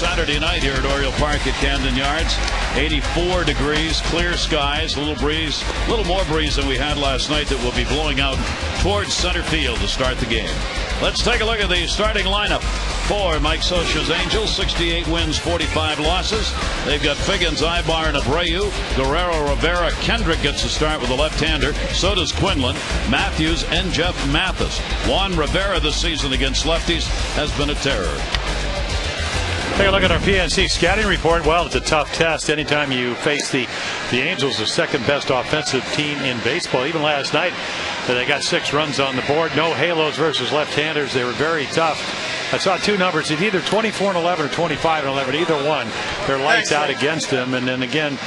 Saturday night here at Oriole Park at Camden Yards. 84 degrees, clear skies, a little breeze, a little more breeze than we had last night that will be blowing out towards center field to start the game. Let's take a look at the starting lineup for Mike Scioscia's Angels. 68 wins, 45 losses. They've got Figgins, Ibar, and Abreu. Guerrero, Rivera, Kendrick gets the start with a left-hander. So does Quinlan, Matthews, and Jeff Mathis. Juan Rivera this season against lefties has been a terror. Take a look at our PNC scouting report. Well, it's a tough test anytime you face the Angels, the second best offensive team in baseball. Even last night, they got 6 runs on the board. No halos versus left-handers. They were very tough. I saw 2 numbers. It's either 24-11 or 25-11. Either one, they're lights out against them. And then again,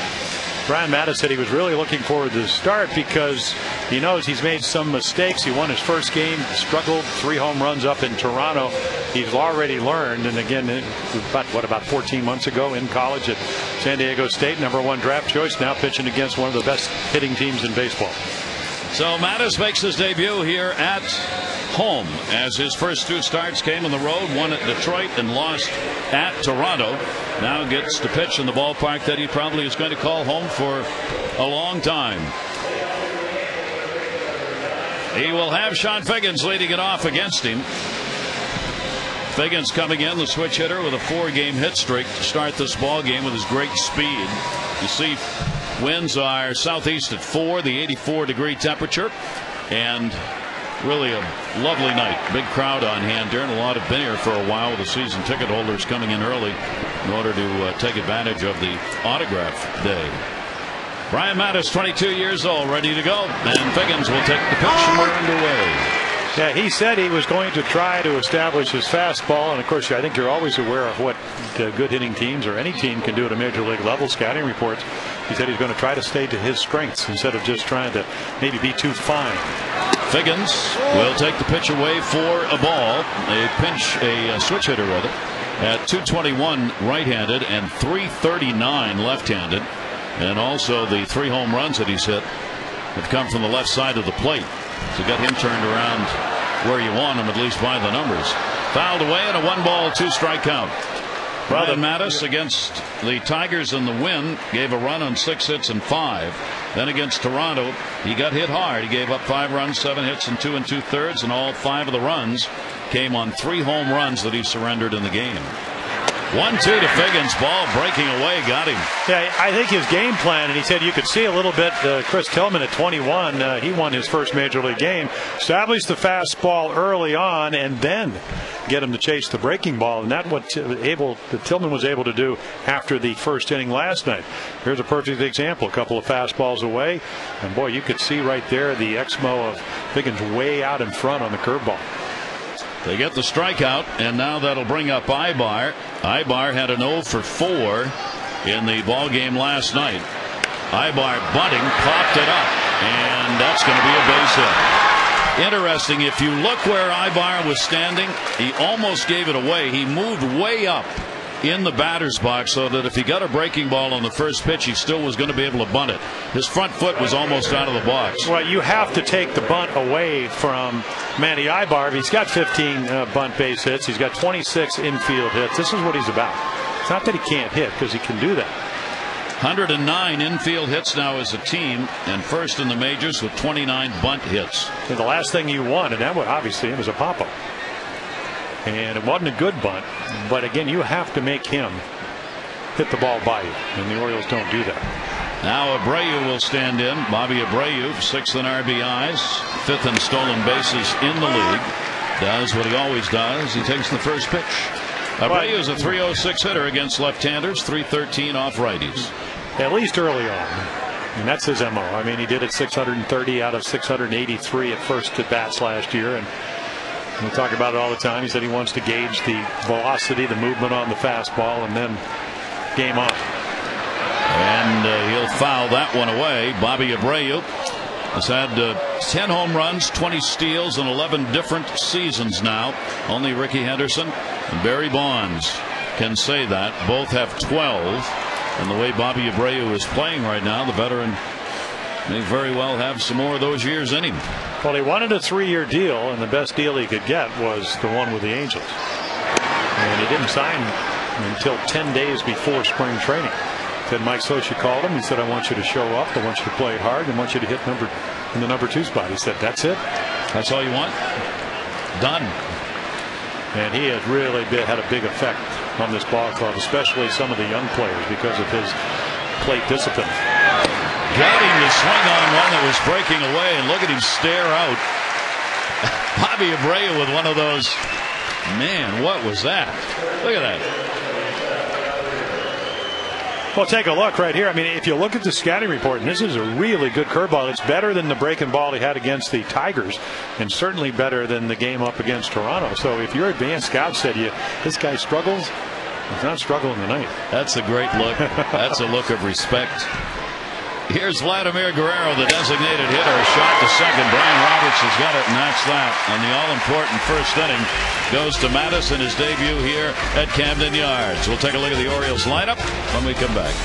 Brian Mattis said he was really looking forward to the start because he knows he's made some mistakes. He won his first game, struggled, 3 home runs up in Toronto. He's already learned, and again, about 14 months ago in college at San Diego State, #1 draft choice, now pitching against one of the best hitting teams in baseball. So Mattis makes his debut here at home as his first 2 starts came on the road, one at Detroit and lost at Toronto. Now gets to pitch in the ballpark that he probably is going to call home for a long time. He will have Sean Figgins leading it off against him. Figgins coming in, the switch hitter, with a 4-game hit streak to start this ball game with his great speed. You see, winds are southeast at 4, the 84-degree temperature, and really a lovely night. Big crowd on hand here, and a lot have been here for a while with the season ticket holders coming in early in order to take advantage of the autograph day. Brian Mattis, 22 years old, ready to go, and Figgins will take the pitch, and we're underway. Yeah, he said he was going to try to establish his fastball, and of course I think you're always aware of what good hitting teams or any team can do at a major league level. Scouting reports, he said he's going to try to stay to his strengths instead of just trying to maybe be too fine. Figgins will take the pitch away for a ball. A switch hitter with it at 221 right-handed and 339 left-handed, and also the 3 home runs that he's hit have come from the left side of the plate. So got him turned around where you want him, at least by the numbers. Fouled away and a 1-ball 2-strike count. Brian Mattis against the Tigers in the win gave a run on 6 hits and 5. Then against Toronto, he got hit hard. He gave up 5 runs, 7 hits and 2 2/3, and all 5 of the runs came on 3 home runs that he surrendered in the game. 1-2 to Figgins. Ball breaking away, got him. Yeah, I think his game plan, and he said you could see a little bit. Chris Tillman at 21, he won his first major league game. Established the fastball early on, and then get him to chase the breaking ball, and that's what Tillman was able to do after the first inning last night. Here's a perfect example: a couple of fastballs away, and boy, you could see right there the Exmo of Figgins way out in front on the curveball. They get the strikeout, and now that'll bring up Ibar. Ibar had an 0 for 4 in the ball game last night. Ibar bunting, popped it up, and that's going to be a base hit. Interesting, if you look where Ibar was standing, he almost gave it away. He moved way up in the batter's box so that if he got a breaking ball on the first pitch, he still was going to be able to bunt it. His front foot was almost out of the box. Well, you have to take the bunt away from Manny Ibar. He's got 15 bunt base hits. He's got 26 infield hits. This is what he's about. It's not that he can't hit, because he can do that. 109 infield hits now as a team, and first in the majors with 29 bunt hits. And the last thing you want, and that was obviously it was a pop-up. And it wasn't a good bunt, but again, you have to make him hit the ball by you, and the Orioles don't do that. Now Abreu will stand in. Bobby Abreu, 6th in RBIs, 5th in stolen bases in the league. Does what he always does. He takes the first pitch. Abreu is a 306 hitter against left-handers, 313 off righties. At least early on. And that's his MO. I mean, he did it 630 out of 683 at first at bats last year, and we talk about it all the time. He said he wants to gauge the velocity, the movement on the fastball, and then game on. And he'll foul that one away. Bobby Abreu has had 10 home runs, 20 steals in 11 different seasons now. Only Ricky Henderson and Barry Bonds can say that. Both have 12. And the way Bobby Abreu is playing right now, the veteran may very well have some more of those years in him. Well, he wanted a 3-year deal, and the best deal he could get was the one with the Angels. And he didn't sign until 10 days before spring training. Then Mike Scioscia called him. He said, I want you to show up. I want you to play hard. I want you to hit in the number 2 spot. He said, that's it. That's all you want? Done. And he has really had a big effect on this ball club, especially some of the young players, because of his plate discipline. Got him to swing on one that was breaking away, and look at him stare out. Bobby Abreu with one of those. Man, what was that? Look at that. Well, take a look right here. I mean, if you look at the scouting report, and this is a really good curveball. It's better than the breaking ball he had against the Tigers, and certainly better than the game up against Toronto. So if your advanced scout said this guy struggles, he's not struggling tonight. That's a great look. That's a look of respect. Here's Vladimir Guerrero, the designated hitter. A shot to second. Brian Roberts has got it, and that's that. And the all-important first inning goes to Madison, his debut here at Camden Yards. We'll take a look at the Orioles lineup when we come back.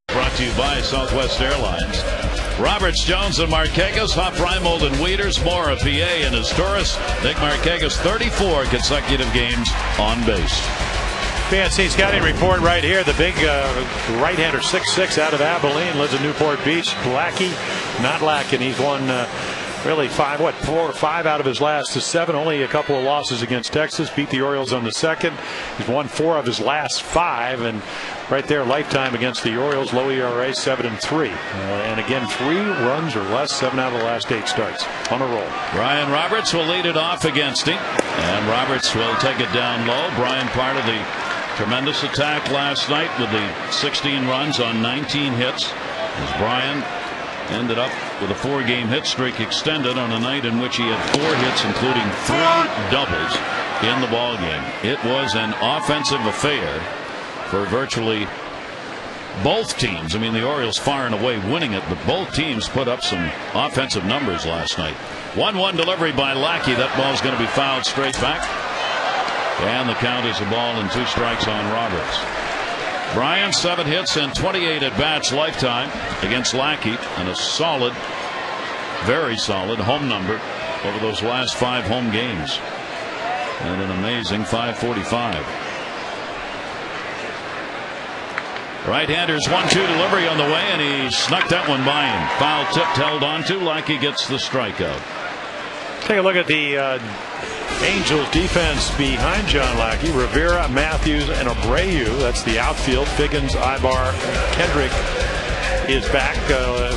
Brought to you by Southwest Airlines. Roberts, Jones, and Markakis, Huff, Reimold, and Wieters. More of PA and his tourists. Nick Markakis, 34 consecutive games on base. PNC scouting report right here. The big right-hander, 6'6", out of Abilene, lives in Newport Beach. Lackey, not lacking. He's won really 4 or 5 out of his last 7. Only a couple of losses against Texas. Beat the Orioles on the 2nd. He's won 4 of his last 5, and right there, lifetime against the Orioles. Low ERA, 7-3, and again, 3 runs or less, 7 out of the last 8 starts. On a roll. Brian Roberts will lead it off against him, and Roberts will take it down low. Brian, part of the tremendous attack last night with the 16 runs on 19 hits, as Brian ended up with a 4-game hit streak extended on a night in which he had 4 hits, including 3 doubles in the ball game. It was an offensive affair for virtually both teams. I mean, the Orioles far and away winning it, but both teams put up some offensive numbers last night. 1-1 delivery by Lackey. That ball's going to be fouled straight back, and the count is a ball and 2 strikes on Roberts. Brian, 7 hits and 28 at bats lifetime against Lackey, and a solid, very solid home number over those last 5 home games, and an amazing .545. Right-handers 1-2 delivery on the way, and he snuck that one by him. Foul tipped, held on to. Lackey gets the strikeout. Take a look at the Angels defense behind John Lackey. Rivera, Matthews, and Abreu. That's the outfield. Figgins, Ibar, Kendrick is back.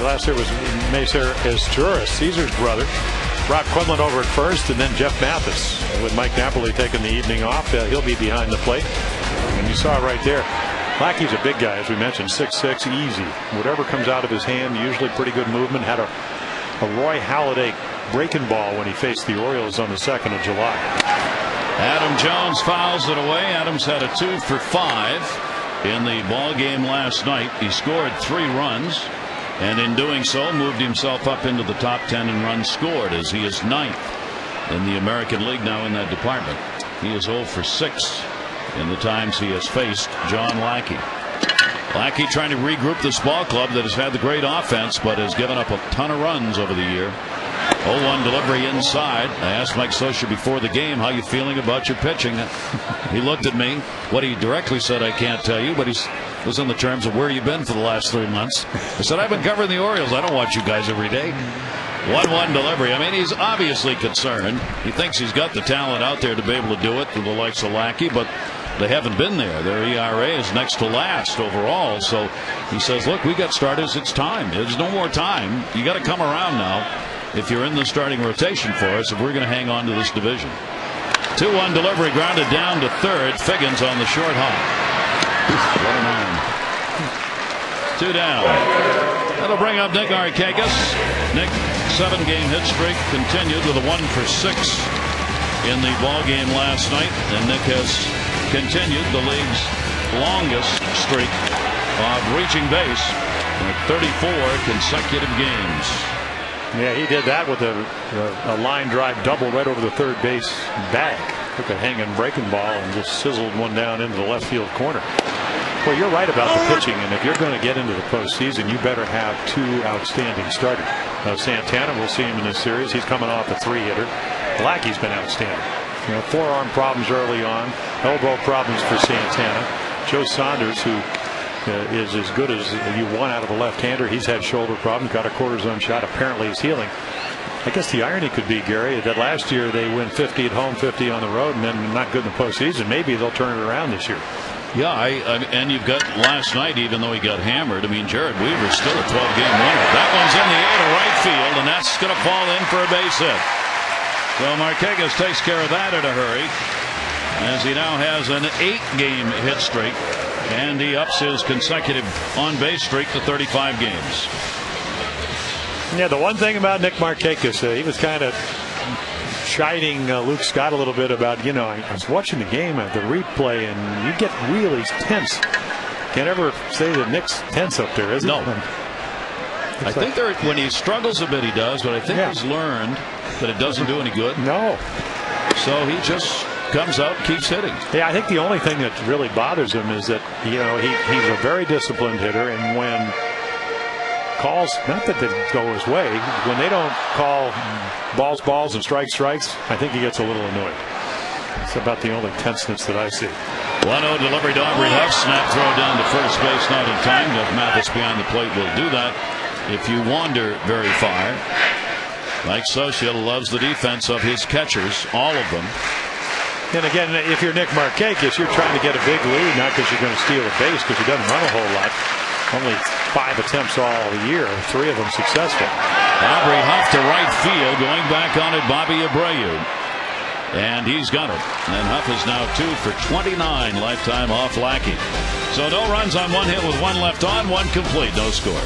Last year was Macer Esturas, Caesar's brother. Rob Quinlan over at first, and then Jeff Mathis with Mike Napoli taking the evening off. He'll be behind the plate. And you saw it right there. Lackey's a big guy, as we mentioned, 6'6", easy. Whatever comes out of his hand, usually pretty good movement. Had a Roy Halladay breaking ball when he faced the Orioles on the 2nd of July. Adam Jones fouls it away. Adams had a 2 for 5 in the ball game last night. He scored 3 runs and in doing so moved himself up into the top 10 in runs scored, as he is 9th in the American League now in that department. He is 0 for 6 in the times he has faced John Lackey. Lackey trying to regroup this ball club that has had the great offense but has given up a ton of runs over the year. 0-1 delivery inside. I asked Mike Scioscia before the game, how you feeling about your pitching? He looked at me. What he directly said I can't tell you, but he was in the terms of where you been for the last 3 months. I said, I've been covering the Orioles. I don't watch you guys every day. 1-1 delivery. I mean, he's obviously concerned. He thinks he's got the talent out there to be able to do it to the likes of Lackey, but they haven't been there. Their ERA is next to last overall. So he says, look, we got starters. It's time. There's no more time. You got to come around now if you're in the starting rotation for us, if we're going to hang on to this division. 2-1 delivery, grounded down to third. Figgins on the short hop. What a man. 2 down. That'll bring up Nick Markakis. Nick, 7-game hit streak continued with a 1 for 6 in the ball game last night, and Nick has continued the league's longest streak of reaching base in 34 consecutive games. Yeah, he did that with a line drive double right over the third base bag. Took a hanging breaking ball and just sizzled one down into the left field corner. Well, you're right about the pitching, and if you're going to get into the postseason, you better have 2 outstanding starters. Santana, we'll see him in this series. He's coming off a 3-hitter. Lackey's been outstanding. Forearm problems early on, elbow problems for Santana. Joe Saunders, who is as good as you want out of a left-hander. He's had shoulder problems, got a cortisone shot. Apparently he's healing. I guess the irony could be, Gary, that last year they win 50 at home, 50 on the road, and then not good in the postseason. Maybe they'll turn it around this year. Yeah, and you've got last night, even though he got hammered, I mean, Jared Weaver's still a 12-game winner. That one's in the air to right field, and that's going to fall in for a base hit. So Markakis takes care of that in a hurry, as he now has an 8-game hit streak, and he ups his consecutive on-base streak to 35 games. Yeah, the one thing about Nick Markakis, he was kind of chiding Luke Scott a little bit about, I was watching the game, the replay, and you get really tense. Can't ever say that Nick's tense up there, is he? No. I think when he struggles a bit, he does, but I think he's learned that it doesn't do any good. No. So he just comes out and keeps hitting. Yeah, I think the only thing that really bothers him is that, he's a very disciplined hitter, and when calls, not that they go his way, when they don't call balls and strikes, I think he gets a little annoyed. It's about the only tenseness that I see. 1-0 delivery to Aubrey Huff. Snap throw down to first base, not in time. If Mathis behind the plate will do that if you wander very far. Mike Scioscia loves the defense of his catchers, all of them. And again, if you're Nick Markakis, you're trying to get a big lead, not because you're going to steal a base, because he doesn't run a whole lot. Only 5 attempts all year, 3 of them successful. Aubrey Huff to right field, going back on it, Bobby Abreu. And he's got it. And Huff is now 2 for 29 lifetime off Lackey. So no runs on 1 hit with 1 left on, 1 complete, no score.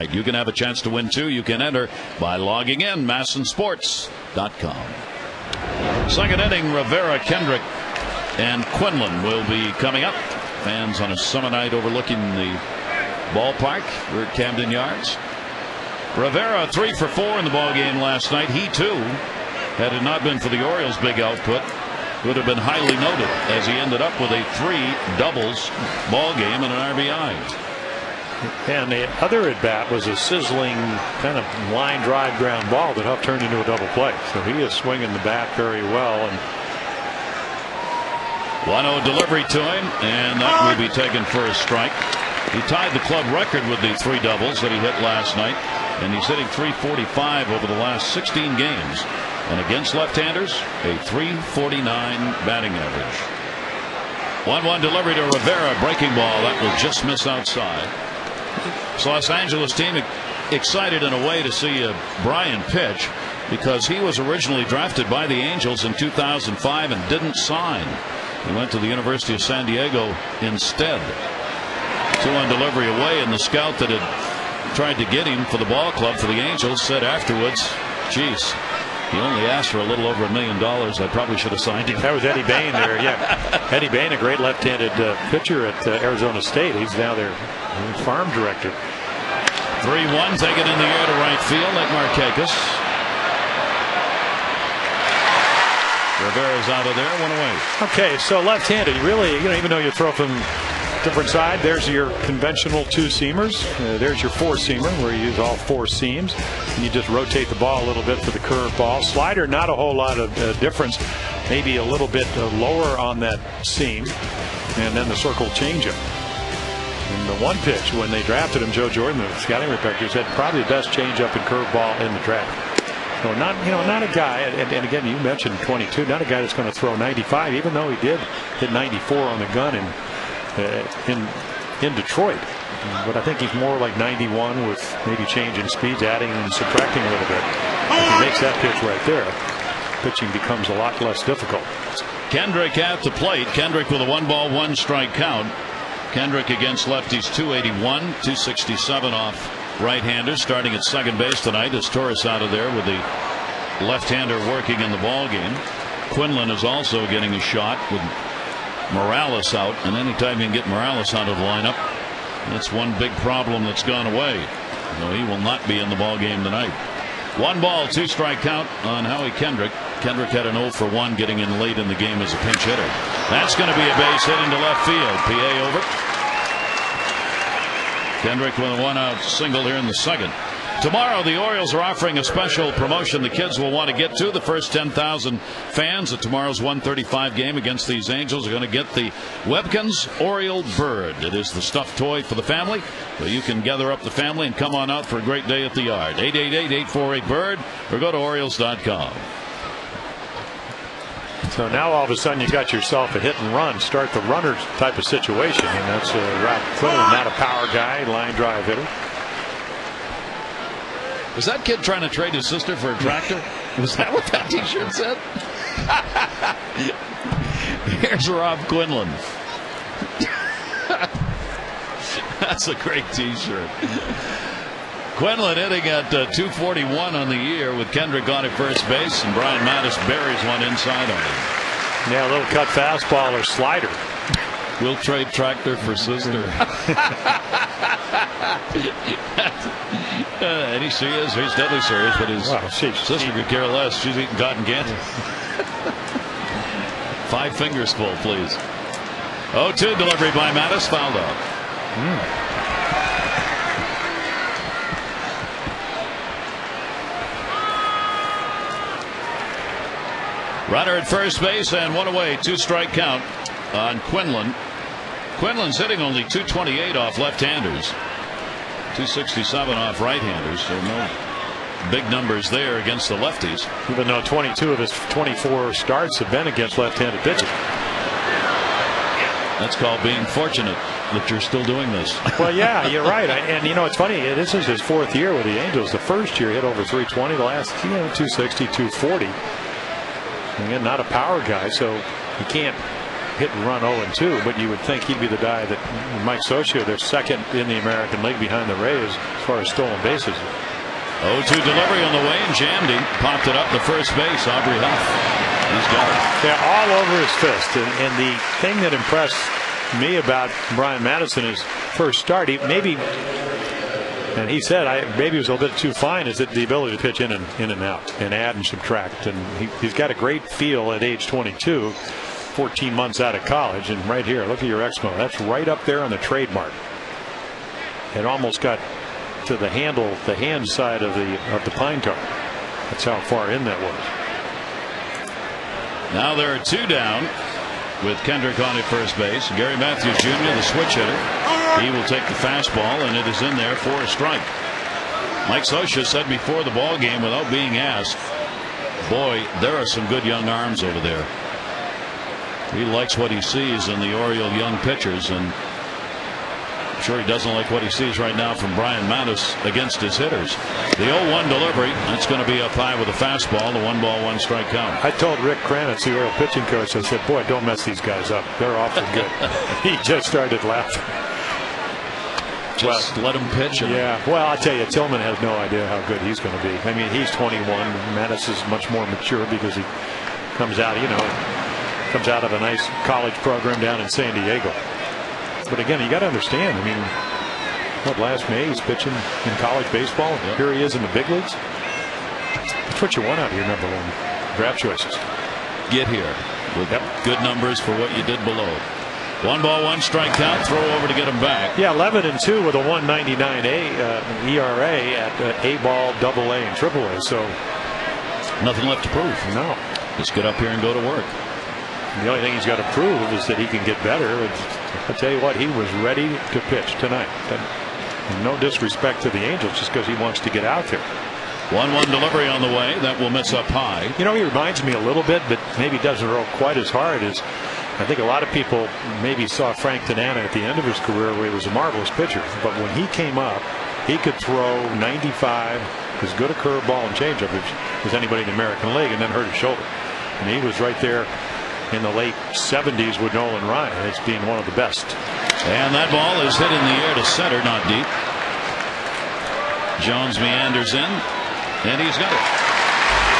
You can have a chance to win too. You can enter by logging in massonsports.com. Second inning, Rivera, Kendrick, and Quinlan will be coming up. Fans on a summer night overlooking the ballpark. We're at Camden Yards. Rivera 3 for 4 in the ball game last night. He too, had it not been for the Orioles' big output, would have been highly noted as he ended up with a 3 doubles ball game and an RBI. And the other at bat was a sizzling kind of line drive ground ball that Huff turned into a double play. So he is swinging the bat very well. And 1-0 delivery to him, and that will be taken for a strike. He tied the club record with the 3 doubles that he hit last night, and he's hitting .345 over the last 16 games. And against left-handers, a .349 batting average. 1-1 delivery to Rivera, breaking ball that will just miss outside. So Los Angeles team excited in a way to see Brian pitch, because he was originally drafted by the Angels in 2005 and didn't sign. He went to the University of San Diego instead. 2-1 delivery away, and the scout that had tried to get him for the ball club for the Angels said afterwards, geez, he only asked for a little over $1 million. I probably should have signed him. That was Eddie Bain there. Yeah, Eddie Bain, a great left-handed pitcher at Arizona State. He's now their farm director. 3-1 taken in the air to right field at Markakis. Rivera's out of there, 1 away. Okay, so left-handed, really, even though you throw from different side, there's your conventional 2-seamers. There's your 4-seamer where you use all 4 seams, and you just rotate the ball a little bit for the curve ball. Slider, not a whole lot of difference, maybe a little bit lower on that seam, and then the circle changeup. And the one pitch when they drafted him, Joe Jordan, the scouting reporter, said probably the best changeup and curve ball in the draft. So not a guy, and again you mentioned 22, not a guy that's going to throw 95, even though he did hit 94 on the gun in Detroit. But I think he's more like 91 with maybe changing speeds, adding and subtracting a little bit. If he makes that pitch right there, pitching becomes a lot less difficult. Kendrick at the plate. Kendrick with a 1-ball 1-strike count. Kendrick against lefties .281, .267 off right-handers. Starting at second base tonight is Torres out of there with the left-hander working in the ball game. Quinlan is also getting a shot with Morales out, and anytime you can get Morales out of the lineup, that's one big problem that's gone away. No, he will not be in the ball game tonight. 1-ball 2-strike count on Howie Kendrick. Kendrick had an 0 for 1 getting in late in the game as a pinch hitter. That's going to be a base hit into left field. PA over. Kendrick with a 1-out single here in the second. Tomorrow the Orioles are offering a special promotion the kids will want to get to. The first 10,000 fans at tomorrow's 1:35 game against these Angels are going to get the Webkins Oriole Bird. It is the stuffed toy for the family, so you can gather up the family and come on out for a great day at the yard. 888-848-BIRD or go to Orioles.com. So now all of a sudden you got yourself a hit and run, start the runner type of situation, and that's Ralph Quinlan, not a power guy, line drive hitter. Was that kid trying to trade his sister for a tractor? Was that what that t-shirt said? Here's Rob Quinlan. That's a great t-shirt. Quinlan hitting at .241 on the year with Kendrick on at first base, and Brian Mattis buries one inside on him. Yeah, a little cut fastball or slider. We'll trade tractor for sister. And he's deadly serious, but his sister could care less. She's eating cotton candy. 5 fingers full, please. 0-2 delivery by Mattis, fouled off. Runner at first base and 1 away. 2-strike count on Quinlan. Quinlan's hitting only .228 off left-handers, .267 off right-handers, so no big numbers there against the lefties. Even though 22 of his 24 starts have been against left-handed pitchers. That's called being fortunate that you're still doing this. Well, yeah, you're right. And it's funny. This is his 4th year with the Angels. The first year hit over .320. The last, 260, .240. Again, not a power guy, so you can't hit and run 0-2, but you would think he'd be the guy that Mike Socia, they're second in the American League behind the Rays as far as stolen bases. 0-2 delivery on the way, and jammed him. Popped it up the first base. Aubrey Huff. He's got it. Yeah, all over his fist. And the thing that impressed me about Brian Madison his first start, and he said maybe it was a little bit too fine, is that the ability to pitch in and out and add and subtract. And he's got a great feel at age 22, 14 months out of college. And right here, look at your Exmo. That's right up there on the trademark. It almost got to the hand side of the pine tar. That's how far in that was. Now there are 2 down with Kendrick on at first base. Gary Matthews Jr., the switch hitter. He will take the fastball, and it is in there for a strike. Mike Socia said before the ball game, without being asked, boy, there are some good young arms over there. He likes what he sees in the Oriole young pitchers, and I'm sure he doesn't like what he sees right now from Brian Mattis against his hitters. The 0-1 delivery, that's going to be up high with a fastball. The 1-ball 1-strike count. I told Rick Kranitz, the Oriole pitching coach, I said, boy, don't mess these guys up. They're awful good. He just started laughing. Just let him pitch. Yeah, well, I'll tell you, Tillman has no idea how good he's going to be. I mean, he's 21. Mattis is much more mature because he comes out of a nice college program down in San Diego. But again, you got to understand, I mean, last May he's pitching in college baseball. Yep. Here he is in the big leagues. That's what you want out of your number 1 draft choices. Get here with good numbers for what you did below. 1-ball 1-strike count. Throw over to get him back. Yeah, 11-2 with a 1.99 ERA at A ball, AA, and AAA. So nothing left to prove. No, just get up here and go to work. The only thing he's got to prove is that he can get better. I'll tell you what, he was ready to pitch tonight. And no disrespect to the Angels, just because he wants to get out there. 1-1 delivery on the way. That will miss up high. You know, he reminds me a little bit, but maybe doesn't roll quite as hard as I think a lot of people maybe saw Frank Tanana at the end of his career, where he was a marvelous pitcher. But when he came up, he could throw 95, as good a curveball and changeup as anybody in the American League, and then hurt his shoulder. And he was right there in the late 70s with Nolan Ryan as being one of the best. And that ball is hit in the air to center, not deep. Jones meanders in, and he's got it.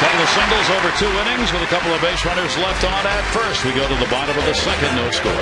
Couple of singles over 2 innings with a couple of base runners left on at first. We go to the bottom of the second, no score.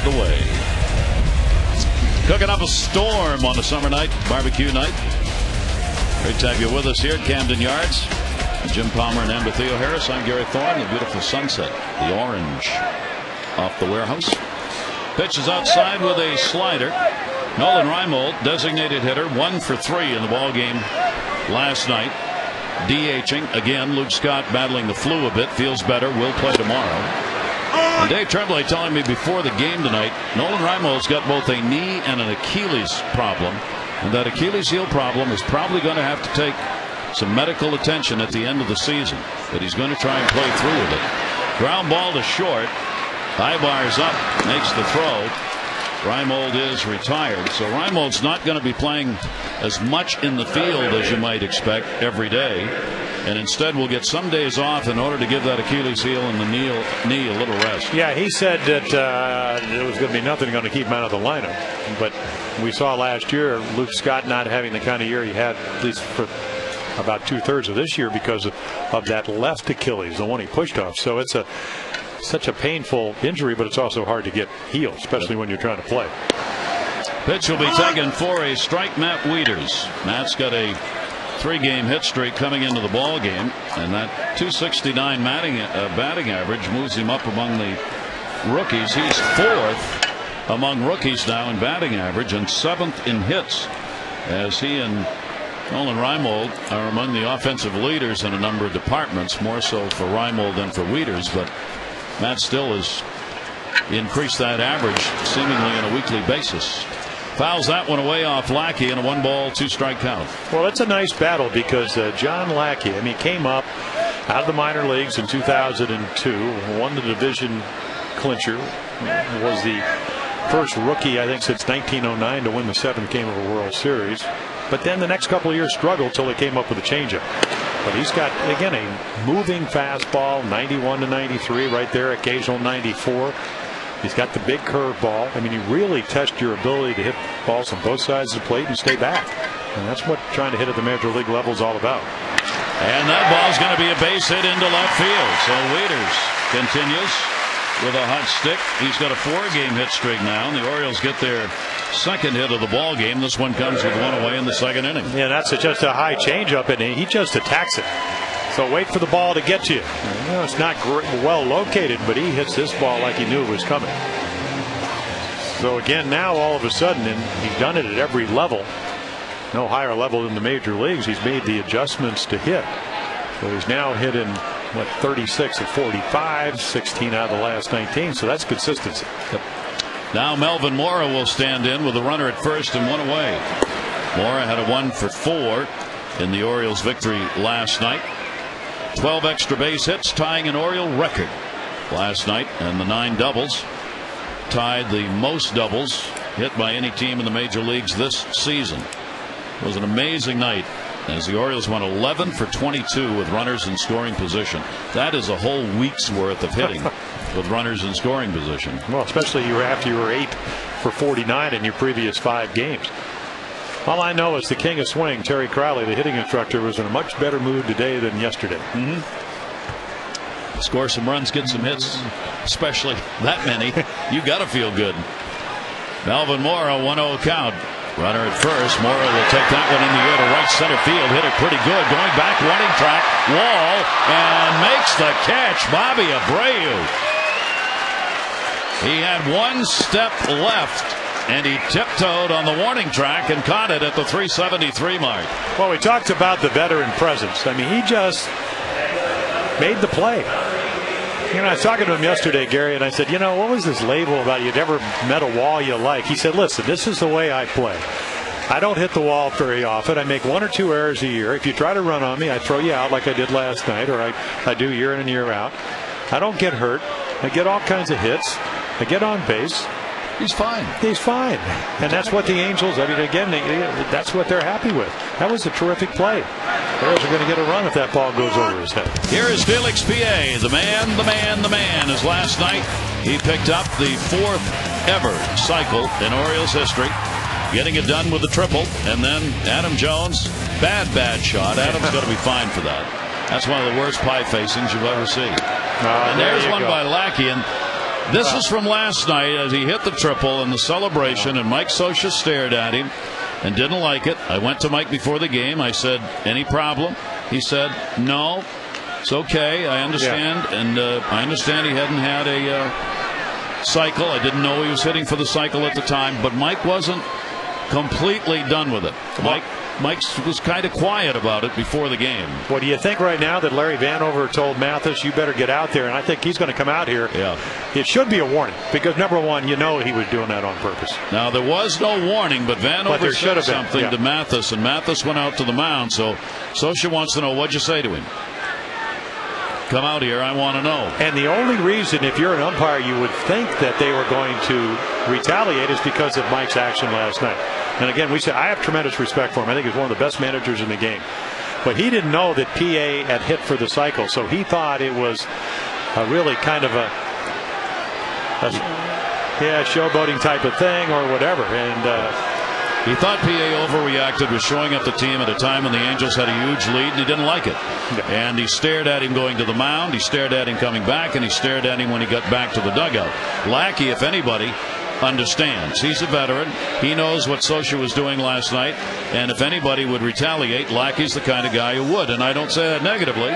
The way. Cooking up a storm on a summer night, barbecue night. Great to have you with us here at Camden Yards. Jim Palmer and Amber Theo Harris. I'm Gary Thorne. The beautiful sunset, the orange off the warehouse. Pitch is outside with a slider. Nolan Reimold, designated hitter, 1 for 3 in the ball game last night. DHing again. Luke Scott battling the flu a bit, feels better, will play tomorrow. And Dave Tremblay telling me before the game tonight, Nolan Reimold's got both a knee and an Achilles problem, and that Achilles heel problem is probably going to have to take some medical attention at the end of the season, but he's going to try and play through with it. Ground ball to short. Ibar's up, makes the throw. Reimold is retired, so Reimold's not going to be playing as much in the field as you might expect every day, and instead will get some days off in order to give that Achilles heel and the knee a little rest. Yeah, he said that there was going to be nothing going to keep him out of the lineup, but we saw last year Luke Scott not having the kind of year he had, at least for about 2/3 of this year, because of that left Achilles, the one he pushed off. So it's such a painful injury, but it's also hard to get healed, especially when you're trying to play. Pitch will be taken for a strike, Matt Wieters. Matt's got a 3-game hit streak coming into the ball game, and that .269 batting average moves him up among the rookies. He's 4th among rookies now in batting average and 7th in hits, as he and Nolan Reimold are among the offensive leaders in a number of departments, more so for Reimold than for Wieters, but Matt still has increased that average seemingly on a weekly basis. Fouls that one away off Lackey in a 1-ball 2-strike count. Well, it's a nice battle because John Lackey, I mean, came up out of the minor leagues in 2002, won the division clincher, was the first rookie, I think, since 1909 to win the 7th game of a World Series. But then the next couple of years struggled till he came up with a changeup. But he's got, again, a moving fastball, 91 to 93 right there, occasional 94. He's got the big curveball. I mean, he really tests your ability to hit balls on both sides of the plate and stay back. And that's what trying to hit at the major league level is all about. And that ball's going to be a base hit into left field. So Wieters continues with a hot stick. He's got a 4-game hit streak now, and the Orioles get their 2nd hit of the ball game. This one comes with 1 away in the 2nd inning. Yeah, that's just a high changeup, and he just attacks it. So wait for the ball to get to you. You know, it's not well located, but he hits this ball like he knew it was coming. So again, now all of a sudden, and he's done it at every level, no higher level than the major leagues, he's made the adjustments to hit. So he's now hitting, what, 36 of 45, 16 out of the last 19. So that's consistency. Yep. Now Melvin Mora will stand in with a runner at first and 1 away. Mora had a 1-for-4 in the Orioles' victory last night. 12 extra base hits, tying an Oriole record last night, and the 9 doubles tied the most doubles hit by any team in the major leagues this season. It was an amazing night as the Orioles went 11 for 22 with runners in scoring position. That is a whole week's worth of hitting with runners in scoring position. Well, especially after you were 8 for 49 in your previous 5 games. All I know is the king of swing, Terry Crowley, the hitting instructor, was in a much better mood today than yesterday. Score some runs, get some hits, especially that many. You got to feel good. Melvin Mora, 1-0 count. Runner at first. Mora will take that one in the air to right center field. Hit it pretty good. Going back, running track, wall, and makes the catch. Bobby Abreu. He had 1 step left, and he tiptoed on the warning track and caught it at the 373 mark. Well, we talked about the veteran presence. I mean, he just made the play. You know, I was talking to him yesterday, Gary, and I said, you know, what was this label about you never met a wall you like? He said, listen, this is the way I play. I don't hit the wall very often. I make 1 or 2 errors a year. If you try to run on me, I throw you out like I did last night, or I do year in and year out. I don't get hurt. I get all kinds of hits. I get on base. He's fine. He's fine. And that's what the Angels, I mean, again, that's what they're happy with. That was a terrific play. The Orioles are going to get a run if that ball goes over his head. Here is Felix P.A., the man, as last night he picked up the 4th ever cycle in Orioles history, getting it done with the triple. And then Adam Jones, bad shot. Adam's going to be fine for that. That's one of the worst pie facings you've ever seen. And there's one by Lackey. And this is from last night as he hit the triple in the celebration, and Mike Scioscia stared at him and didn't like it. I went to Mike before the game. I said, any problem? He said, no, it's okay. I understand. Yeah. And I understand he hadn't had a cycle. I didn't know he was hitting for the cycle at the time, but Mike wasn't completely done with it. Mike Mike was kind of quiet about it before the game. What do you think right now that Larry Vanover told Mathis, you better get out there? And I think he's going to come out here. Yeah. It should be a warning because, number one, he was doing that on purpose. Now, there was no warning, but Vanover said something to Mathis, and Mathis went out to the mound. So Scioscia wants to know, what'd you say to him? Come out here, I want to know. And the only reason, if you're an umpire, you would think that they were going to retaliate is because of Mike's action last night. And again, I have tremendous respect for him. I think he's one of the best managers in the game. But he didn't know that PA had hit for the cycle, so he thought it was a really kind of a showboating type of thing or whatever. And he thought PA overreacted, was showing up the team at a time when the Angels had a huge lead, and he didn't like it. Yeah. And he stared at him going to the mound, he stared at him coming back, and he stared at him when he got back to the dugout. Lackey, if anybody, understands. He's a veteran. He knows what Scioscia was doing last night, and if anybody would retaliate, Lackey's the kind of guy who would. And I don't say that negatively.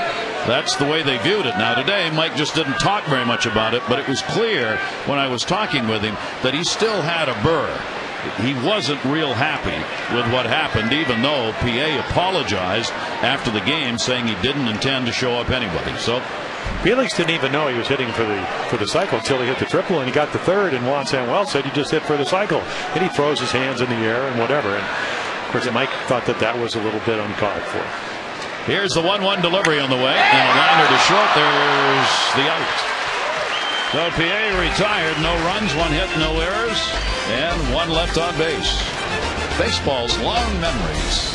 That's the way they viewed it. Now, today, Mike just didn't talk very much about it, but it was clear when I was talking with him that he still had a burr. He wasn't real happy with what happened, even though PA apologized after the game, saying he didn't intend to show up anybody. So Felix didn't even know he was hitting for the cycle until he hit the triple, and he got the third, and Juan Samuel said he just hit for the cycle. And he throws his hands in the air and whatever. And of course, Mike thought that was a little bit uncalled for. Here's the 1-1 delivery on the way, and a liner to short. There's the out. So PA retired, no runs, 1 hit, no errors, and 1 left on base. Baseball's long memories.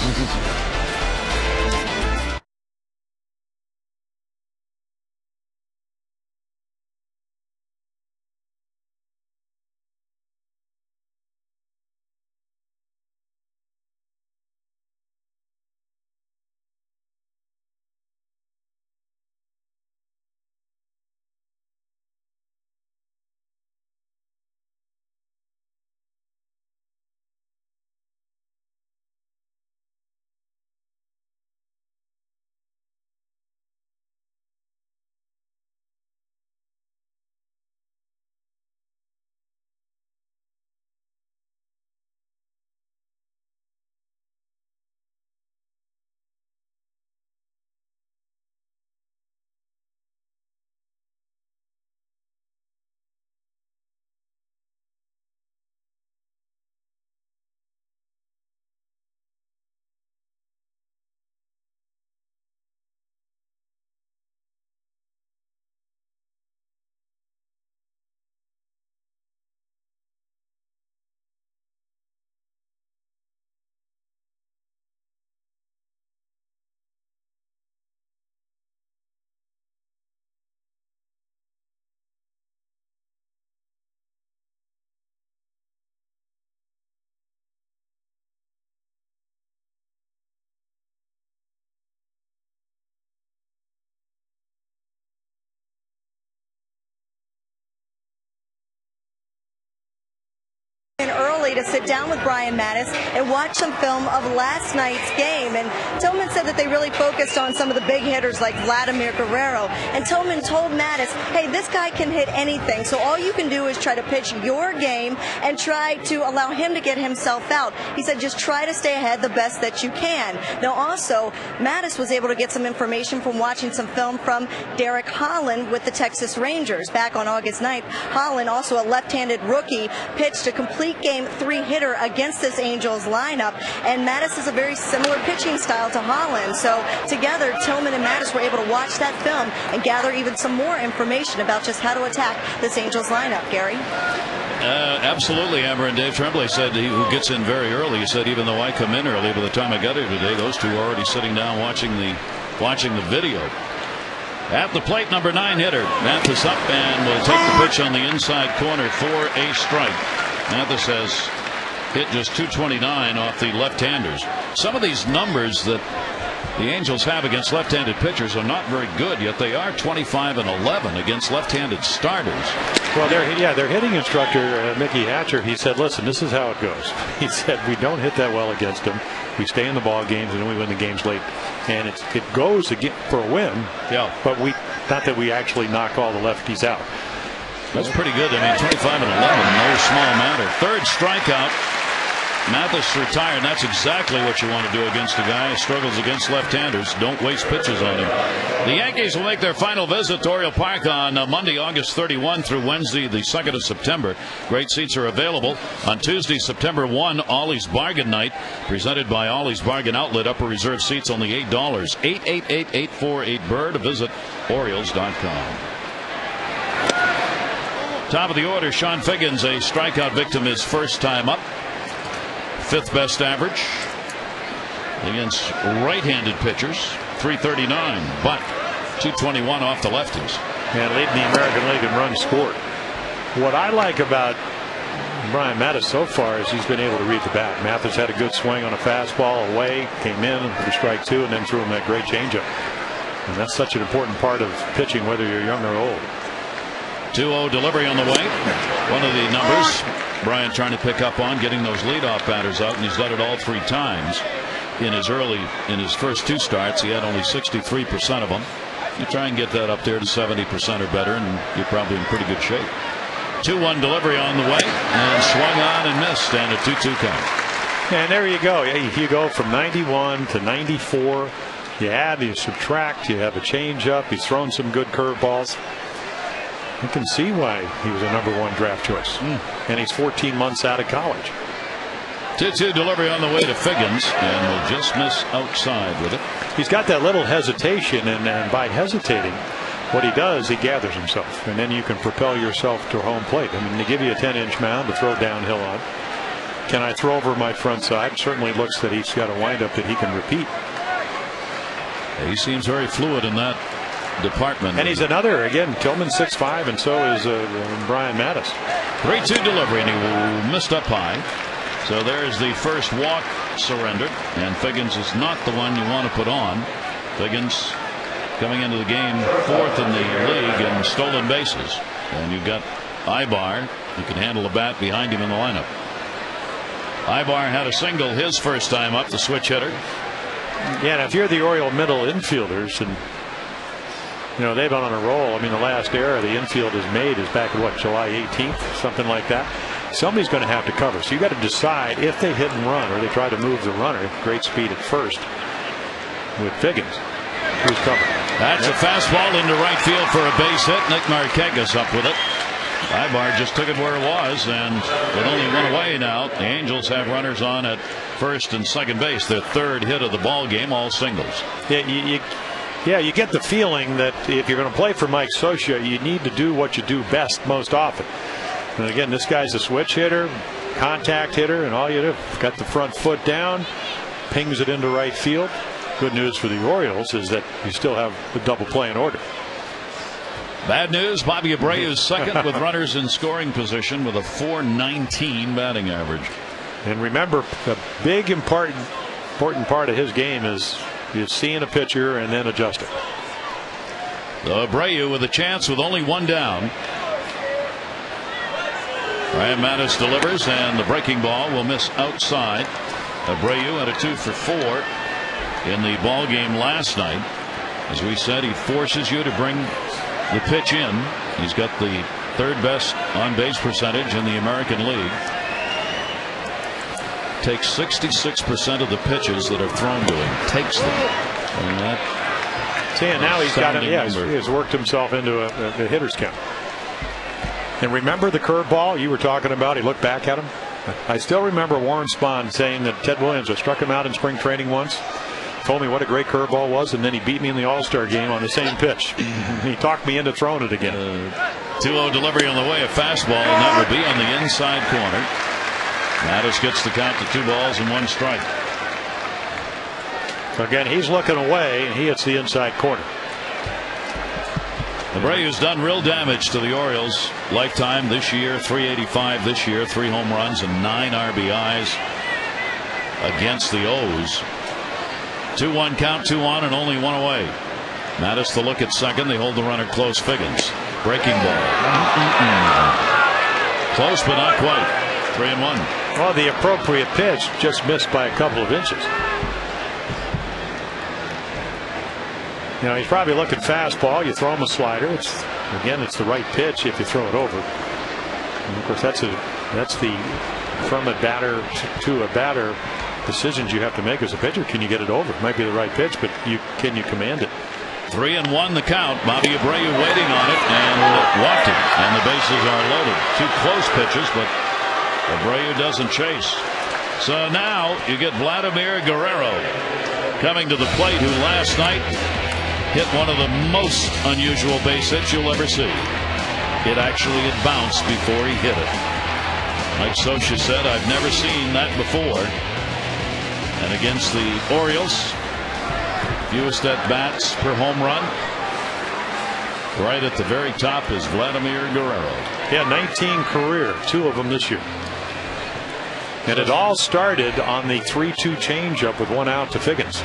Early to sit down with Brian Mattis and watch some film of last night's game. And Tillman said that they really focused on some of the big hitters like Vladimir Guerrero. And Tillman told Mattis, hey, this guy can hit anything. So all you can do is try to pitch your game and try to allow him to get himself out. He said just try to stay ahead the best that you can. Now also, Mattis was able to get some information from watching some film from Derek Holland with the Texas Rangers. Back on August 9th, Holland, also a left-handed rookie, pitched a complete game 3-hitter against this Angels lineup, and Mattis is a very similar pitching style to Holland. So together, Tillman and Mattis were able to watch that film and gather even some more information about just how to attack this Angels lineup. Gary? Absolutely, Amber. And Dave Tremblay said, who gets in very early, he said, even though I come in early, by the time I got here today, those two were already sitting down watching the video. At the plate, number 9 hitter. Mathis up and will take the pitch on the inside corner for a strike. Mathis has hit just .229 off the left-handers. Some of these numbers that the Angels have against left-handed pitchers are not very good, yet they are 25-11 against left-handed starters. Well, their hitting instructor, Mickey Hatcher, he said, listen, this is how it goes. He said, we don't hit that well against them. We stay in the ball games, and then we win the games late. And it goes again for a win. Yeah. But not that we actually knock all the lefties out. That's pretty good. I mean, 25-11, no small matter. Third strikeout. Mathis retired. That's exactly what you want to do against a guy who struggles against left-handers. Don't waste pitches on him. The Yankees will make their final visit to Oriole Park on Monday, August 31 through Wednesday, the 2nd of September. Great seats are available. On Tuesday, September 1, Ollie's Bargain Night, presented by Ollie's Bargain Outlet. Upper reserve seats only $8. 888-848-BIRD. Visit Orioles.com. Top of the order, Sean Figgins, a strikeout victim his first time up. 5th best average against right-handed pitchers, 339, but 221 off the lefties. And leading the American League in runs scored. What I like about Brian Mathis so far is he's been able to read the bat. Mathis had a good swing on a fastball away, came in for strike 2, and then threw him that great changeup. And that's such an important part of pitching, whether you're young or old. 2-0 delivery on the way. One of the numbers Brian trying to pick up on, getting those leadoff batters out, and he's done it all 3 times in his first 2 starts. He had only 63% of them. You try and get that up there to 70% or better, and you're probably in pretty good shape. 2-1 delivery on the way, and swung on and missed, and a 2-2 count. And there you go. You go from 91 to 94. You add, you subtract, you have a changeup. He's thrown some good curveballs. You can see why he was a #1 draft choice. And he's 14 months out of college. 2-2 delivery on the way to Figgins, and will just miss outside with it. He's got that little hesitation, and by hesitating, what he does, he gathers himself, and then you can propel yourself to home plate. I mean, they give you a 10-inch mound to throw downhill on. Can I throw over my front side? Certainly looks that he's got a windup that he can repeat. He seems very fluid in that department. And he's another, again, Tillman 6'5", and so is Brian Mathis. 3-2 delivery, and he missed up high. So there's the first walk surrendered, and Figgins is not the one you want to put on. Figgins coming into the game 4th in the league in stolen bases, and you've got Ibar who can handle the bat behind him in the lineup. Ibar had a single his first time up, the switch hitter. Yeah, and if you're the Oriole middle infielders, and you know they've been on a roll. I mean, the last error the infield has made is back in July 18th, something like that. Somebody's going to have to cover. So you got to decide if they hit and run or they try to move the runner. Great speed at first with Figgins. Who's covering? That's a fastball into right field for a base hit. Nick Marquez up with it. Ibar just took it where it was, and with only 1 away now, the Angels have runners on at first and second base. Their 3rd hit of the ball game, all singles. Yeah, you get the feeling that if you're going to play for Mike Scioscia, you need to do what you do best most often. And again, this guy's a switch hitter, contact hitter, and all you do, got the front foot down, pings it into right field. Good news for the Orioles is that you still have the double play in order. Bad news, Bobby Abreu's second with runners in scoring position with a .419 batting average. And remember, a big important part of his game is seeing a pitcher and then adjusting. Abreu with a chance with only 1 down. Brian Mathis delivers, and the breaking ball will miss outside. Abreu had a 2 for 4 in the ball game last night. As we said, he forces you to bring the pitch in. He's got the 3rd best on base percentage in the American League. Takes 66% of the pitches that are thrown to him. Takes them. And that now he's got it. Yeah, he's worked himself into a hitter's count. And remember the curveball you were talking about? He looked back at him. I still remember Warren Spahn saying that Ted Williams, I struck him out in spring training once, told me what a great curveball was, and then he beat me in the All-Star game on the same pitch. He talked me into throwing it again. 2-0 delivery on the way, a fastball, and that will be on the inside corner. Mathis gets the count to 2 balls and 1 strike. So again, he's looking away, and he hits the inside corner. Abreu's done real damage to the Orioles lifetime this year. 385 this year, 3 home runs and 9 RBIs against the O's. 2-1 count, 2 on, and only 1 away. Mathis the look at second. They hold the runner close. Figgins breaking ball. Close but not quite. 3-1. Well, the appropriate pitch just missed by a couple of inches. You know, he's probably looking fastball. You throw him a slider. It's the right pitch if you throw it over. And of course, that's the from a batter to a batter, decisions you have to make as a pitcher. Can you get it over? It might be the right pitch, but can you command it? 3-1 the count. Bobby Abreu waiting on it and walked it, and the bases are loaded. Two close pitches, but Abreu doesn't chase. So now you get Vladimir Guerrero coming to the plate, who last night hit one of the most unusual base hits you'll ever see. It actually had bounced before he hit it. Like Scioscia said, I've never seen that before. And against the Orioles, fewest at bats per home run. Right at the very top is Vladimir Guerrero. Yeah, 19 career, 2 of them this year. And it all started on the 3-2 changeup with 1 out to Figgins.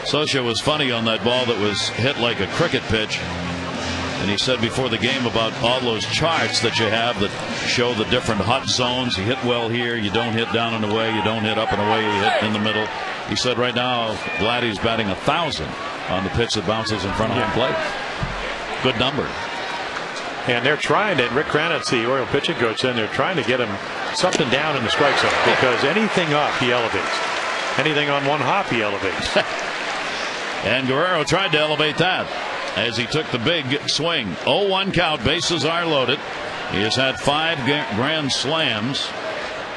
Scioscia was funny on that ball that was hit like a cricket pitch. And he said before the game about all those charts that you have that show the different hot zones. You hit well here, you don't hit down and away, you don't hit up and away, you hit in the middle. He said right now Vladdy's batting 1,000 on the pitch that bounces in front of home plate. Good number. And they're trying to, Rick Kranitz, the Oriole pitching coach, and they're trying to get him something down in the strike zone, because anything up he elevates. Anything on one hop he elevates. And Guerrero tried to elevate that as he took the big swing. 0-1 count, bases are loaded. He has had 5 grand slams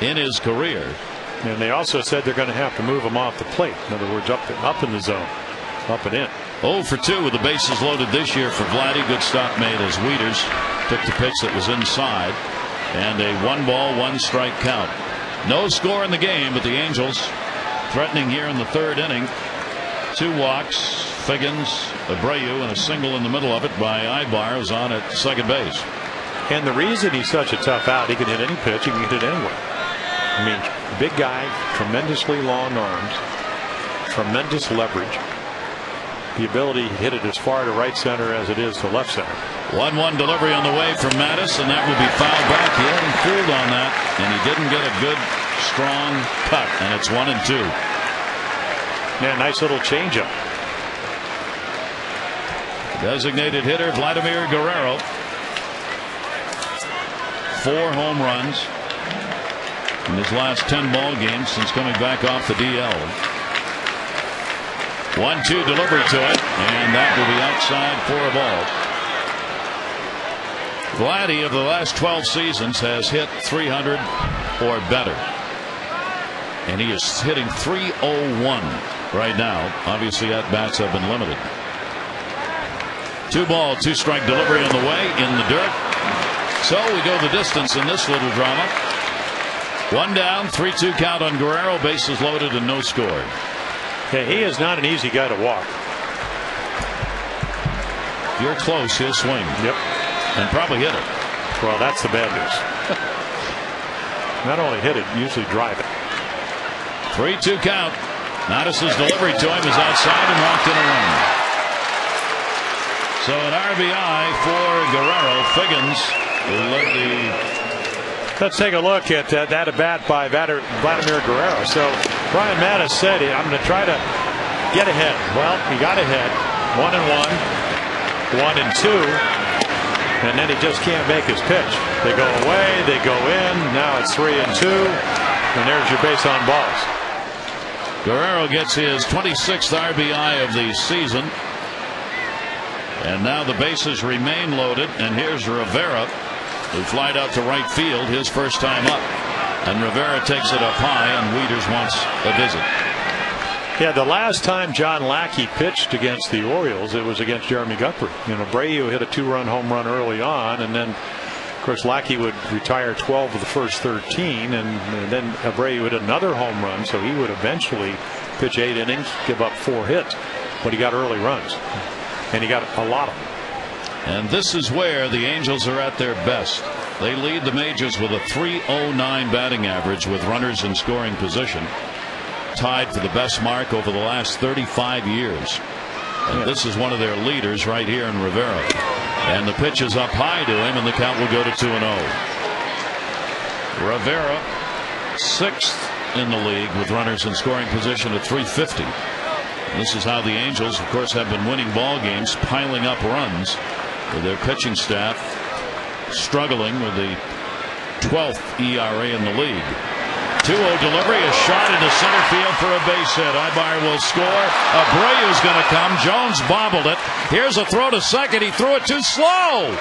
in his career. And they also said they're going to have to move him off the plate. In other words, up in the zone, up and in. 0 for 2 with the bases loaded this year for Vladdy. Good stop made as Wieters took the pitch that was inside. And a 1-ball, 1-strike count. No score in the game, but the Angels threatening here in the 3rd inning. 2 walks, Figgins, Abreu, and a single in the middle of it by Ibar, who's on at second base. And the reason he's such a tough out, he can hit any pitch, he can hit it anywhere. I mean, big guy, tremendously long arms, tremendous leverage. The ability to hit it as far to right center as it is to left center. 1-1 delivery on the way from Mattis, and that will be fouled back. He had him fooled on that, and he didn't get a good, strong cut, and it's 1-2. Yeah, nice little changeup. Designated hitter Vladimir Guerrero. 4 home runs in his last 10 ball games since coming back off the DL. 1-2 delivery to it, and that will be outside for a ball. Vladdy of the last 12 seasons has hit 300 or better, and he is hitting 301 right now. Obviously at bats have been limited. 2-ball, 2-strike delivery on the way in the dirt. So we go the distance in this little drama. 1 down, 3-2 count on Guerrero, bases loaded and no score. Yeah, he is not an easy guy to walk. If you're close, he'll swing. Yep. And probably hit it. Well, that's the bad news. Not only hit it, usually drive it. 3-2 count. Mattis's delivery to him is outside and walked in a run. So an RBI for Guerrero. Figgins will let the. Let's take a look at that at bat by Vladimir Guerrero. So Brian Mattis said, I'm going to try to get ahead. Well, he got ahead. 1-1, 1-2, and then he just can't make his pitch. They go away, they go in. Now it's 3-2, and there's your base on balls. Guerrero gets his 26th RBI of the season. And now the bases remain loaded, and here's Rivera, who flied out to right field his first time up. And Rivera takes it up high, and Wieters wants a visit. Yeah, the last time John Lackey pitched against the Orioles, it was against Jeremy Guthrie. Abreu hit a 2-run home run early on, and then of course Lackey would retire 12 of the first 13, and then Abreu hit another home run, so he would eventually pitch 8 innings, give up 4 hits, but he got early runs, and he got a lot of them. And this is where the Angels are at their best. They lead the majors with a .309 batting average with runners in scoring position, tied for the best mark over the last 35 years. And this is one of their leaders right here in Rivera. And the pitch is up high to him, and the count will go to 2-0. Rivera, 6th in the league with runners in scoring position at .350. This is how the Angels, of course, have been winning ball games, piling up runs with their pitching staff struggling with the 12th ERA in the league. 2-0 delivery, a shot into center field for a base hit. Ibar will score. Abreu's going to come. Jones bobbled it. Here's a throw to second. He threw it too slow.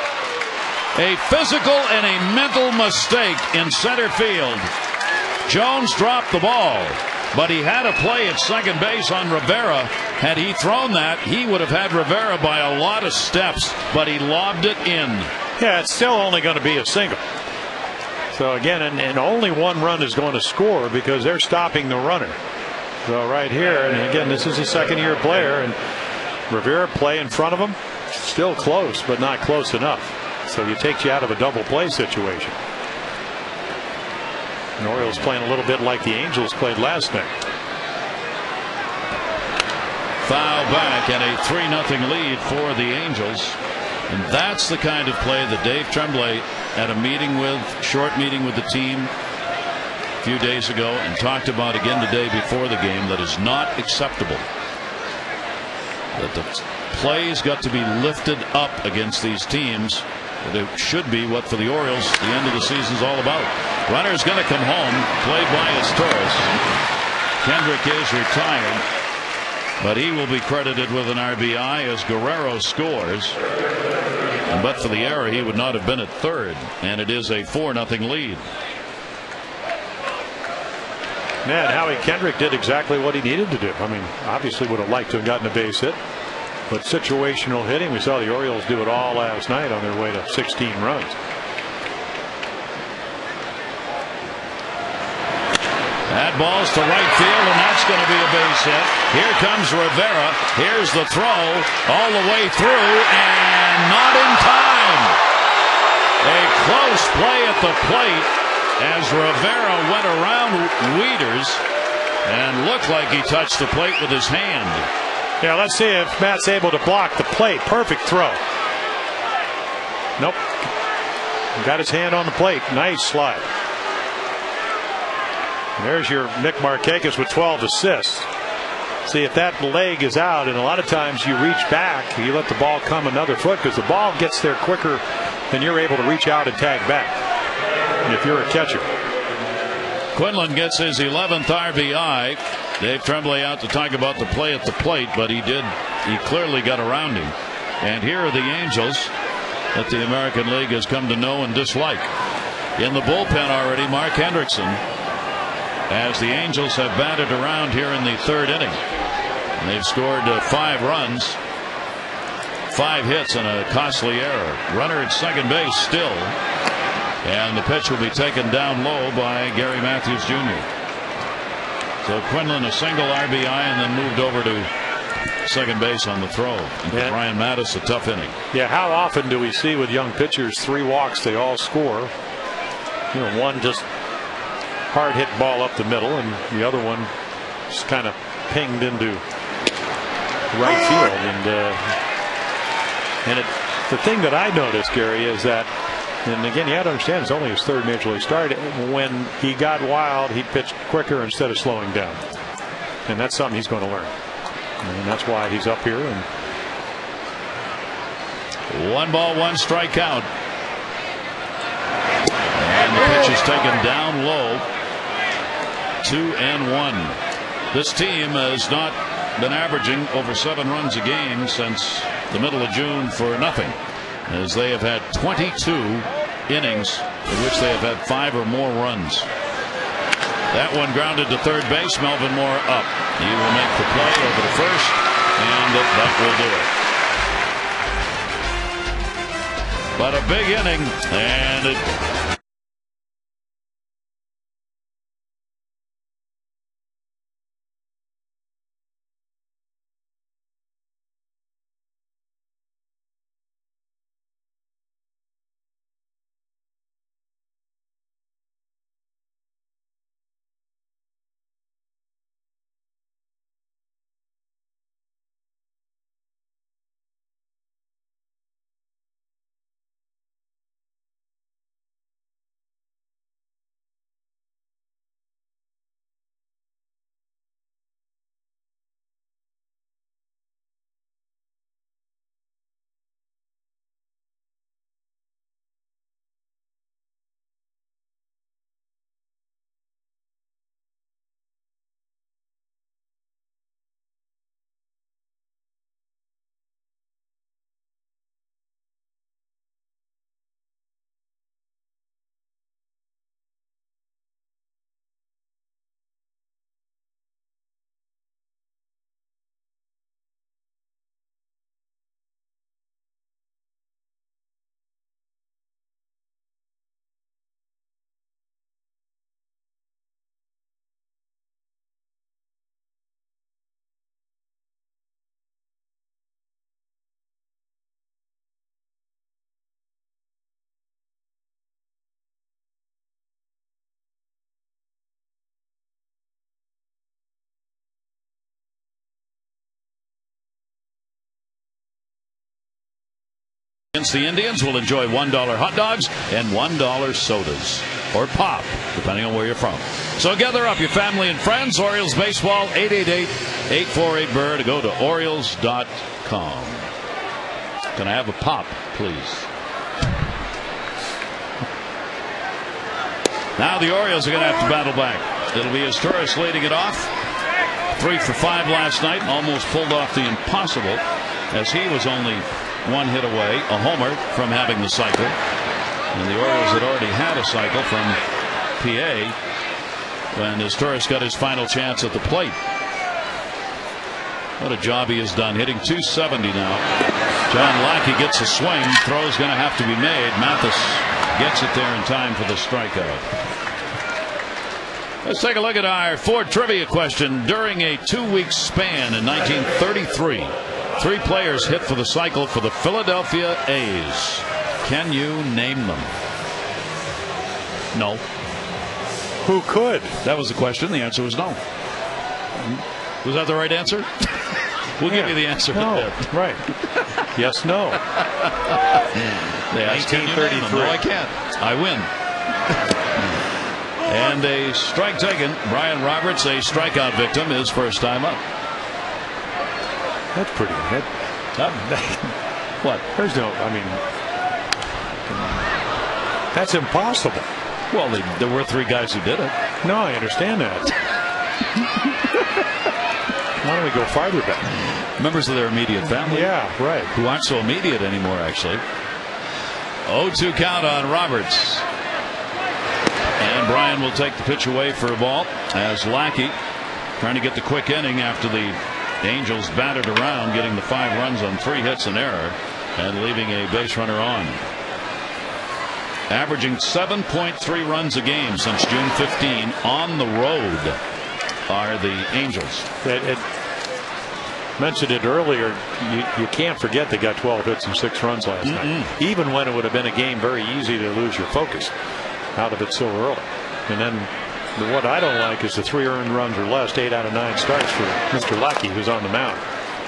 A physical and a mental mistake in center field. Jones dropped the ball, but he had a play at second base on Rivera. Had he thrown that, he would have had Rivera by a lot of steps, but he lobbed it in. Yeah, it's still only going to be a single. So again, and only one run is going to score because they're stopping the runner. So right here, and again, this is a second-year player, and Rivera play in front of him, still close, but not close enough. So it takes you out of a double play situation. The Orioles playing a little bit like the Angels played last night. Foul back and a 3-0 lead for the Angels. And that's the kind of play that Dave Tremblay at a short meeting with the team a few days ago and talked about again today before the game that is not acceptable. That the plays got to be lifted up against these teams. It should be what for the Orioles the end of the season is all about. Runner's going to come home, played by Torres. Kendrick is retired, but he will be credited with an RBI as Guerrero scores. And but for the error, he would not have been at third, and it is a 4-0 lead. Man, Howie Kendrick did exactly what he needed to do. I mean, obviously would have liked to have gotten a base hit, but situational hitting, we saw the Orioles do it all last night on their way to 16 runs. That ball's to right field, and that's going to be a base hit. Here comes Rivera. Here's the throw all the way through, and not in time. A close play at the plate as Rivera went around Wieters and looked like he touched the plate with his hand. Yeah, let's see if Matt's able to block the plate. Perfect throw. Nope. Got his hand on the plate. Nice slide. And there's your Nick Markakis with 12 assists. See, if that leg is out, and a lot of times you reach back, you let the ball come another foot because the ball gets there quicker than you're able to reach out and tag back if you're a catcher. Quinlan gets his 11th RBI. Dave Tremblay out to talk about the play at the plate, but he clearly got around him. And here are the Angels that the American League has come to know and dislike. In the bullpen already, Mark Hendrickson, as the Angels have batted around here in the third inning. And they've scored 5 runs, 5 hits, and a costly error. Runner at second base still. And the pitch will be taken down low by Gary Matthews Jr. So Quinlan a single RBI and then moved over to second base on the throw. And for Brian Mattis, a tough inning. Yeah, how often do we see with young pitchers 3 walks, they all score? You know, one just hard hit ball up the middle, and the other one just kind of pinged into right field. And the thing that I noticed, Gary, is that, and again, you have to understand, it's only his third major league start. When he got wild, he pitched quicker instead of slowing down, and that's something he's going to learn. And that's why he's up here. And 1 ball, 1 strike count. And the pitch is taken down low. 2-1. This team has not been averaging over 7 runs a game since the middle of June for nothing, as they have had 22 innings in which they have had 5 or more runs. That one grounded to third base. Melvin Moore up. He will make the play over to first, and that will do it. But a big inning, and it Against the Indians will enjoy $1 hot dogs and $1 sodas or pop, depending on where you're from. So gather up your family and friends. Orioles baseball, 888-848-BIRD. Go to Orioles.com. Can I have a pop, please? Now the Orioles are going to have to battle back. It'll be Torres leading it off. 3 for 5 last night. Almost pulled off the impossible, as he was only one hit away, a homer, from having the cycle. And the Orioles had already had a cycle from PA when Torres got his final chance at the plate. What a job he has done, hitting .270 now. John Lackey gets a swing. Throw's going to have to be made. Mathis gets it there in time for the strikeout. Let's take a look at our Ford trivia question. During a 2-week span in 1933, 3 players hit for the cycle for the Philadelphia A's. Can you name them? No. Who could? That was the question. The answer was no. Was that the right answer? We'll give you the answer. No. Right. Yes, no. They asked, 1933. No, I can't. I win. And a strike taken. Brian Roberts, a strikeout victim, his first time up. That's pretty good. What? There's no, I mean, that's impossible. Well, there were 3 guys who did it. No, I understand that. Why don't we go farther back? Members of their immediate family. Yeah, right. Who aren't so immediate anymore, actually. 0-2 count on Roberts. And Brian will take the pitch away for a ball, as Lackey trying to get the quick inning after the Angels battered around, getting the 5 runs on 3 hits and error and leaving a base runner on. Averaging 7.3 runs a game since June 15 on the road are the Angels. Mentioned it earlier, you can't forget they got 12 hits and 6 runs last night. Even when it would have been a game very easy to lose your focus out of it so early. And then what I don't like is the 3 earned runs or less, 8 out of 9 starts for Mr. Lackey, who's on the mound.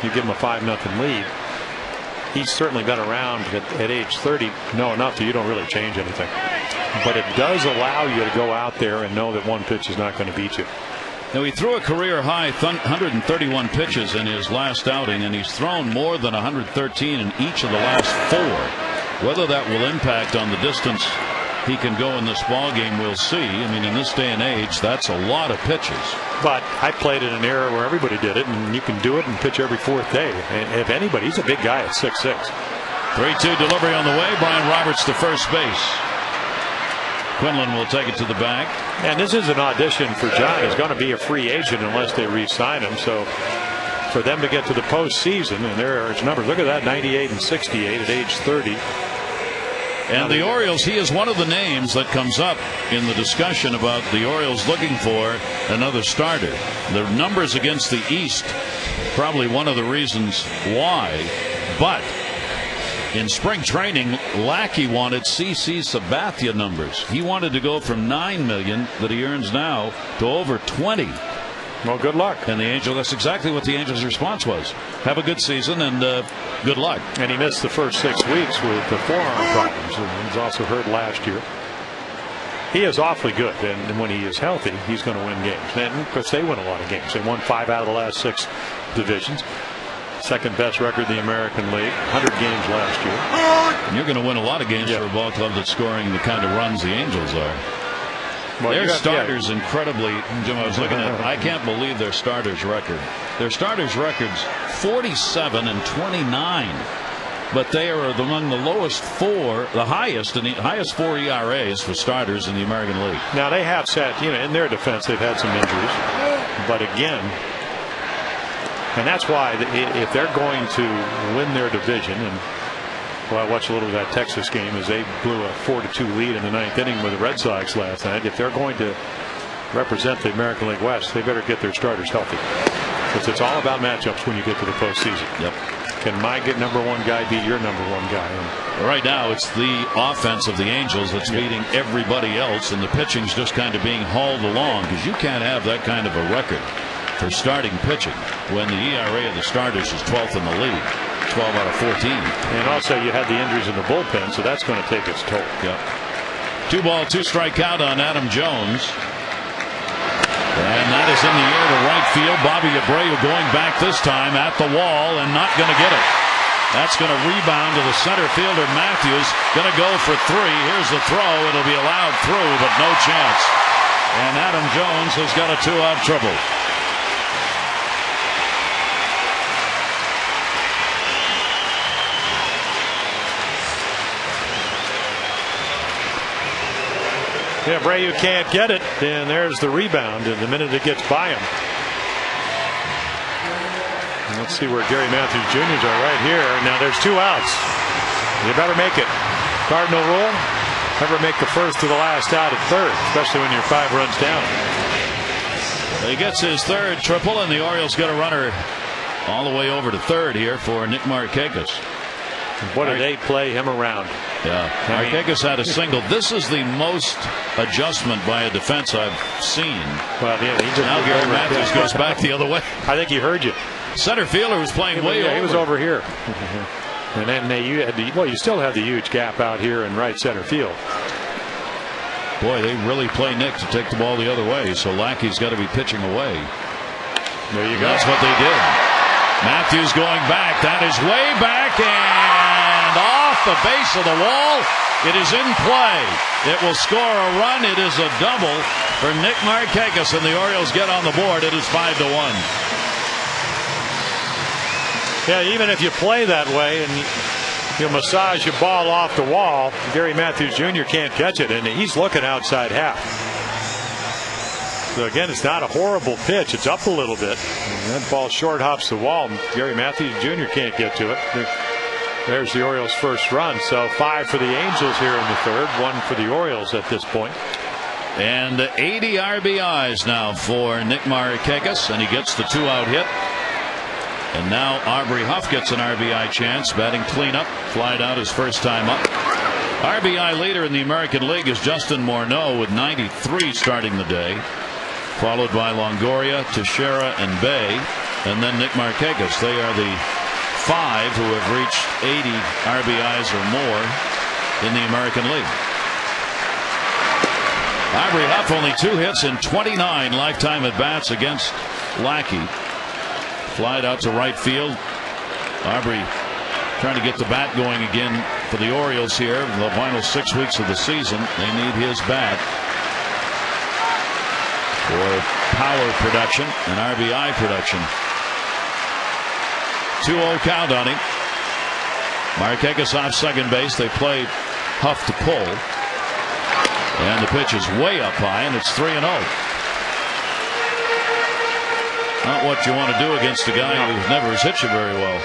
You give him a 5-0 lead. He's certainly been around at age 30. No, enough that you don't really change anything. But it does allow you to go out there and know that one pitch is not going to beat you. Now, he threw a career high 131 pitches in his last outing, and he's thrown more than 113 in each of the last 4. Whether that will impact on the distance he can go in this ball game, we'll see. I mean, in this day and age, that's a lot of pitches. But I played in an era where everybody did it, and you can do it and pitch every 4th day. And if anybody, he's a big guy at 6'6". 3-2 delivery on the way. Brian Roberts to first base. Quinlan will take it to the bag. And this is an audition for John. He's going to be a free agent unless they re-sign him. So for them to get to the postseason, and there are his numbers. Look at that, 98 and 68 at age 30. And the Orioles, he is one of the names that comes up in the discussion about the Orioles looking for another starter. The numbers against the East, probably one of the reasons why. But in spring training, Lackey wanted CC Sabathia numbers. He wanted to go from $9 million that he earns now to over 20. Well, good luck. And the Angels, that's exactly what the Angels' response was. Have a good season and good luck. And he missed the first 6 weeks with the forearm problems. And he was also hurt last year. He is awfully good, and when he is healthy, he's going to win games. And because they win a lot of games. They won 5 out of the last 6 divisions. Second best record in the American League. 100 games last year. And you're going to win a lot of games for a ball club that's scoring the kind of runs the Angels are. Well, their starters incredibly, Jim, I was looking at, I can't believe their starters record. Their starters record's 47 and 29, but they are among the lowest 4, the highest 4 ERAs for starters in the American League. Now they have said, in their defense, they've had some injuries, but again, and that's why if they're going to win their division, and well, I watched a little of that Texas game as they blew a 4-2 lead in the 9th inning with the Red Sox last night. If they're going to represent the American League West, they better get their starters healthy, because it's all about matchups when you get to the postseason. Yep. Can my number 1 guy beat your number 1 guy? And right now, it's the offense of the Angels that's beating everybody else, and the pitching's just kind of being hauled along, because you can't have that kind of a record for starting pitching when the ERA of the starters is 12th in the league. 12 out of 14. And also you had the injuries in the bullpen, so that's going to take its toll. Yep. 2-2 count on Adam Jones. And that is in the air to right field. Bobby Abreu going back this time at the wall and not going to get it. That's going to rebound to the center fielder Matthews. Going to go for 3. Here's the throw. It'll be allowed through, but no chance. And Adam Jones has got a 2-out triple. Yeah, Abreu can't get it, and there's the rebound, and the minute it gets by him. Let's see where Gary Matthews Jr.'s are right here. Now there's 2 outs. You better make it. Cardinal rule, never make the first to the last out at third, especially when you're 5 runs down. He gets his 3rd triple, and the Orioles get a runner all the way over to 3rd here for Nick Markakis. What did they play him around? Yeah, Markakis had a single. This is the most adjustment by a defense I've seen. Well, yeah, he just now Gary Matthews goes back the other way. I think he heard you. Center fielder was playing way over. He was over here. And then you had you still have the huge gap out here in right center field. Boy, they really play Nick to take the ball the other way, so Lackey's got to be pitching away. There you go. That's what they did. Matthews going back. That is way back and off the base of the wall. It is in play. It will score a run. It is a double for Nick Markakis, and the Orioles get on the board. It is 5-1. Yeah, even if you play that way and you massage your ball off the wall, Gary Matthews Jr. can't catch it, and he's looking outside half. So again, it's not a horrible pitch. It's up a little bit. And that ball short hops the wall. Gary Matthews Jr. can't get to it. There's the Orioles' first run. So 5 for the Angels here in the 3rd, 1 for the Orioles at this point. And 80 RBIs now for Nick Markakis, and he gets the 2-out hit. And now Aubrey Huff gets an RBI chance, batting cleanup, flied out his first time up. RBI leader in the American League is Justin Morneau with 93 starting the day, followed by Longoria, Teixeira, and Bay, and then Nick Markakis. They are the 5 who have reached 80 RBIs or more in the American League. Aubrey Huff only 2 hits in 29 lifetime at bats against Lackey. Flied out to right field. Aubrey trying to get the bat going again for the Orioles here in the final 6 weeks of the season. They need his bat for power production and RBI production. 2-0 count on him. Markakis off second base. They play Huff to pull, and the pitch is way up high, and it's 3-0. Not what you want to do against a guy who never has hit you very well.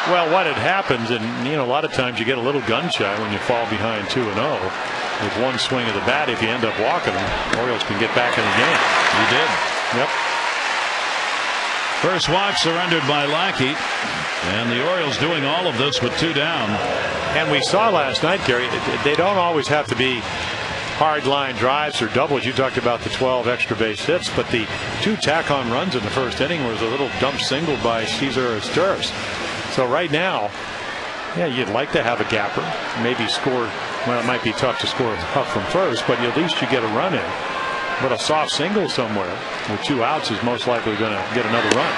Well, what had happened, and a lot of times you get a little gun shy when you fall behind 2-0. With one swing of the bat, if you end up walking them, Orioles can get back in the game. He did. Yep. First walk surrendered by Lackey, and the Orioles doing all of this with 2 down. And we saw last night, Gary, they don't always have to be hard line drives or doubles. You talked about the 12 extra base hits, but the 2 tack-on runs in the first inning was a little dump single by Cesar Azturas. So right now, yeah, you'd like to have a gapper, maybe score. Well, it might be tough to score Huff from first, but at least you get a run in. But a soft single somewhere with 2 outs is most likely going to get another run.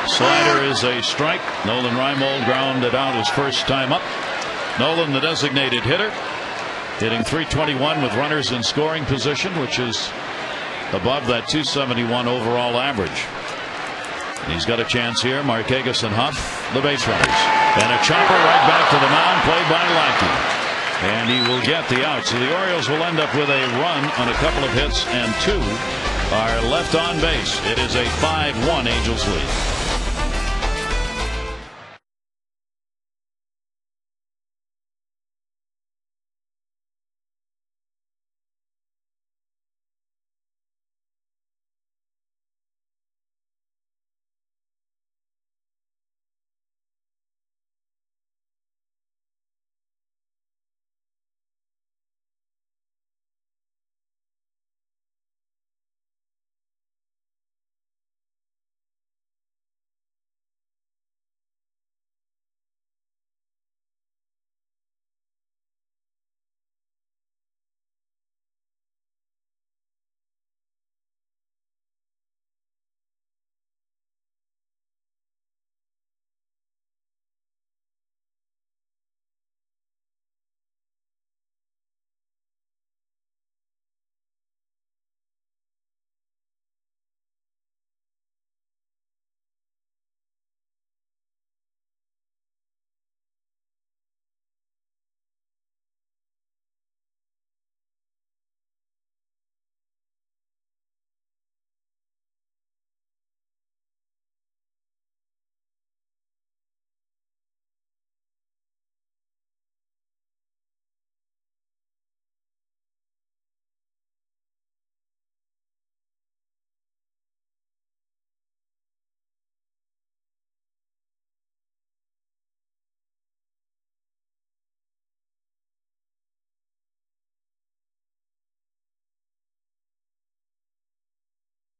Slider is a strike. Nolan Reimold grounded out his first time up. Nolan, the designated hitter, hitting .321 with runners in scoring position, which is above that .271 overall average. He's got a chance here. Markakis and Huff, the base runners, and a chopper right back to the mound, played by Lackey, and he will get the out. So the Orioles will end up with a run on a couple of hits, and 2 are left on base. It is a 5-1 Angels lead.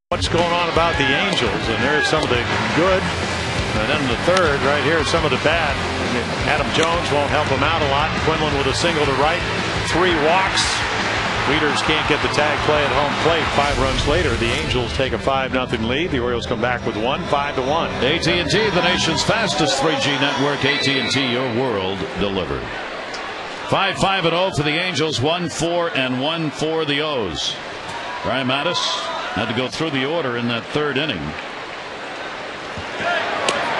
What's going on about the Angels? And there's some of the good. And then the third right here, some of the bad. Adam Jones won't help him out a lot. Quinlan with a single to right. 3 walks. Leaders can't get the tag play at home plate. 5 runs later, the Angels take a 5-0 lead. The Orioles come back with 1, 5-1. AT&T, the nation's fastest 3G network. AT&T, your world delivered. 5-5-0 for the Angels. 1-4-1 for the O's. Brian Mattis had to go through the order in that 3rd inning.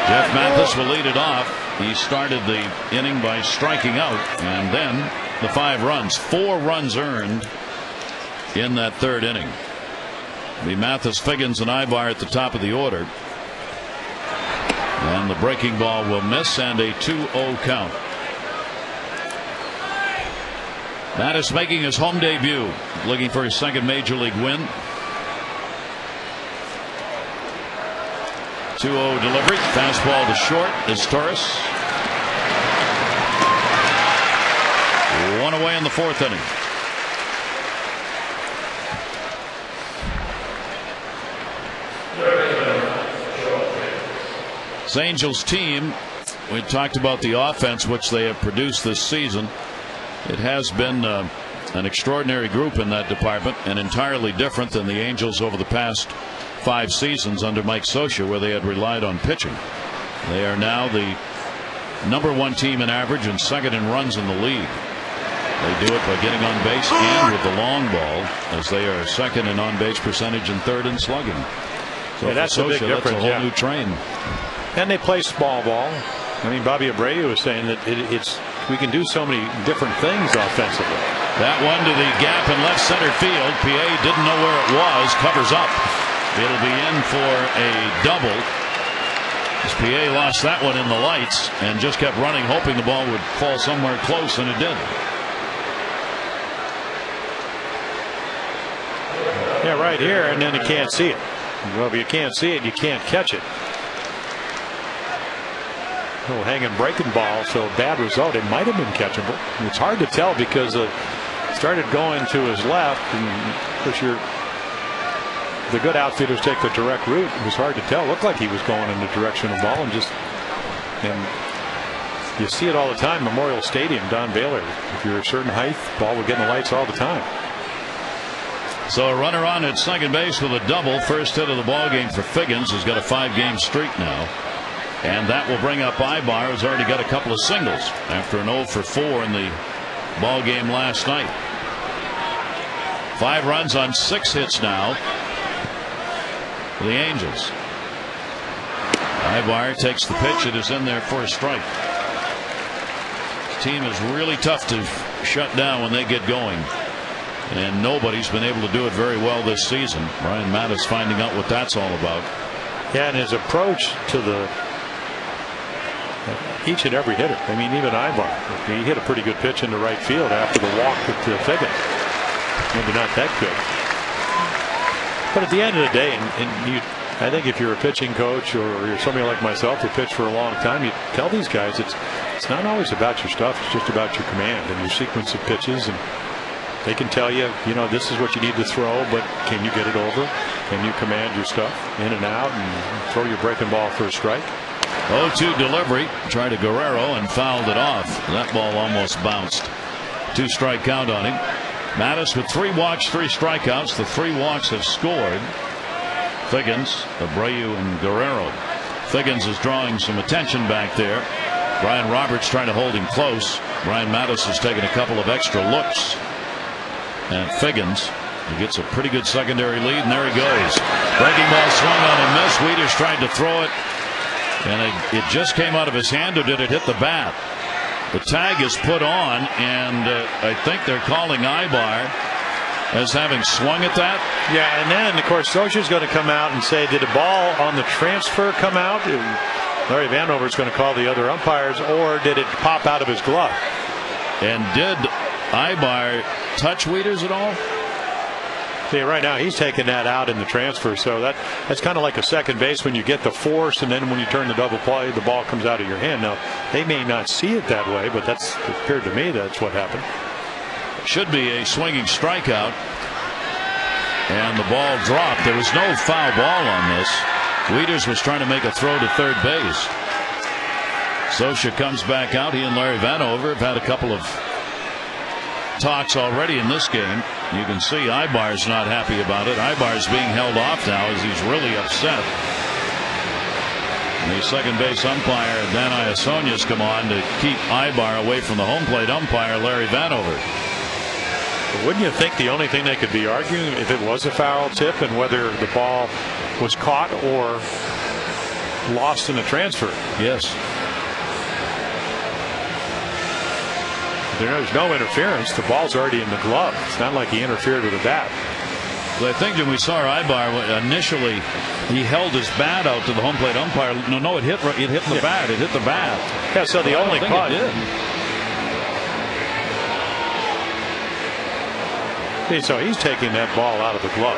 Jeff Mathis will lead it off. He started the inning by striking out, and then the 5 runs. 4 runs earned in that 3rd inning. The Mathis, Figgins, and Ibar at the top of the order. And the breaking ball will miss, and a 2-0 count. Mattis making his home debut, looking for his 2nd major league win. 2-0 delivery. Fastball to short is Torres. 1 away in the 4th inning. This Angels team, we talked about the offense which they have produced this season. It has been an extraordinary group in that department, and entirely different than the Angels over the past 5 seasons under Mike Scioscia, where they had relied on pitching. They are now the #1 team in average and 2nd in runs in the league. They do it by getting on base and with the long ball, as they are 2nd in on base percentage and 3rd in slugging. So yeah, that's a big difference. That's a whole new train. And they play small ball. I mean, Bobby Abreu was saying that we can do so many different things offensively. That one to the gap in left center field. PA didn't know where it was. Covers up. It'll be in for a double. As PA lost that one in the lights and just kept running, hoping the ball would fall somewhere close, and it did. Yeah, right here, and then you can't see it. Well, if you can't see it, you can't catch it. A little hanging breaking ball, so bad result. It might have been catchable. It's hard to tell because it started going to his left, and of course the good outfielders take the direct route. It was hard to tell. It looked like he was going in the direction of the ball, and you see it all the time. Memorial Stadium, Don Baylor. If you're a certain height, the ball would get in the lights all the time. So a runner on at 2nd base with a double. First hit of the ball game for Figgins, who's got a 5-game streak now. And that will bring up Ibar, who's already got a couple of singles after an 0 for 4 in the ball game last night. 5 runs on 6 hits now for the Angels. Ibar takes the pitch. It is in there for a strike. This team is really tough to shut down when they get going, and nobody's been able to do it very well this season. Brian Mattis finding out what that's all about. Yeah, and his approach to each and every hitter. I mean, even Ibar, he hit a pretty good pitch into right field after the walk with Figgins. Maybe not that good, but at the end of the day, I think if you're a pitching coach or you're somebody like myself who pitched for a long time, you tell these guys it's not always about your stuff. It's just about your command and your sequence of pitches, and they can tell you, this is what you need to throw, but can you get it over? Can you command your stuff in and out and throw your breaking ball for a strike? 0-2 delivery. Tried to Guerrero and fouled it off. That ball almost bounced. 2-strike count on him. Mattis with 3 walks, 3 strikeouts. The 3 walks have scored. Figgins, Abreu, and Guerrero. Figgins is drawing some attention back there. Brian Roberts trying to hold him close. Brian Mattis has taken a couple of extra looks. And Figgins, he gets a pretty good secondary lead, and there he goes. Breaking ball swung on and missed. Wieters tried to throw it, and it just came out of his hand, or did it hit the bat? The tag is put on, and I think they're calling Ibar as having swung at that. Yeah, and then of course Scioscia's going to come out and say, did a ball on the transfer come out? Larry Vanover's going to call the other umpires, or did it pop out of his glove? And did Ibar touch Wieters at all? See, right now he's taking that out in the transfer, so that's kind of like a second base when you get the force, and then when you turn the double play, the ball comes out of your hand. Now they may not see it that way, but it appeared to me that's what happened. Should be a swinging strikeout. And the ball dropped. There was no foul ball on this. Wieters was trying to make a throw to third base. Scioscia comes back out. He and Larry Vanover have had a couple of talks already in this game. You can see Ibar's not happy about it. Ibar's being held off now as he's really upset. And the second base umpire, Dan Iasonia's come on to keep Ibar away from the home plate umpire, Larry Vanover. But wouldn't you think the only thing they could be arguing if it was a foul tip and whether the ball was caught or lost in a transfer? Yes. There's no interference. The ball's already in the glove. It's not like he interfered with the bat. Well, I think when we saw Ibar initially, he held his bat out to the home plate umpire. No, it hit the bat. It hit the bat. Yeah, so the only caught. So he's taking that ball out of the glove.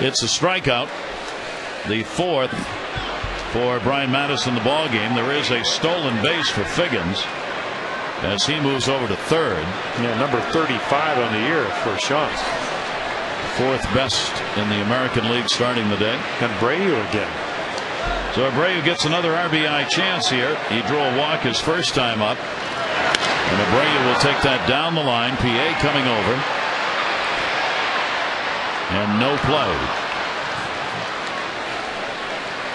It's a strikeout. The fourth for Brian Matusz in the ball game. There is a stolen base for Figgins as he moves over to third. Yeah, number 35 on the year for Shantz. Fourth best in the American League starting the day. And Abreu again. So Abreu gets another RBI chance here. He drew a walk his first time up. And Abreu will take that down the line. PA coming over. And no play.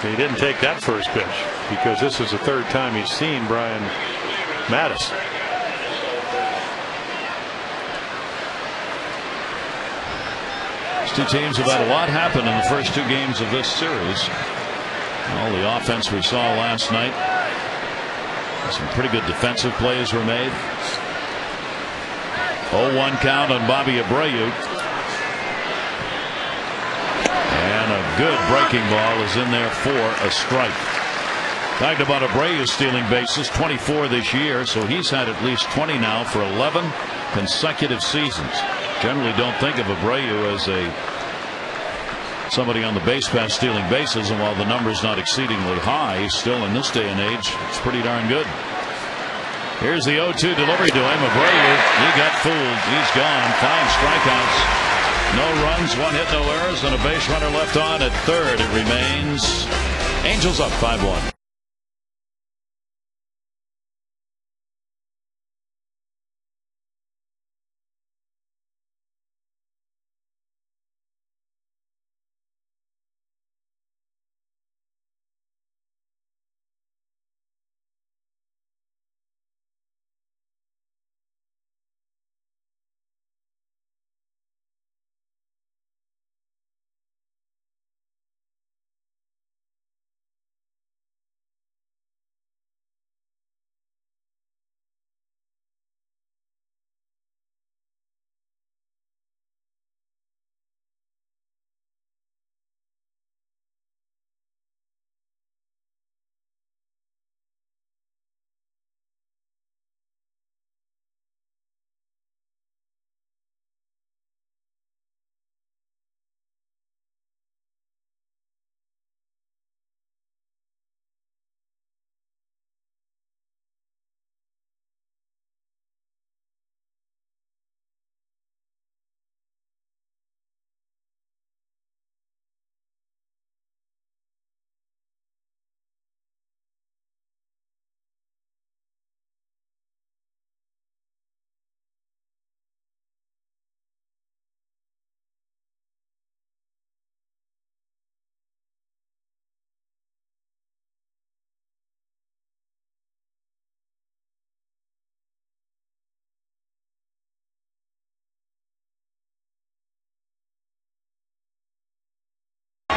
He didn't take that first pitch because this is the third time he's seen Brian Matusz. These two teams have had a lot happen in the first two games of this series. All the offense we saw last night. Some pretty good defensive plays were made. 0-1 count on Bobby Abreu. And a good breaking ball is in there for a strike. Talked about Abreu stealing bases, 24 this year, so he's had at least 20 now for 11 consecutive seasons. Generally don't think of Abreu as somebody on the base pass stealing bases, and while the number's not exceedingly high, still in this day and age, it's pretty darn good. Here's the 0-2 delivery to him. Abreu, he got fooled. He's gone. 5 strikeouts. No runs, 1 hit, no errors, and a base runner left on at third. It remains Angels up 5-1.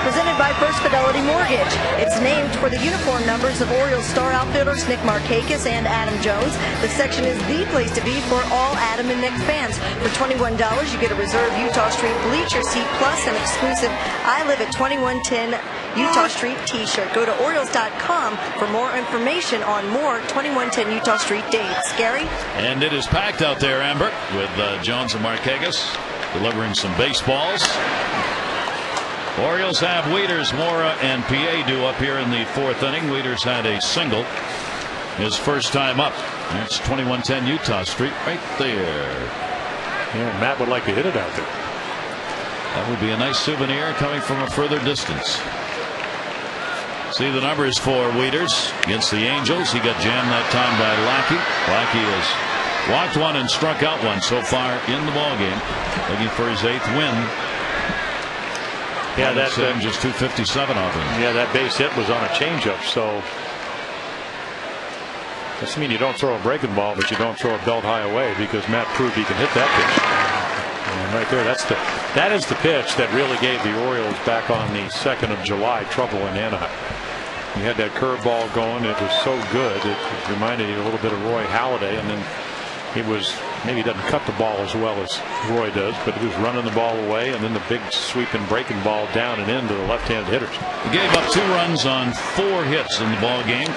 Presented by First Fidelity Mortgage. It's named for the uniform numbers of Orioles star outfielders Nick Markakis and Adam Jones. The section is the place to be for all Adam and Nick fans. For $21, you get a reserved Utah Street bleacher seat plus an exclusive I Live at 2110 Utah Street t-shirt. Go to Orioles.com for more information on more 2110 Utah Street dates. Gary? And it is packed out there, Amber, with Jones and Markakis delivering some baseballs. Orioles have Wieters, Mora, and PA due up here in the fourth inning. Wieters had a single his first time up. That's 2110 Utah Street right there. Yeah, Matt would like to hit it out there. That would be a nice souvenir coming from a further distance. See the numbers for Wieters against the Angels. He got jammed that time by Lackey. Lackey has walked one and struck out one so far in the ball game, looking for his 8th win. Yeah, that's just 257 off him. Yeah, that base hit was on a changeup, so doesn't mean you don't throw a breaking ball, but you don't throw a belt high away, because Matt proved he can hit that pitch. And right there, that is the pitch that really gave the Orioles back on the 2nd of July trouble in Anaheim. He had that curveball going. It was so good. It reminded you a little bit of Roy Halladay, and then it was, maybe he doesn't cut the ball as well as Roy does, but he was running the ball away, and then the big sweeping breaking ball down and into the left-handed hitters. He gave up 2 runs on 4 hits in the ball game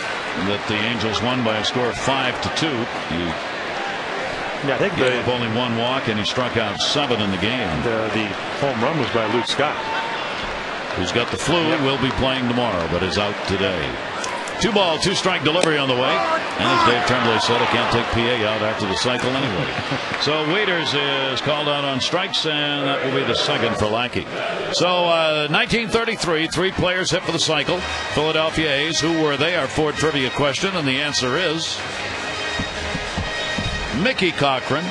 that the Angels won by a score of 5-2. Yeah, I think he gave up only 1 walk, and he struck out 7 in the game. The home run was by Luke Scott, who's got the flu. Will be playing tomorrow, but is out today. 2 ball, 2 strike delivery on the way. And as Dave Tremblay said, I can't take PA out after the cycle anyway. So Wieters is called out on strikes, and that will be the 2nd for Lackey. So 1933, 3 players hit for the cycle. Philadelphia A's. Who were they? Our Ford trivia question, and the answer is Mickey Cochran,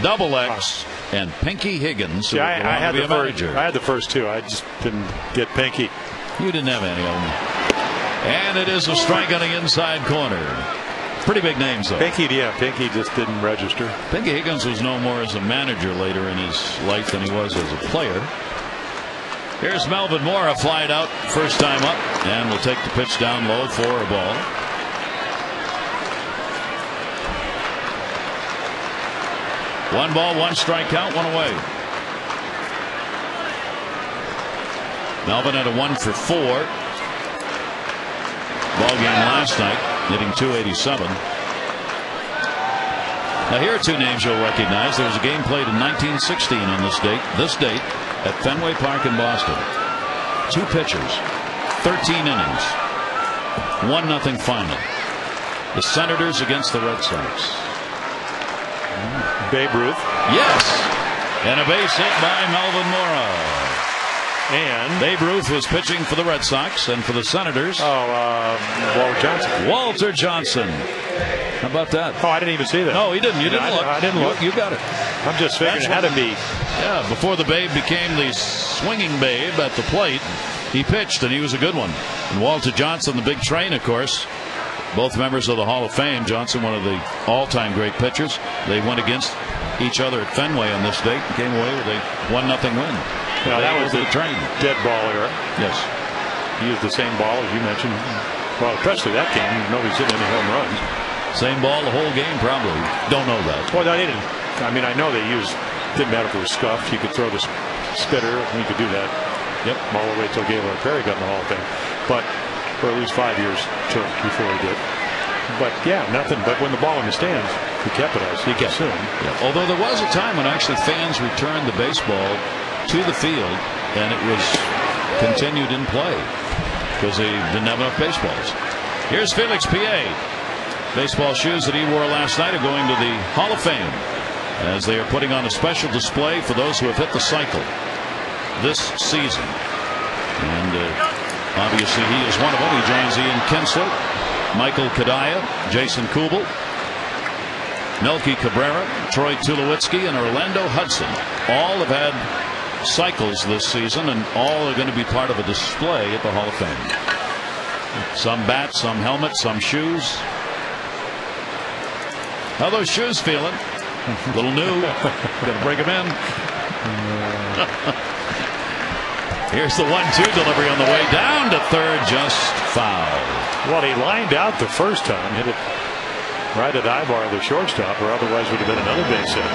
Double X, and Pinky Higgins. Yeah, I had the first 2. I just didn't get Pinky. You didn't have any of them. And it is a strike on the inside corner. Pretty big names, though. Pinky just didn't register. Pinky Higgins was no more as a manager later in his life than he was as a player. Here's Melvin Mora, flied out first time up, and will take the pitch down low for a ball. One ball, 1 strike count, 1 away. Melvin had a 1 for 4 ball game last night, hitting .287. Now here are 2 names you'll recognize. There was a game played in 1916 on this date at Fenway Park in Boston. 2 pitchers, 13 innings, 1-0 final. The Senators against the Red Sox. Babe Ruth. Yes, and a base hit by Melvin Mora. And Babe Ruth was pitching for the Red Sox, and for the Senators, Walter Johnson. Walter Johnson. How about that? Oh, I didn't even see that. No, he didn't. You didn't look. I didn't look. You got it. I'm just figuring it had to be. Yeah, before the Babe became the swinging Babe at the plate, he pitched, and he was a good one. And Walter Johnson, the big train, of course, both members of the Hall of Fame. Johnson, one of the all-time great pitchers. They went against each other at Fenway on this date and came away with a 1-0 win. Now that was the train. Dead ball era. Yes. He used the same ball as you mentioned. Well, especially that game. Nobody's hitting any home runs. Same ball the whole game, probably. Don't know that. Well, they didn't. I mean, I know they used. Didn't matter if it was scuffed. You could throw the spitter. You could do that. Yep. All the way till Gaylord Perry got in the Hall of Fame. But for at least 5 years took before he did. But yeah, nothing. But when the ball in the stands, he kept it. He kept soon. Yeah. Although there was a time when actually fans returned the baseball to the field, and it was continued in play because they didn't have enough baseballs. Here's Felix P.A. Baseball shoes that he wore last night are going to the Hall of Fame as they are putting on a special display for those who have hit the cycle this season. And obviously he is one of them. He joins Ian Kinsler, Michael Kadaya, Jason Kubel, Melky Cabrera, Troy Tulowitzki, and Orlando Hudson. All have had cycles this season, and all are going to be part of a display at the Hall of Fame. Some bats, some helmets, some shoes. How are those shoes feeling? A little new. Gonna break them in. Here's the 1-2 delivery on the way down to third, just foul. Well, he lined out the first time, hit it right at Ibar, the shortstop, or otherwise would have been another base hit.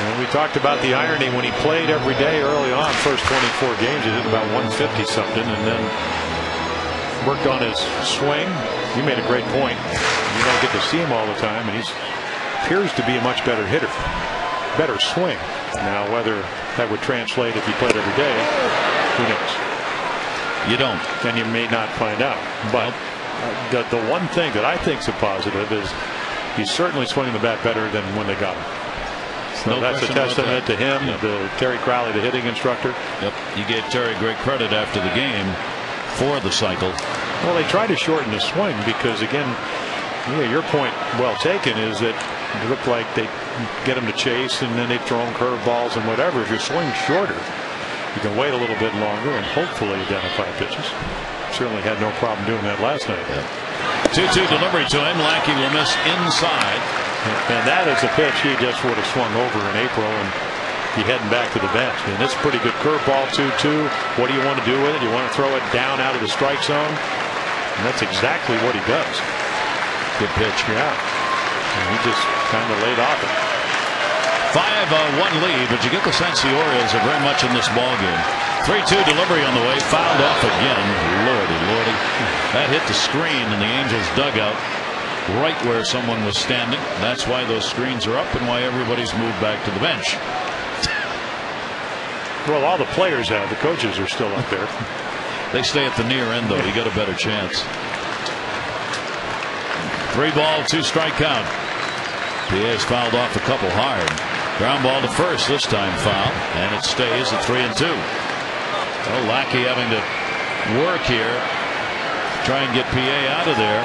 And we talked about the irony when he played every day early on. First 24 games, he did about 150 something, and then worked on his swing. You made a great point. You don't get to see him all the time, and he appears to be a much better hitter, better swing. Now, whether that would translate if he played every day, who knows? You don't, and you may not find out. But the one thing that I think is a positive is he's certainly swinging the bat better than when they got him. So that's a testament to him, the Terry Crowley, the hitting instructor. Yep, he gave Terry great credit after the game for the cycle. Well, they tried to shorten the swing because, again, your point well taken is that it looked like they get him to chase and then they throw him curveballs and whatever. If your swing's shorter, you can wait a little bit longer and hopefully identify pitches. Certainly had no problem doing that last night. 2-2 delivery to him. Lackey will miss inside. And that is a pitch he just would have swung over in April and be heading back to the bench. And it's a pretty good curveball 2-2. What do you want to do with it? You want to throw it down out of the strike zone? And that's exactly what he does. Good pitch. Yeah. And he just kind of laid off it. 5-1 lead, but you get the sense the Orioles are very much in this ball game. 3-2 delivery on the way, fouled off again. Lordy, lordy. That hit the screen in the Angels dugout, right where someone was standing. That's why those screens are up and why everybody's moved back to the bench. Well, all the players have. The coaches are still up there. They stay at the near end, though. You got a better chance. 3-ball, 2-strike count. Piet's fouled off a couple hard. Ground ball to first, this time foul, and it stays at 3-2. Well, Lackey having to work here, try and get Piet out of there.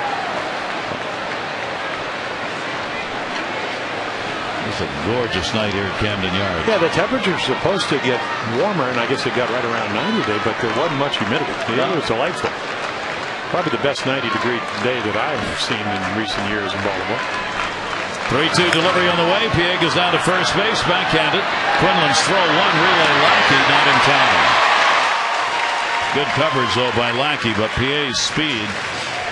It's a gorgeous night here at Camden Yards. Yeah, the temperature's supposed to get warmer, and I guess it got right around 90 today, but there wasn't much humidity. It was delightful. Probably the best 90-degree day that I've seen in recent years in Baltimore. 3-2 delivery on the way. Piet goes down to first base, backhanded. Quinlan's throw one, relay Lackey, not in time. Good coverage though by Lackey, but Piet's speed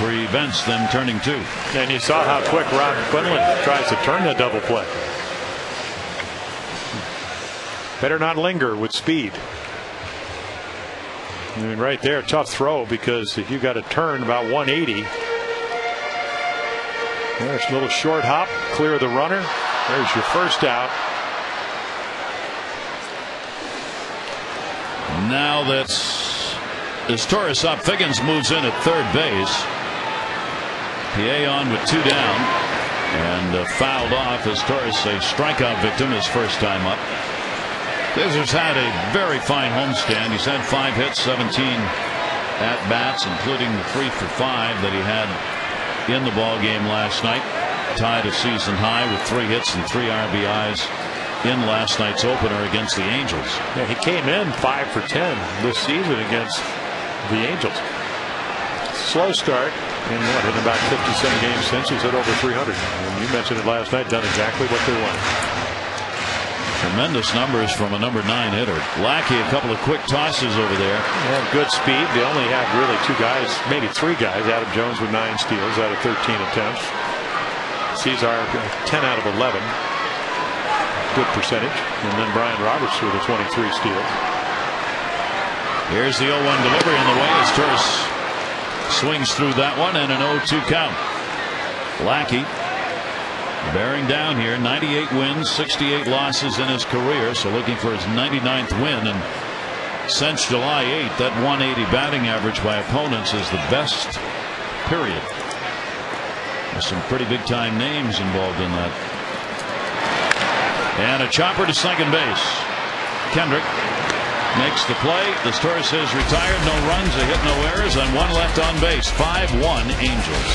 prevents them turning two. And you saw how quick Rob Quinlan tries to turn the double play. Better not linger with speed. I mean, right there, tough throw, because if you got to turn about 180. There's a little short hop, clear the runner. There's your first out. Now that's as Torres up. Figgins moves in at third base. Piet on with 2 down and fouled off as Torres, a strikeout victim, his first time up. Figgins had a very fine homestand. He's had 5 hits, 17 at bats, including the 3 for 5 that he had in the ball game last night. Tied a season high with 3 hits and 3 RBIs in last night's opener against the Angels. Yeah, he came in 5 for 10 this season against the Angels. Slow start, and in about 57 games since, he's hit over 300. And you mentioned it last night, done exactly what they wanted. Tremendous numbers from a number 9 hitter. Lackey, a couple of quick tosses over there. They have good speed. They only have really 2 guys, maybe 3 guys. Adam Jones with 9 steals out of 13 attempts. Cesar 10 out of 11. Good percentage. And then Brian Roberts with a 23 steals. Here's the 0-1 delivery on the way as Torres swings through that one, and an 0-2 count. Lackey bearing down here, 98 wins, 68 losses in his career, so looking for his 99th win. And since July 8th, that 180 batting average by opponents is the best, period. There's some pretty big time names involved in that. And a chopper to second base. Kendrick makes the play. The Torres is retired. No runs, a hit, no errors, and 1 left on base. 5-1 Angels.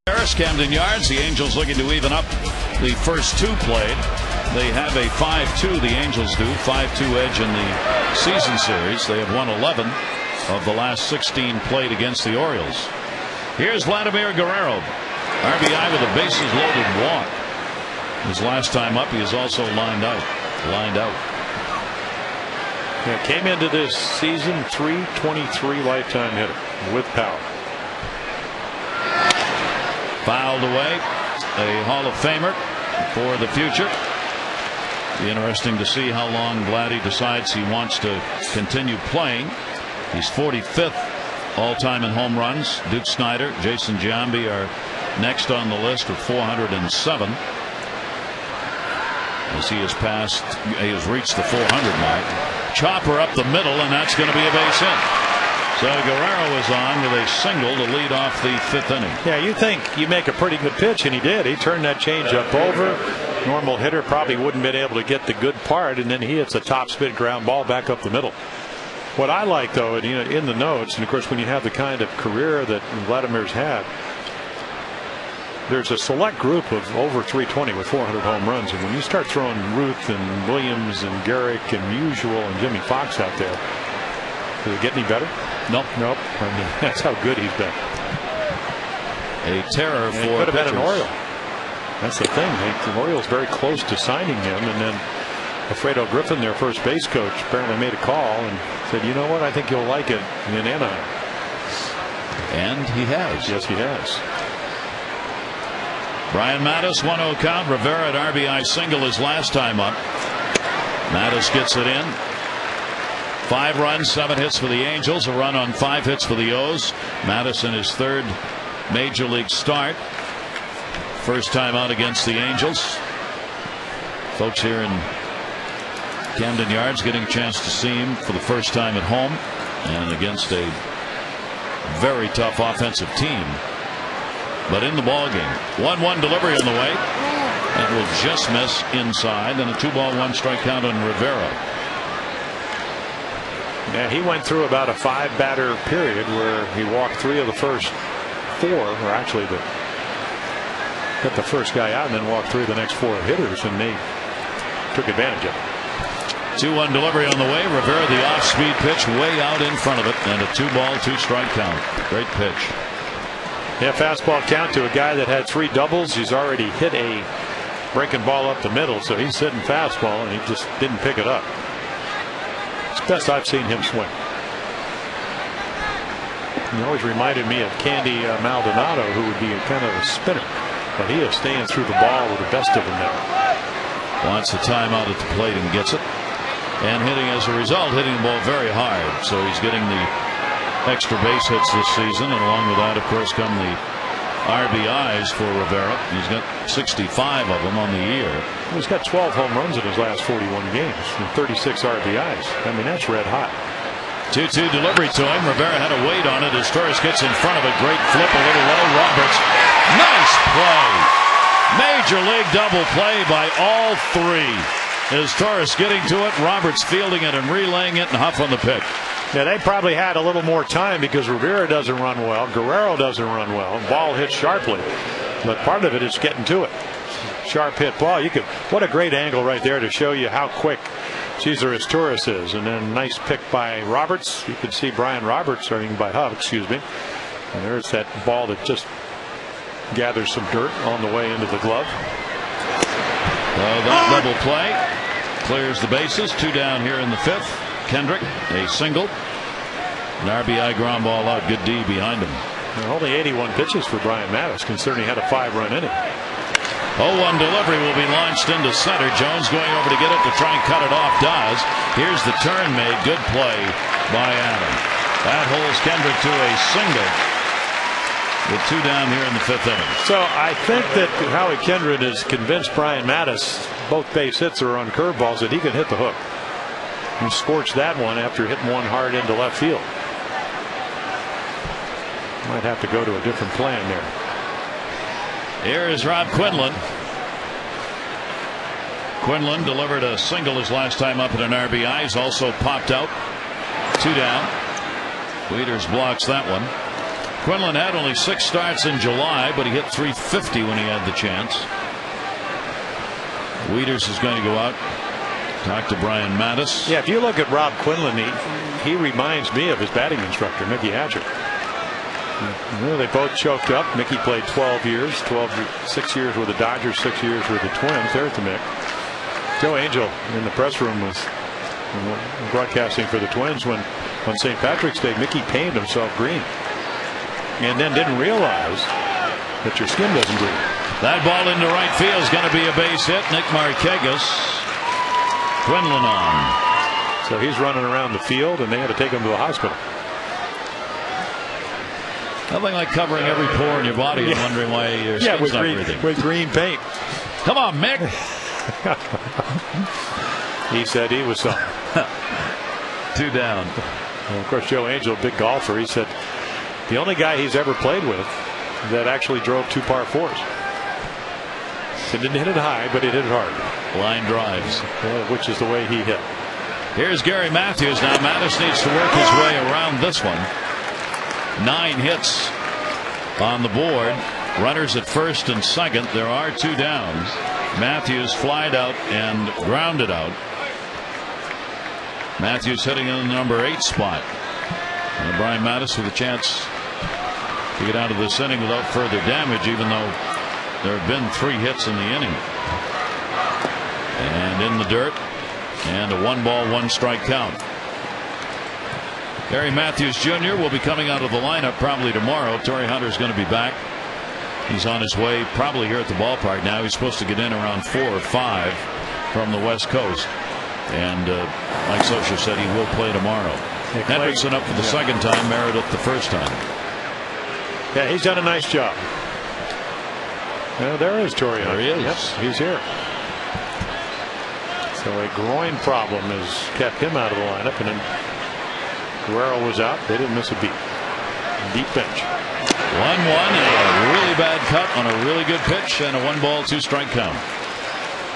Camden Yards. The Angels looking to even up the first two played. They have a 5-2. The Angels do 5-2 edge in the season series. They have won 11 of the last 16 played against the Orioles. Here's Vladimir Guerrero. RBI with a bases loaded walk. His last time up, he is also lined out. Yeah, came into this season .323 lifetime hitter with power. Fouled away. A Hall of Famer for the future. Be interesting to see how long Vladdy decides he wants to continue playing. He's 45th all-time in home runs. Duke Snider, Jason Giambi are next on the list with 407. As he has reached the 400 mark. Chopper up the middle, and that's going to be a base hit. So Guerrero is on with a single to lead off the 5th inning. Yeah, you think you make a pretty good pitch, and he did. He turned that changeup over. Normal hitter probably wouldn't have been able to get the good part, and then he hits a top spin ground ball back up the middle. What I like, though, in the notes, and of course when you have the kind of career that Vladimir's had, there's a select group of over 320 with 400 home runs, and when you start throwing Ruth and Williams and Garrick and Musial and Jimmy Fox out there, does it get any better? Nope. I mean, that's how good he's been. A terror for could have been an pitchers. Oriole. That's the thing. The Orioles very close to signing him, and then Alfredo Griffin, their first base coach, apparently made a call and said, "You know what? I think you'll like it in Anaheim." And he has. Yes, he has. Brian Mattis, 1-0 count. Rivera at RBI single his last time up. Mattis gets it in. 5 runs, 7 hits for the Angels. A run on 5 hits for the O's. Mattis in his 3rd major league start. First time out against the Angels. Folks here in Camden Yards getting a chance to see him for the first time at home and against a very tough offensive team. But in the ball game, 1-1 delivery on the way. That will just miss inside, and a 2-ball 1-strike count on Rivera. Yeah, he went through about a 5-batter period where he walked 3 of the first 4, or actually got the first guy out and then walked 3 of the next 4 hitters, and they took advantage of it. 2-1 delivery on the way. Rivera, the off-speed pitch way out in front of it, and a 2-ball 2-strike count. Great pitch. Yeah, fastball count to a guy that had 3 doubles. He's already hit a breaking ball up the middle, so he's sitting fastball, and he just didn't pick it up. It's the best I've seen him swing. He always reminded me of Candy Maldonado, who would be a kind of a spinner, but he is staying through the ball with the best of them now. Wants a timeout at the plate and gets it, and hitting as a result, hitting the ball very hard. So he's getting the extra base hits this season, and along with that, of course, come the RBIs for Rivera. He's got 65 of them on the year. He's got 12 home runs in his last 41 games and 36 RBIs. I mean, that's red hot. 2-2 delivery to him. Rivera had to wait on it as Torres gets in front of it. Great flip, a little low. Roberts, nice play. Major league double play by all 3. As Torres getting to it, Roberts fielding it and relaying it, and Huff on the pick. Yeah, they probably had a little more time because Rivera doesn't run well. Guerrero doesn't run well. Ball hits sharply. But part of it is getting to it. Sharp hit ball. What a great angle right there to show you how quick Cesar Torres is. And then nice pick by Roberts. You can see Brian Roberts, by Huff, excuse me. And there's that ball that just gathers some dirt on the way into the glove. Well, that double play clears the bases. 2 down here in the 5th. Kendrick, a single. An RBI ground ball out. Good D behind him. Only 81 pitches for Brian Mattis, considering he had a 5-run inning. 0-1 delivery will be launched into center. Jones going over to get it to try and cut it off. Does. Here's the turn made. Good play by Adam. That holds Kendrick to a single with 2 down here in the 5th inning. So I think that Howie Kendrick has convinced Brian Mattis, both base hits are on curveballs, that he can hit the hook. He scorched that one after hitting one hard into left field. Might have to go to a different plan there. Here is Rob Quinlan. Quinlan delivered a single his last time up at an RBI. He's also popped out. 2 down. Wieters blocks that one. Quinlan had only 6 starts in July, but he hit .350 when he had the chance. Wieters is going to go out. Talk to Brian Mattis. Yeah, if you look at Rob Quinlan, he reminds me of his batting instructor, Mickey Hatcher. Well, they both choked up. Mickey played 12 years, 6 years with the Dodgers, 6 years with the Twins. There's the Mick. Joe Angel in the press room was broadcasting for the Twins when on St. Patrick's Day, Mickey painted himself green and then didn't realize that your skin doesn't breathe. That ball into right field is going to be a base hit. Nick Markakis. Quinlan on. So he's running around the field, and they had to take him to the hospital. Nothing like covering every pore in your body and wondering why your skin's not breathing. With green paint. Come on, Mick. He said he was sorry. 2 down. Well, of course, Joe Angel, big golfer, he said the only guy he's ever played with that actually drove 2 par 4s. He didn't hit it high, but he hit it hard. Line drives. Which is the way he hit. Here's Gary Matthews. Now Mattis needs to work his way around this one. 9 hits on the board. Runners at first and second. There are 2 downs. Matthews flied out and grounded out. Matthews hitting in the number 8 spot. And Brian Mattis with a chance to get out of this inning without further damage, even though there have been 3 hits in the inning. And in the dirt, and a 1-ball 1-strike count. Gary Matthews Jr. will be coming out of the lineup probably tomorrow. Torrey Hunter's going to be back. He's on his way probably here at the ballpark now. He's supposed to get in around 4 or 5 from the West Coast. And Mike Scioscia said he will play tomorrow. Hendrickson up for the second time, Meredith the first time. Yeah, he's done a nice job. Well, there is Torrey Hunter. There he is. Yes, he's here. So a groin problem has kept him out of the lineup, and then Guerrero was out. They didn't miss a beat. Deep bench. 1-1 and a really bad cut on a really good pitch and a 1-ball 2-strike count.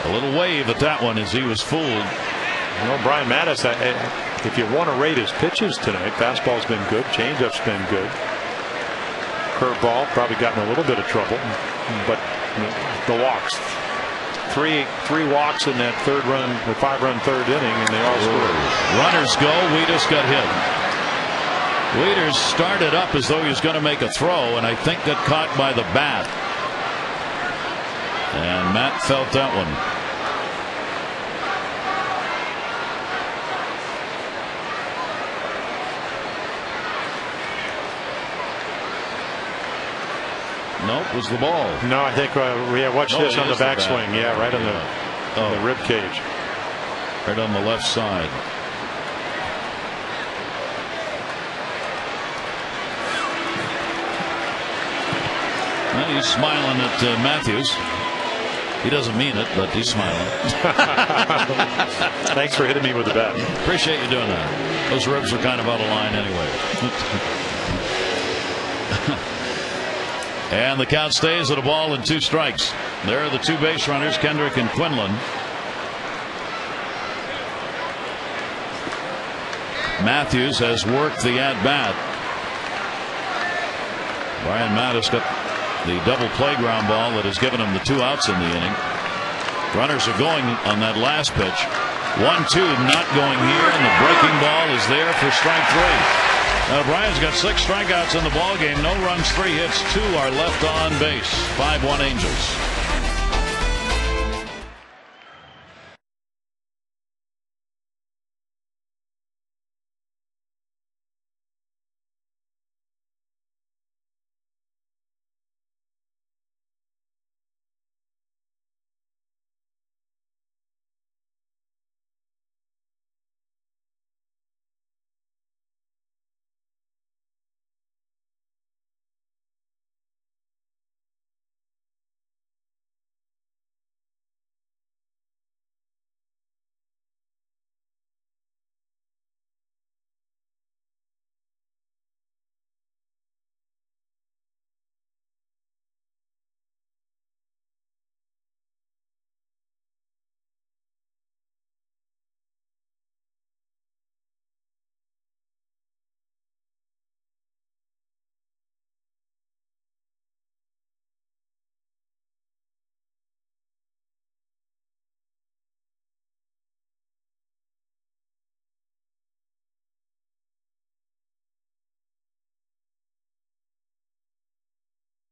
A little wave at that one as he was fooled. You know, Brian Mattis, if you want to rate his pitches tonight, fastball's been good, changeup's been good. Curveball probably gotten a little bit of trouble, but the walks. Three walks in that 5-run third inning, and they all scored. Runners go. Wieters got hit. Wieters started up as though he was going to make a throw, and I think got caught by the bat. And Matt felt that one. Nope, was the ball. No, I think watch this on the backswing. Yeah, right on the rib cage. Right on the left side. Well, he's smiling at Matthews. He doesn't mean it, but he's smiling. Thanks for hitting me with the bat. Appreciate you doing that. Those ribs are kind of out of line anyway. And the count stays at a ball and 2 strikes. There are the 2 base runners, Kendrick and Quinlan. Matthews has worked the at-bat. Brian Mattis got the double playground ball that has given him the 2 outs in the inning. Runners are going on that last pitch. 1-2, not going here, and the breaking ball is there for strike 3. Brian's got 6 strikeouts in the ball game. No runs, 3 hits, 2 are left on base. 5-1 Angels.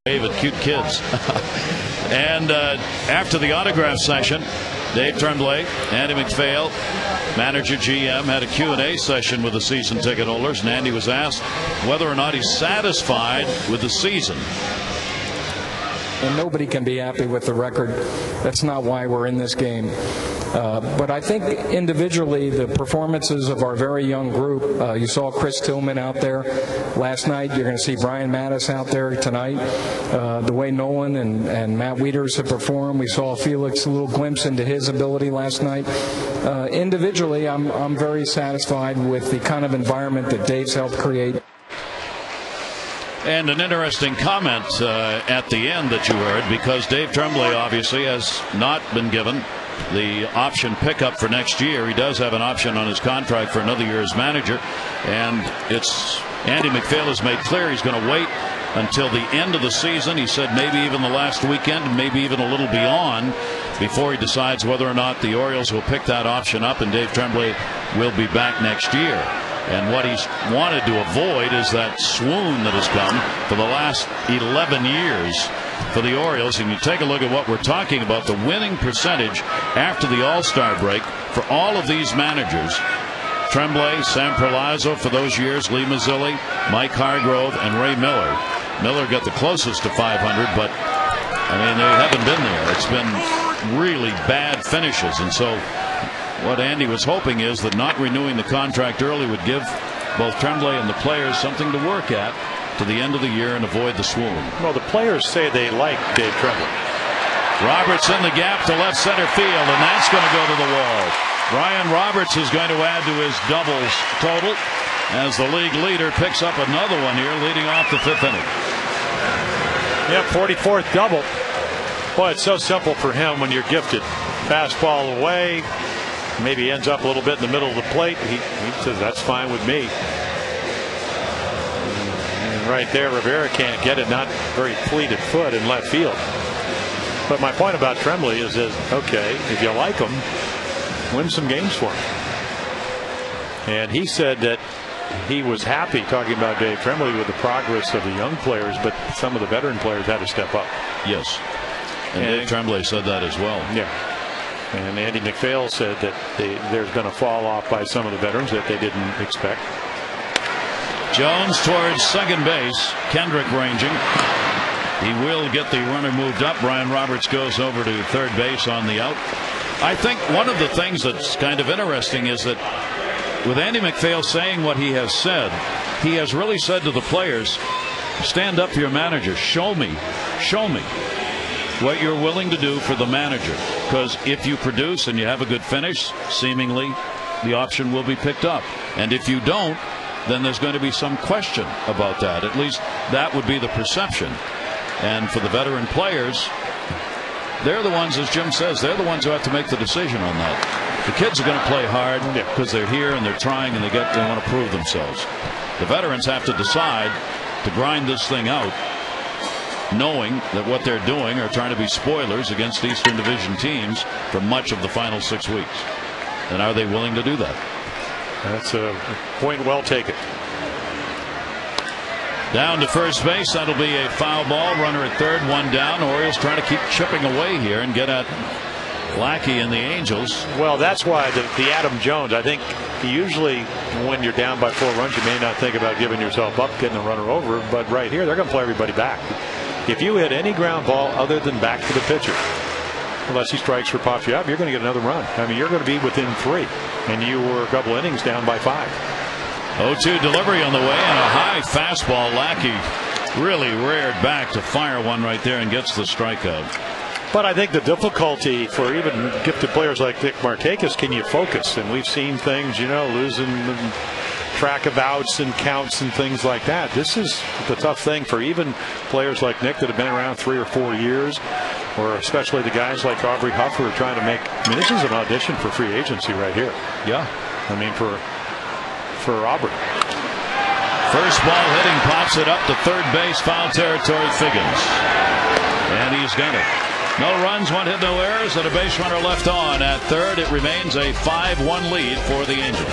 David, cute kids. And after the autograph session, Dave Tremblay, Andy MacPhail, manager GM, had a Q&A session with the season ticket holders, and Andy was asked whether or not he's satisfied with the season. And nobody can be happy with the record. That's not why we're in this game. But I think individually, the performances of our very young group, you saw Chris Tillman out there last night. You're going to see Brian Mattis out there tonight. The way Nolan and Matt Wieters have performed. We saw Felix a little glimpse into his ability last night. Individually, I'm very satisfied with the kind of environment that Dave's helped create. And an interesting comment at the end that you heard, because Dave Tremblay obviously has not been given the option pickup for next year. He does have an option on his contract for another year as manager, and it's Andy MacPhail has made clear he's going to wait until the end of the season. He said maybe even the last weekend, maybe even a little beyond, before he decides whether or not the Orioles will pick that option up and Dave Tremblay will be back next year. And what he's wanted to avoid is that swoon that has come for the last 11 years for the Orioles. And you take a look at what we're talking about, the winning percentage after the All-Star break for all of these managers. Tremblay, Sam Perlazzo for those years, Lee Mazzilli, Mike Hargrove, and Ray Miller. Miller got the closest to 500, but I mean, they haven't been there. It's been really bad finishes. And so what Andy was hoping is that not renewing the contract early would give both Tremblay and the players something to work at to the end of the year and avoid the swoon. Well, the players say they like Dave Tremblay. Roberts in the gap to left center field, and that's going to go to the wall. Brian Roberts is going to add to his doubles total as the league leader picks up another one here, leading off the fifth inning. Yeah, 44th double. Boy, it's so simple for him when you're gifted. Fastball away. Maybe ends up a little bit in the middle of the plate. He says that's fine with me. And right there, Rivera can't get it. Not very fleet-footed foot in left field. But my point about Tremblay is okay, if you like him, win some games for him. And he said that he was happy talking about Dave Tremblay with the progress of the young players, but some of the veteran players had to step up. Yes. And Dave Tremblay said that as well. Yeah. And Andy MacPhail said that there's been a fall off by some of the veterans that they didn't expect. Jones towards second base. Kendrick ranging. He will get the runner moved up. Brian Roberts goes over to third base on the out. I think one of the things that's kind of interesting is that with Andy MacPhail saying what he has said, he has really said to the players, stand up for your manager. Show me what you're willing to do for the manager, because if you produce and you have a good finish, seemingly the option will be picked up, and if you don't, then there's going to be some question about that. At least that would be the perception. And for the veteran players, they're the ones, as Jim says, they're the ones who have to make the decision on that. The kids are going to play hard because they're here and they're trying and they want to prove themselves. The veterans have to decide to grind this thing out, knowing that what they're doing are trying to be spoilers against Eastern Division teams for much of the final 6 weeks. And are they willing to do that? That's a point well taken. Down to first base. That'll be a foul ball. Runner at third, one down. Orioles trying to keep chipping away here and get at Lackey and the Angels. Well, that's why the Adam Jones, I think usually when you're down by 4 runs, you may not think about giving yourself up, getting a runner over. But right here, they're going to play everybody back. If you hit any ground ball other than back to the pitcher, unless he strikes or pops you up, you're going to get another run. I mean, you're going to be within 3, and you were a couple innings down by 5. 0-2 delivery on the way, and a high fastball. Lackey really reared back to fire one right there and gets the strikeout. But I think the difficulty for even gifted players like Nick Markakis, can you focus? And we've seen things, losing track of outs and counts and things like that. This is the tough thing for even players like Nick that have been around 3 or 4 years, or especially the guys like Aubrey Huff who are trying to make. I mean, this is an audition for free agency right here. Yeah. I mean, for Aubrey. First ball hitting, pops it up to third base, foul territory. Figgins, and he's got it. No runs, 1 hit, no errors, and a base runner left on at third. It remains a 5-1 lead for the Angels.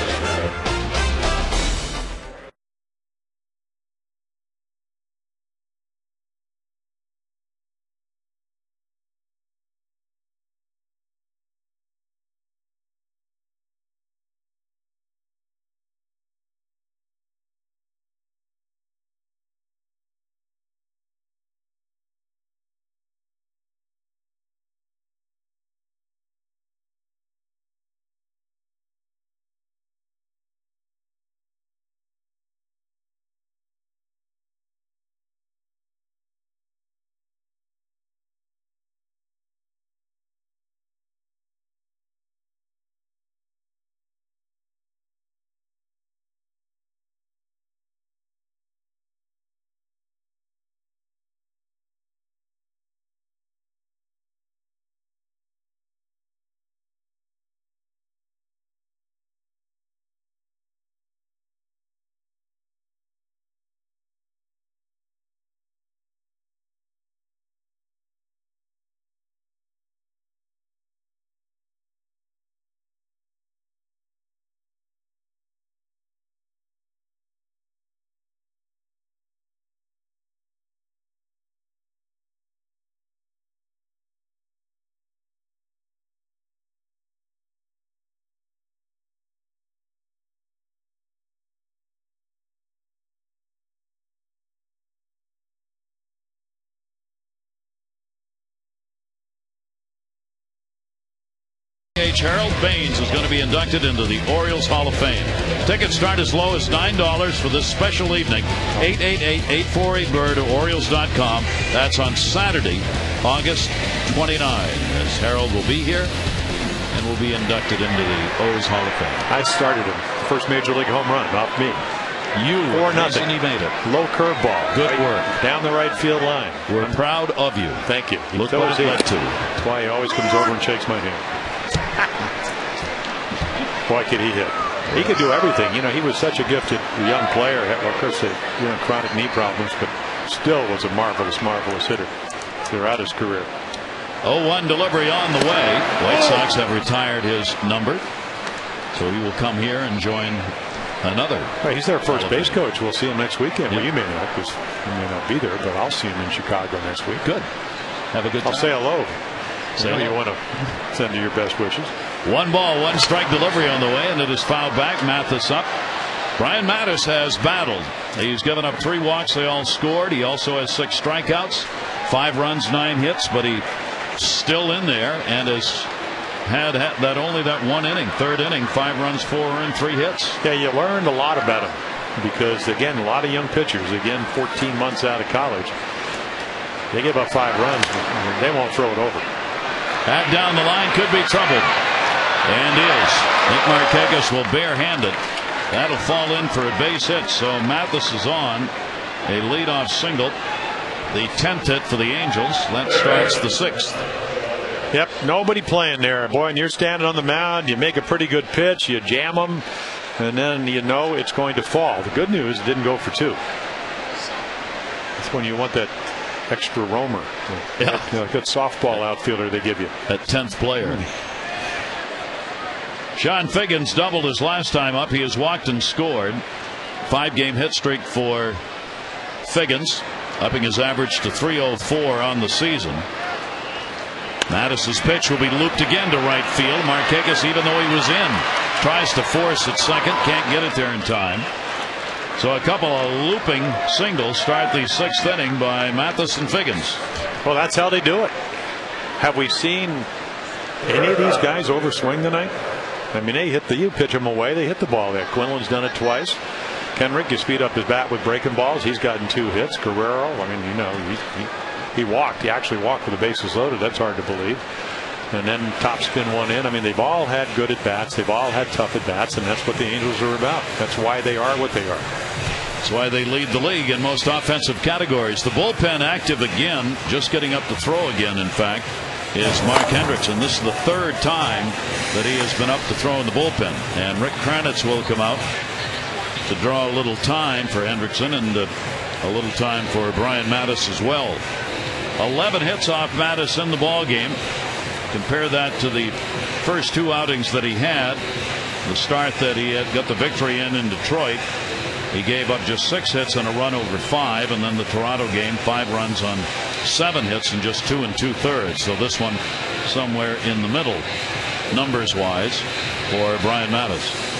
age, Harold Baines is going to be inducted into the Orioles Hall of Fame. Tickets start as low as $9 for this special evening. 888-848-BIRD or Orioles.com. That's on Saturday, August 29, as Harold will be here and will be inducted into the O's Hall of Fame. I started him. First major league home run, not me. You or nothing. He made it. Low curveball. Good work. Down the right field line. We're proud of you. Thank you. Look what it led to. That's why he always comes over and shakes my hand. Boy, could he hit. He could do everything. You know, he was such a gifted young player. Of course, chronic knee problems, but still was a marvelous, marvelous hitter throughout his career. 0-1 delivery on the way. White Sox have retired his number, so he will come here and join another. Right, he's their first base coach. We'll see him next weekend. Well, you may not, because you may not be there, but I'll see him in Chicago next week. Good. Have a good time. I'll say hello. Say hello. hello. You want to send your best wishes. 1 ball, 1 strike delivery on the way, and it is fouled back. Mathis up. Brian Mattis has battled. He's given up 3 walks. They all scored. He also has 6 strikeouts, 5 runs, 9 hits, but he's still in there and has had that only that 1 inning, 3rd inning, 5 runs, 4 earned, 3 hits. Yeah, you learned a lot about him because, again, a lot of young pitchers, again, 14 months out of college, they give up 5 runs, they won't throw it over. That down the line could be troubled, and is. Nick Markakis will barehand it. That'll fall in for a base hit, so Mathis is on a leadoff single, the 10th hit for the Angels. That starts the 6th. Yep, nobody playing there, boy. And you're standing on the mound. You make a pretty good pitch. You jam them, and then you know it's going to fall. The good news, it didn't go for 2. That's when you want that extra roamer. Yeah, good softball outfielder they give you. That 10th player. Sean Figgins doubled his last time up. He has walked and scored. 5-game hit streak for Figgins, upping his average to .304 on the season. Mattis's pitch will be looped again to right field. Markakis, even though he was in, tries to force at second, can't get it there in time. So a couple of looping singles start the 6th inning by Mathis and Figgins. Well, that's how they do it. Have we seen any of these guys overswing tonight? I mean, you pitch them away, they hit the ball there. Quinlan's done it twice. Kenrick, you speed up his bat with breaking balls. He's gotten 2 hits. Guerrero, I mean, you know, he walked. He actually walked with the bases loaded. That's hard to believe. And then topspin one in. I mean, they've all had good at bats. They've all had tough at bats, and that's what the Angels are about. That's why they are what they are. That's why they lead the league in most offensive categories. The bullpen active again, just getting up to throw again, in fact, is Mark Hendrickson. This is the 3rd time that he has been up to throw in the bullpen. And Rick Kranitz will come out to draw a little time for Hendrickson and a little time for Brian Mattis as well. 11 hits off Mattis in the ball game. Compare that to the first 2 outings that he had. The start that he had got the victory in Detroit, he gave up just 6 hits and a run over 5, and then the Toronto game, 5 runs on 7 hits and just 2 2/3. So this one somewhere in the middle numbers wise for Brian Mattis.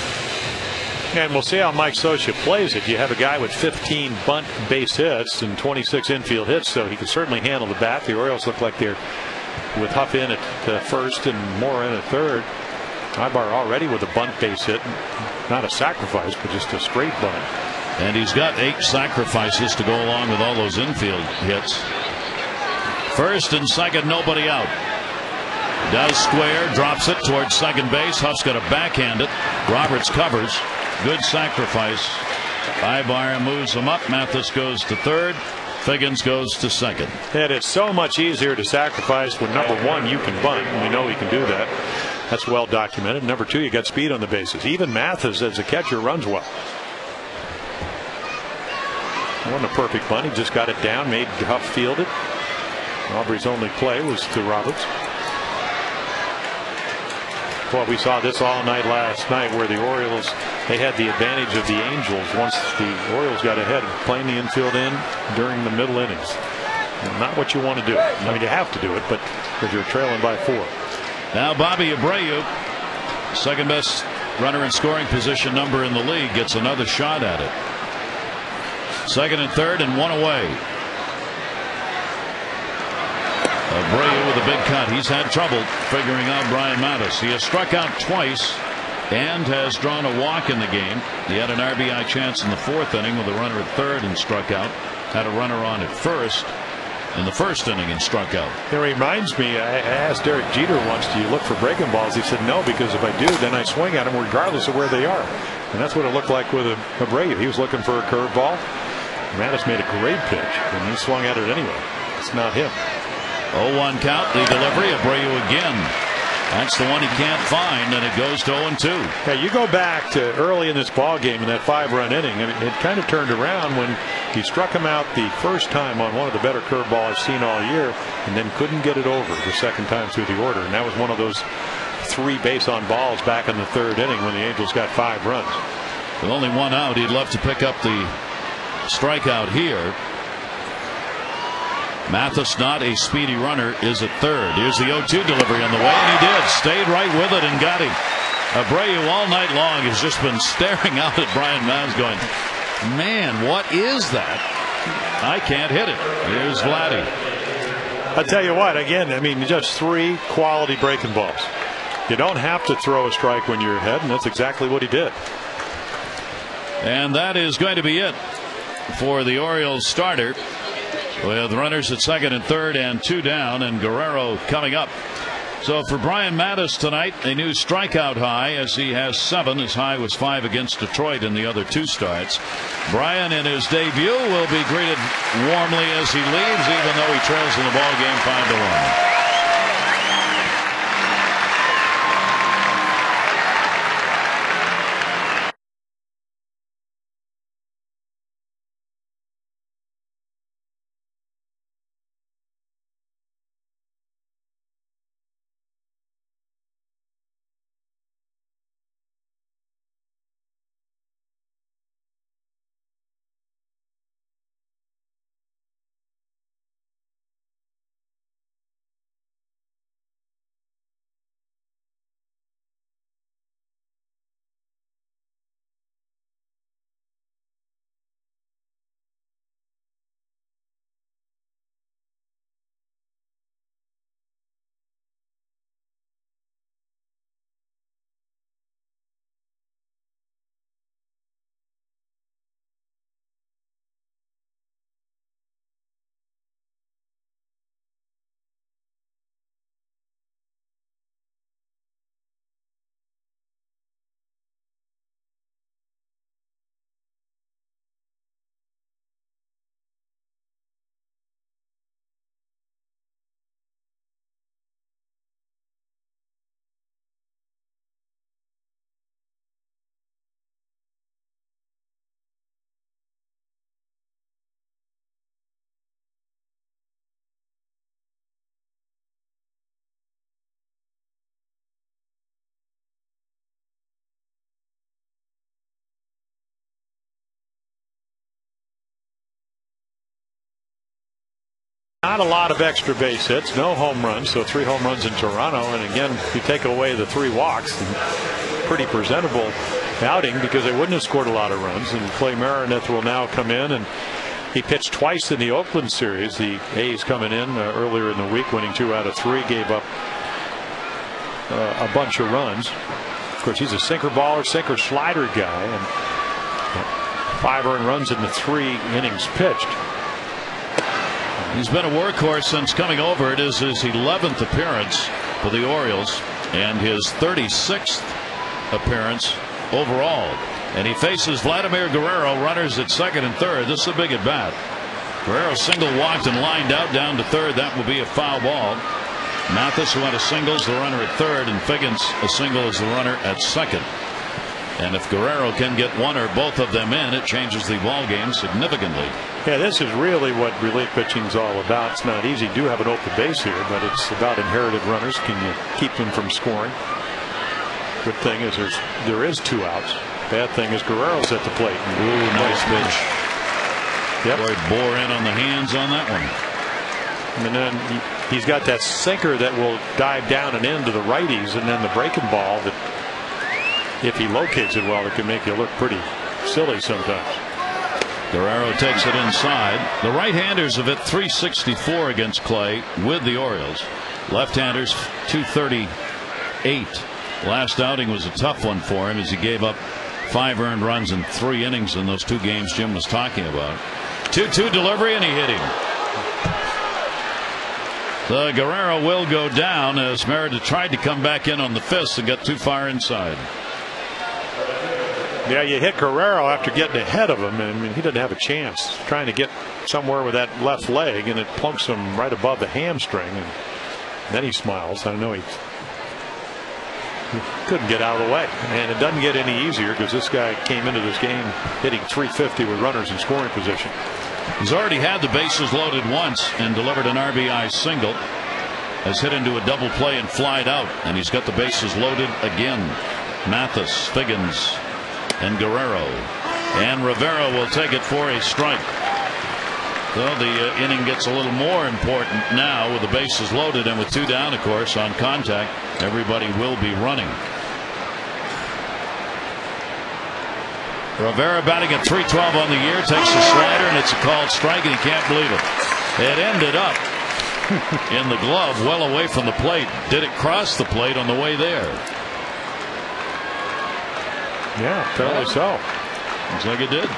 And we'll see how Mike Scioscia plays it. You have a guy with 15 bunt base hits and 26 infield hits, so he can certainly handle the bat. The Orioles look like they're with Huff in at first and Moore in at third. Ibar already with a bunt base hit, not a sacrifice, but just a straight bunt. And he's got 8 sacrifices to go along with all those infield hits. First and second, nobody out. Does square, drops it towards second base. Huff's got to backhand it. Roberts covers. Good sacrifice. Ibar moves him up. Mathis goes to third. Figgins goes to second. And it's so much easier to sacrifice when, number 1, you can bunt. We know he can do that. That's well documented. Number 2, you got speed on the bases. Even Mathis, as a catcher, runs well. It wasn't a perfect bunt. He just got it down, made Huff field it. Aubrey's only play was to Roberts. Well, we saw this all night last night, where the Orioles, they had the advantage of the Angels once the Orioles got ahead, playing the infield in during the middle innings. Not what you want to do. I mean, you have to do it, but because you're trailing by 4. Now Bobby Abreu, second best runner in scoring position number in the league, gets another shot at it. Second and third and 1 away. Abreu with a big cut. He's had trouble figuring out Brian Mattis. He has struck out twice and has drawn a walk in the game. He had an RBI chance in the 4th inning with a runner at 3rd and struck out. Had a runner on at 1st in the 1st inning and struck out. It reminds me, I asked Derek Jeter once, do you look for breaking balls? He said no, because if I do, then I swing at them regardless of where they are. And that's what it looked like with Abreu. He was looking for a curveball. Mattis made a great pitch and he swung at it anyway. It's not him. 0-1 count, the delivery. Abreu again. That's the one he can't find, and it goes to 0-2. Yeah, you go back to early in this ball game in that 5-run inning, and it kind of turned around when he struck him out the first time on one of the better curveballs I've seen all year, and then couldn't get it over the second time through the order. And that was one of those 3 base on balls back in the 3rd inning when the Angels got 5 runs. With only 1 out, he'd love to pick up the strikeout here. Mathis, not a speedy runner, is at 3rd. Here's the 0-2 delivery on the way, and he did. Stayed right with it and got him. Abreu all night long has just been staring out at Brian Mattis going, man, what is that? I can't hit it. Here's Vladdy. I'll tell you what, again, I mean, just 3 quality breaking balls. You don't have to throw a strike when you're ahead, and that's exactly what he did. And that is going to be it for the Orioles starter, with runners at 2nd and 3rd and 2 down, and Guerrero coming up. So for Brian Mattis tonight, a new strikeout high, as he has 7. His high was 5 against Detroit in the other 2 starts. Brian in his debut will be greeted warmly as he leaves, even though he trails in the ball game 5-1. Not a lot of extra base hits, no home runs, so 3 home runs in Toronto. And again, if you take away the 3 walks, pretty presentable outing, because they wouldn't have scored a lot of runs. And Clay Marineth will now come in, and he pitched twice in the Oakland series. The A's coming in earlier in the week, winning 2 out of 3, gave up a bunch of runs. Of course, he's a sinker baller, sinker slider guy, and 5 earned runs in the 3 innings pitched. He's been a workhorse since coming over. It is his 11th appearance for the Orioles and his 36th appearance overall. And he faces Vladimir Guerrero, runners at 2nd and 3rd. This is a big at bat. Guerrero single walked and lined out down to 3rd. That will be a foul ball. Mathis, who had a single, is the runner at 3rd, and Figgins a single as the runner at 2nd. And if Guerrero can get one or both of them in, it changes the ball game significantly. Yeah, this is really what relief pitching is all about. It's not easy. You do have an open base here, but it's about inherited runners. Can you keep them from scoring? Good thing is there is 2 outs. Bad thing is Guerrero's at the plate. Ooh, nice pitch. Yep. Boy, bore in on the hands on that one. And then he's got that sinker that will dive down and into the righties, and then the breaking ball that, if he locates it well, it can make you look pretty silly sometimes. Guerrero takes it inside. The right-handers have hit .364 against Clay with the Orioles. Left-handers .238. Last outing was a tough one for him as he gave up 5 earned runs in 3 innings in those 2 games Jim was talking about. 2-2 delivery, and he hit him. The Guerrero will go down as Merida tried to come back in on the fist and got too far inside. Yeah, you hit Guerrero after getting ahead of him, and he didn't have a chance trying to get somewhere with that left leg, and it plunks him right above the hamstring, and then he smiles. I don't know, he couldn't get out of the way, and it doesn't get any easier because this guy came into this game hitting .350 with runners in scoring position. He's already had the bases loaded once and delivered an RBI single. Has hit into a double play and flied out, and he's got the bases loaded again. Mathis, Figgins, and Guerrero, and Rivera will take it for a strike. So the inning gets a little more important now with the bases loaded, and with 2 down, of course, on contact, everybody will be running. Rivera batting at .312 on the year, takes a slider, and it's a called strike, and he can't believe it. It ended up in the glove, well away from the plate. Did it cross the plate on the way there? Yeah, apparently so. Looks like it did.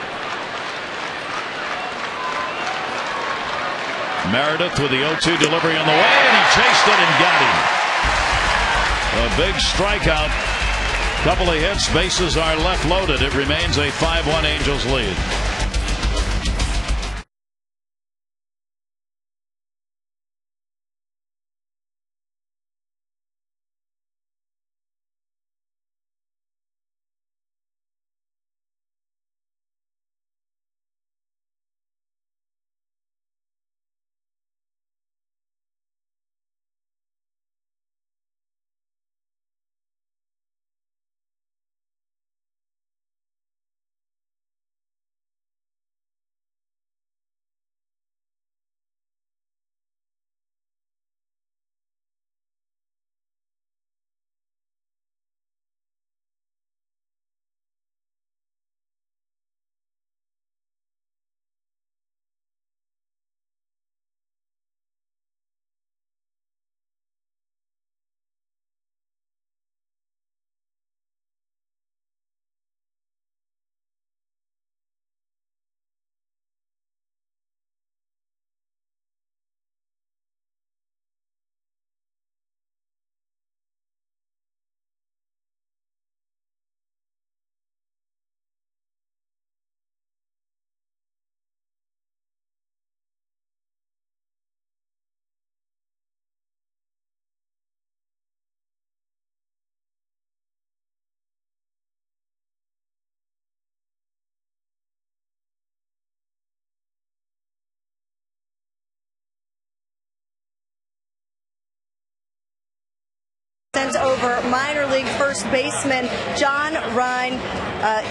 Meredith with the 0-2 delivery on the way, and he chased it and got him. A big strikeout. Couple of hits. Bases are left loaded. It remains a 5-1 Angels lead. Sent over minor league first baseman John Ryan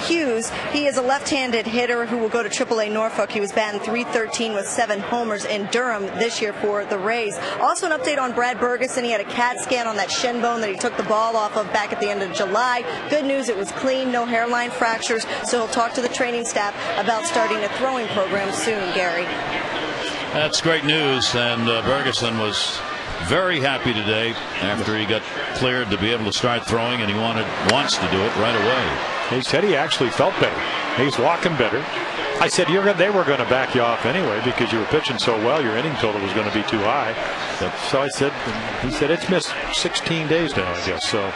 Hughes. He is a left-handed hitter who will go to AAA Norfolk. He was batting .313 with 7 homers in Durham this year for the Rays. Also an update on Brad Bergeson. He had a CAT scan on that shin bone that he took the ball off of back at the end of July. Good news, it was clean, no hairline fractures, so he'll talk to the training staff about starting a throwing program soon, Gary. That's great news, and Bergeson was very happy today after he got cleared to be able to start throwing, and he wants to do it right away. He said he actually felt better. He's walking better. I said they were going to back you off anyway because you were pitching so well. Your inning total was going to be too high. So he said it's missed 16 days now, I guess. So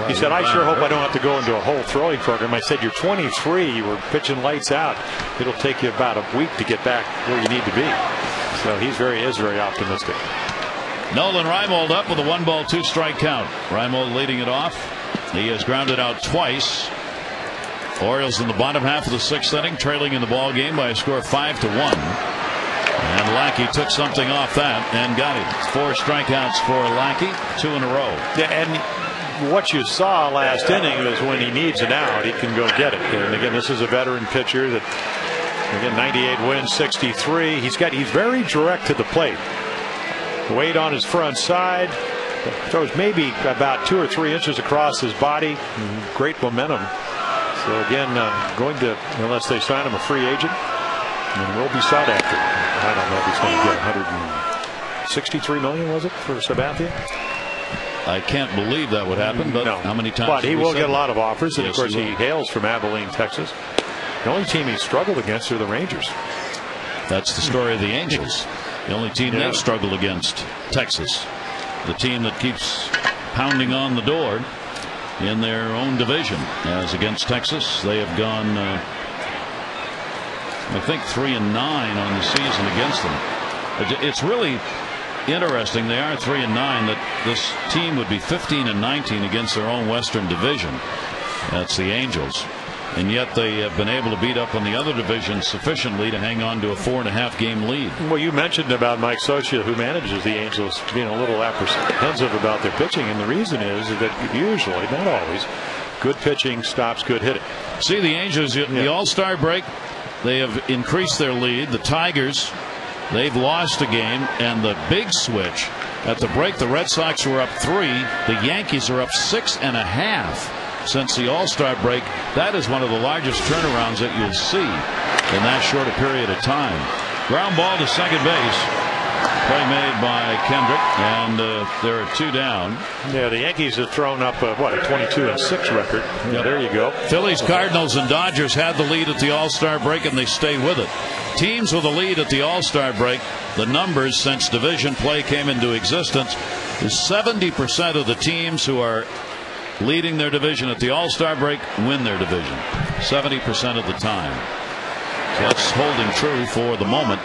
he said, I sure hope I don't have to go into a whole throwing program. I said, you're 23. You were pitching lights out. It'll take you about a week to get back where you need to be. So he is very optimistic. Nolan Reimold up with a 1-ball 2-strike count. Reimold leading it off. He has grounded out twice. Orioles in the bottom half of the 6th inning, trailing in the ball game by a score of 5-1. And Lackey took something off that and got it. 4 strikeouts for Lackey, 2 in a row. Yeah, and what you saw last inning was when he needs an out, he can go get it. And again, this is a veteran pitcher that, again, 98 wins, 63. He's very direct to the plate. Weight on his front side, throws maybe about 2 or 3 inches across his body. Great momentum. So again, going to, unless they sign him a free agent, and will be sought after. I don't know if he's going to get $163 million, was it, for Sabathia? I can't believe that would happen, but no. How many times? But he will get a lot that? of offers, and Yes, of course he he hails from Abilene, Texas. The only team he struggled against are the Rangers. That's the story of the Angels. The only team they've struggled against, Texas, the team that keeps pounding on the door in their own division. As against Texas, they have gone, I think, 3-9 on the season against them. It's really interesting. They are 3-9. That this team would be 15-19 against their own Western Division. That's the Angels. And yet they have been able to beat up on the other divisions sufficiently to hang on to a 4.5 game lead. Well, you mentioned about Mike Socia, who manages the Angels, being a little apprehensive about their pitching, and the reason is that usually, not always, good pitching stops good hitting. See, the Angels, the All-Star break, they have increased their lead. The Tigers, they've lost a game, and the big switch at the break, the Red Sox were up 3. The Yankees are up 6.5. Since the All-Star break. That is one of the largest turnarounds that you'll see in that short a period of time. Ground ball to second base. Play made by Kendrick, and there are 2 down. Yeah, the Yankees have thrown up a 22-6 record. Yeah, there you go. Phillies, Cardinals, and Dodgers had the lead at the All-Star break, and they stay with it. Teams with a lead at the All-Star break, the numbers since division play came into existence is 70% of the teams who are leading their division at the All-Star break win their division 70% of the time. So that's holding true for the moment,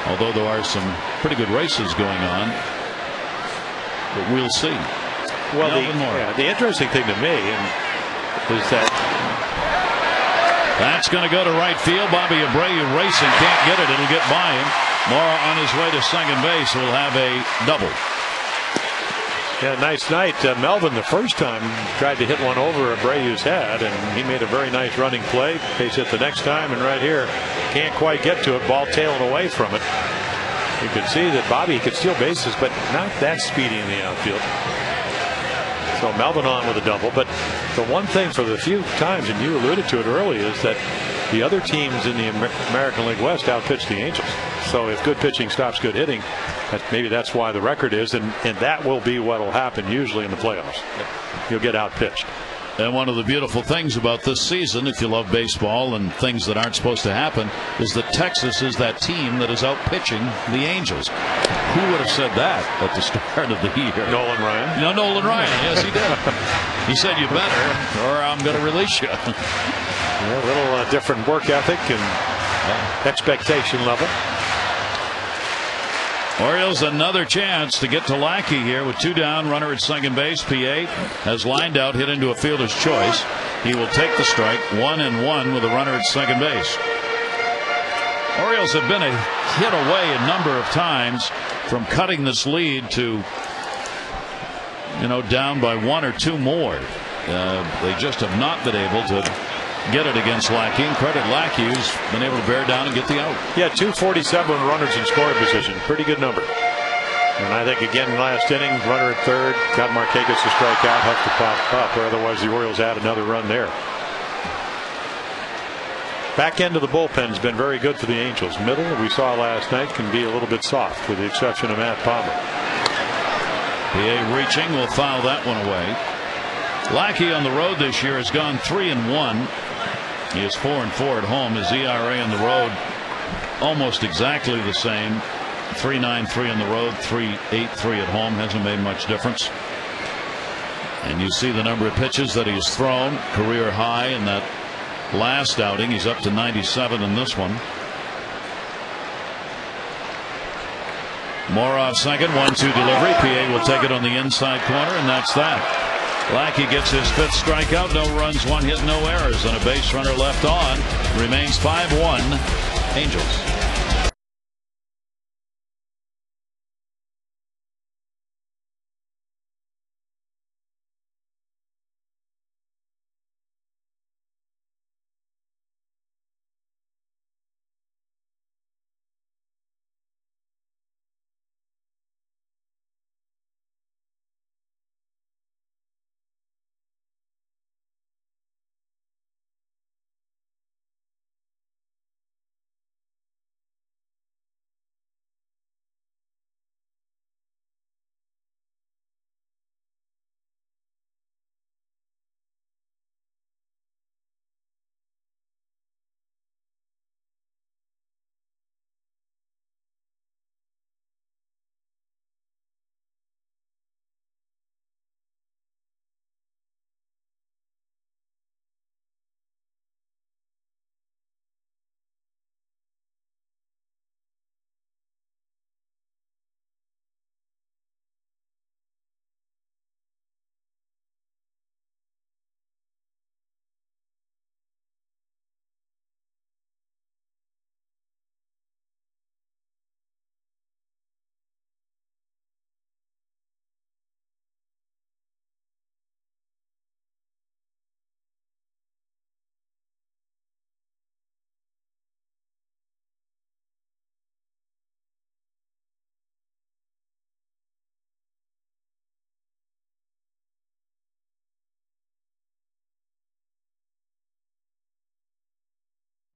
although there are some pretty good races going on, but we'll see. Well, the interesting thing to me is that that's going to go to right field. Bobby Abreu racing, can't get it. It'll get by him. Mora on his way to second base will have a double. Yeah, nice night. Melvin, the first time, tried to hit one over Abreu's head, and he made a very nice running play. Base hit the next time, and right here, can't quite get to it. Ball tailing away from it. You could see that Bobby could steal bases, but not that speedy in the outfield. So Melvin on with a double. But the one thing for the few times, and you alluded to it early, is that the other teams in the American League West outpitch the Angels. So if good pitching stops good hitting, maybe that's why the record is, and that will be what will happen usually in the playoffs. You'll get outpitched. And one of the beautiful things about this season, if you love baseball and things that aren't supposed to happen, is that Texas is that team that is outpitching the Angels. Who would have said that at the start of the year? Nolan Ryan. No, Nolan Ryan. Yes, he did. He said, "You better, or I'm going to release you." A little different work ethic and expectation level. Orioles another chance to get to Lackey here with 2 down, runner at second base. PA has lined out, hit into a fielder's choice. He will take the strike, 1-1 with a runner at second base. Orioles have been a hit away a number of times from cutting this lead to, down by 1 or 2 more. They just have not been able to get it against Lackey, and credit Lackey, who's been able to bear down and get the out. Yeah, 247 runners in scoring position. Pretty good number. And I think again last inning, runner at third, got Markakis to strike out, have to pop up, or otherwise the Orioles add another run there. Back end of the bullpen's been very good for the Angels. Middle, we saw last night, can be a little bit soft, with the exception of Matt Palmer. PA reaching, will foul that one away. Lackey on the road this year has gone 3-1. He is 4-4 at home. His ERA on the road almost exactly the same. 3.93 on the road, 3.83 at home. Hasn't made much difference. And you see the number of pitches that he's thrown, career high in that last outing. He's up to 97 in this one. Mora second, 1-2 delivery. PA will take it on the inside corner, and that's that. Lackey gets his 5th strikeout. No runs, 1 hit, no errors, and a base runner left on. Remains 5-1 Angels.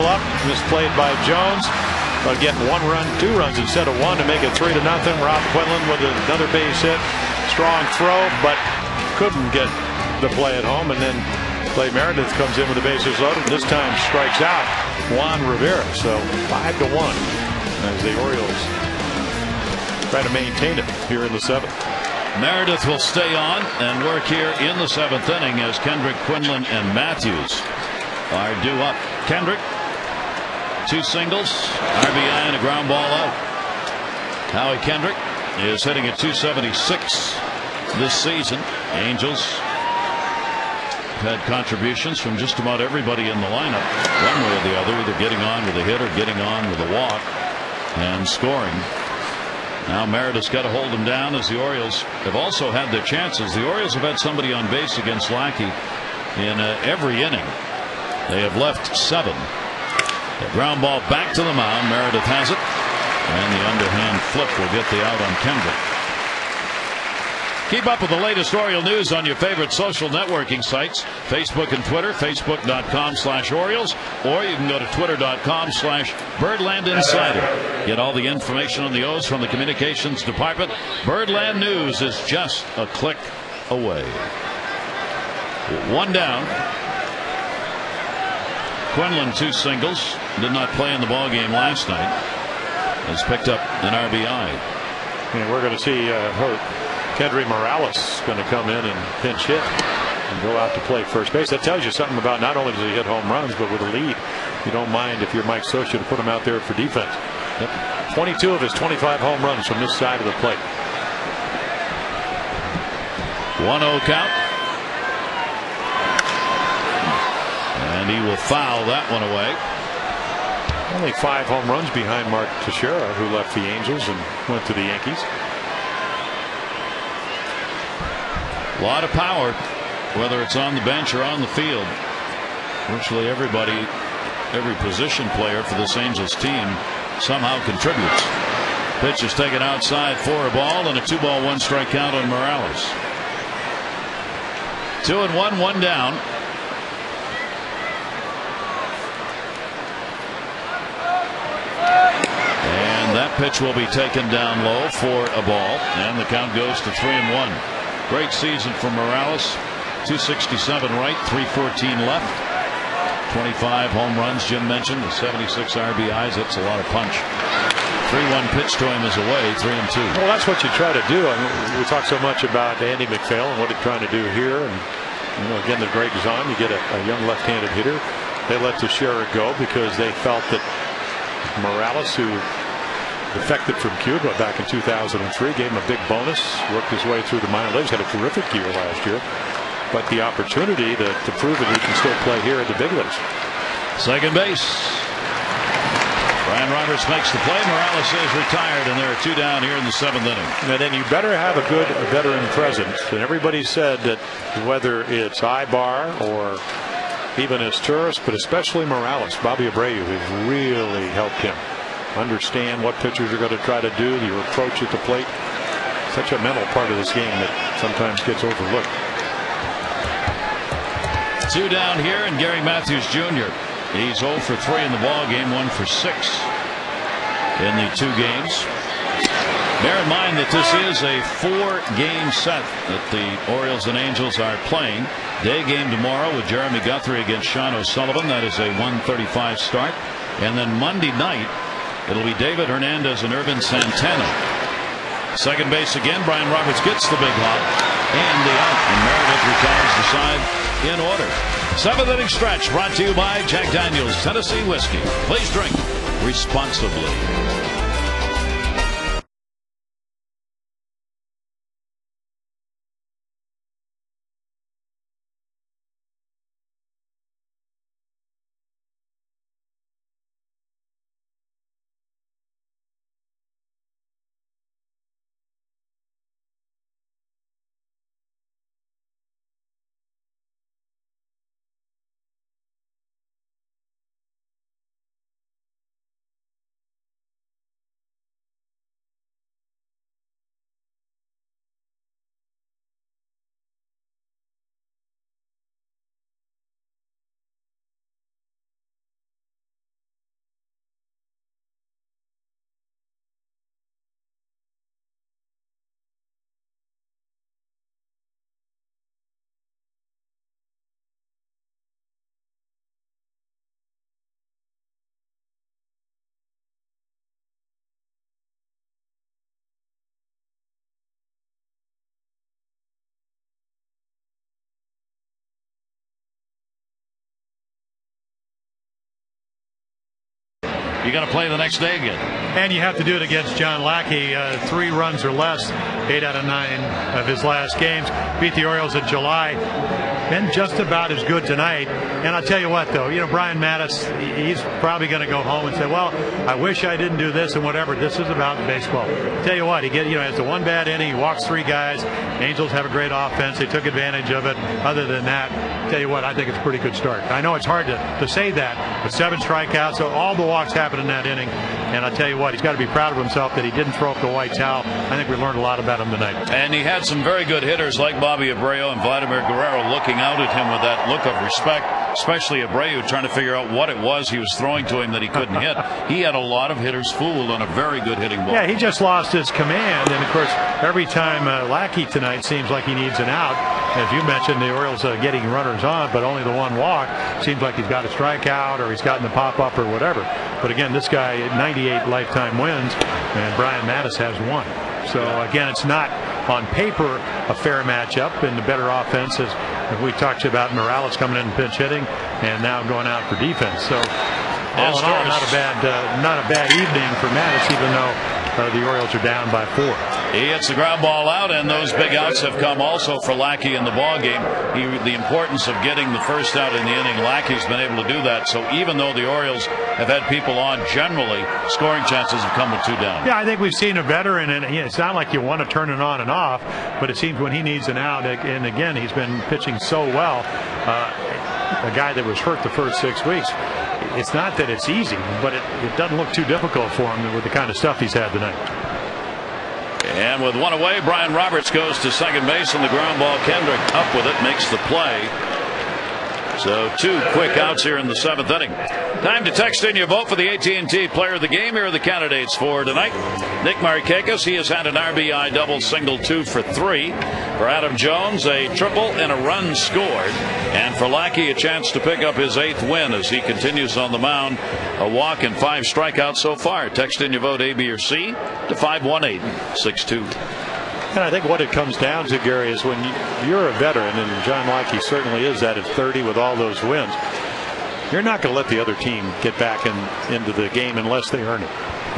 Up, misplayed by Jones. But getting 1 run, 2 runs instead of 1 to make it 3-0. Rob Quinlan with another base hit. Strong throw, but couldn't get the play at home. And then Clay Meredith comes in with the bases loaded. This time strikes out Juan Rivera. So 5-1 as the Orioles try to maintain it here in the 7th. Meredith will stay on and work here in the 7th inning as Kendrick, Quinlan, and Matthews are due up. Kendrick, 2 singles, RBI, and a ground ball out. Howie Kendrick is hitting at .276 this season. Angels had contributions from just about everybody in the lineup, one way or the other, either getting on with a hit or getting on with a walk and scoring. Now Meredith's got to hold him down as the Orioles have also had their chances. The Orioles have had somebody on base against Lackey in every inning. They have left 7. The ground ball back to the mound. Meredith has it, and the underhand flip will get the out on Kendrick. Keep up with the latest Oriole news on your favorite social networking sites, Facebook and Twitter, facebook.com/Orioles, or you can go to twitter.com/BirdlandInsider. Get all the information on the O's from the communications department. Birdland News is just a click away. 1 down. Quinlan, 2 singles, did not play in the ball game last night. Has picked up an RBI. And we're going to see Kendry Morales going to come in and pinch hit and go out to play first base. That tells you something about not only does he hit home runs, but with a lead, you don't mind if you're Mike Scioscia to put him out there for defense. Yep. 22 of his 25 home runs from this side of the plate. 1-0 count. And he will foul that one away. Only 5 home runs behind Mark Teixeira, who left the Angels and went to the Yankees. A lot of power, whether it's on the bench or on the field. Virtually everybody, every position player for this Angels team somehow contributes. Pitch is taken outside for a ball, and a 2-ball 1-strike count on Morales. 2-1, 1 down. And that pitch will be taken down low for a ball, and the count goes to 3-1. Great season for Morales. 267 right, 314 left. 25 home runs, Jim mentioned, the 76 RBIs. That's a lot of punch. 3-1 pitch to him is away, 3-2. Well, that's what you try to do. I mean, we talk so much about Andy McPhail and what he's trying to do here. And again, the Greg Zahn, you get a young left-handed hitter. They let Teixeira go because they felt that Morales, who defected from Cuba back in 2003, gave him a big bonus, worked his way through the minor leagues, had a terrific year last year. But the opportunity to prove that he can still play here at the big leagues. Second base. Brian Roberts makes the play. Morales is retired, and there are 2 down here in the 7th inning. And then you better have a good veteran presence. And everybody said that whether it's Ibar or even Asturias, but especially Morales, Bobby Abreu has really helped him understand what pitchers are going to try to do, your approach at the plate. Such a mental part of this game that sometimes gets overlooked. 2 down here, and Gary Matthews Jr. He's 0 for 3 in the ball game, 1 for 6 in the 2 games. Bear in mind that this is a 4-game set that the Orioles and Angels are playing. Day game tomorrow with Jeremy Guthrie against Sean O'Sullivan. That is a 1:35 start. And then Monday night, it'll be David Hernandez and Irvin Santana. Second base again. Brian Roberts gets the big hop and the out, and Meredith retires the side in order. 7th inning stretch brought to you by Jack Daniel's Tennessee Whiskey. Please drink responsibly. you got to play the next day again. And you have to do it against John Lackey. 3 runs or less, 8 out of 9 of his last games. Beat the Orioles in July. Been just about as good tonight. And I'll tell you what, though, Brian Mattis, he's probably going to go home and say, well, I wish I didn't do this and whatever. This is about baseball. I'll tell you what, he has the one bad inning. He walks 3 guys. Angels have a great offense. They took advantage of it. Other than that, I'll tell you what, I think it's a pretty good start. I know it's hard to say that, but 7 strikeouts, so all the walks happened in that inning. And I'll tell you what, he's got to be proud of himself that he didn't throw up the white towel. I think we learned a lot about him tonight. And he had some very good hitters like Bobby Abreu and Vladimir Guerrero looking out at him with that look of respect, especially Abreu trying to figure out what it was he was throwing to him that he couldn't hit. He had a lot of hitters fooled on a very good hitting ball. Yeah, he just lost his command. And, of course, every time Lackey tonight seems like he needs an out. As you mentioned, the Orioles getting runners on, but only the 1 walk. Seems like he's got a strikeout or he's gotten the pop-up or whatever. But, again, this guy, 98 lifetime wins, and Brian Mattis has 1. So, again, it's not on paper a fair matchup, and the better offense is, we talked about Morales coming in and pinch hitting and now going out for defense. So all in all, not a bad evening for Mattis, even though the Orioles are down by 4. He hits the ground ball out, and those big outs have come also for Lackey in the ball game. The importance of getting the first out in the inning, Lackey's been able to do that. So even though the Orioles have had people on, generally scoring chances have come with 2 down. Yeah, I think we've seen a veteran, and it's not like you want to turn it on and off, but it seems when he needs an out, and again, he's been pitching so well. A guy that was hurt the first 6 weeks. It's not that it's easy, but it doesn't look too difficult for him with the kind of stuff he's had tonight. And with 1 away, Brian Roberts goes to second base on the ground ball. Kendrick up with it, makes the play. So 2 quick outs here in the 7th inning. Time to text in your vote for the AT&T Player of the Game. Here are the candidates for tonight. Nick Markakis, he has had an RBI double, single, 2 for 3. For Adam Jones, a triple and a run scored. And for Lackey, a chance to pick up his 8th win as he continues on the mound. A walk and 5 strikeouts so far. Text in your vote A, B, or C to 518-62. And I think what it comes down to, Gary, is when you're a veteran, and John Lackey certainly is at 30 with all those wins, you're not going to let the other team get back into the game unless they earn it.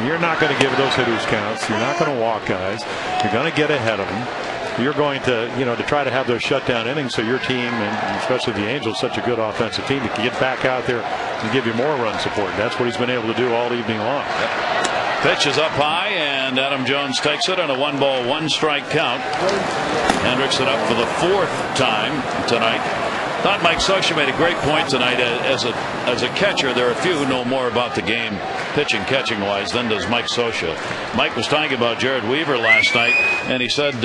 You're not going to give those hitters counts. You're not going to walk guys. You're going to get ahead of them. You're going to, to try to have those shutdown innings so your team, and especially the Angels, such a good offensive team, that can get back out there and give you more run support. That's what he's been able to do all evening long. Yep. Pitch is up high, and Adam Jones takes it on a 1-ball, 1-strike count. Hendricks it up for the 4th time tonight. Thought Mike Scioscia made a great point tonight. As a catcher, there are a few who know more about the game, pitching, catching wise, than does Mike Scioscia. Mike was talking about Jared Weaver last night, and he said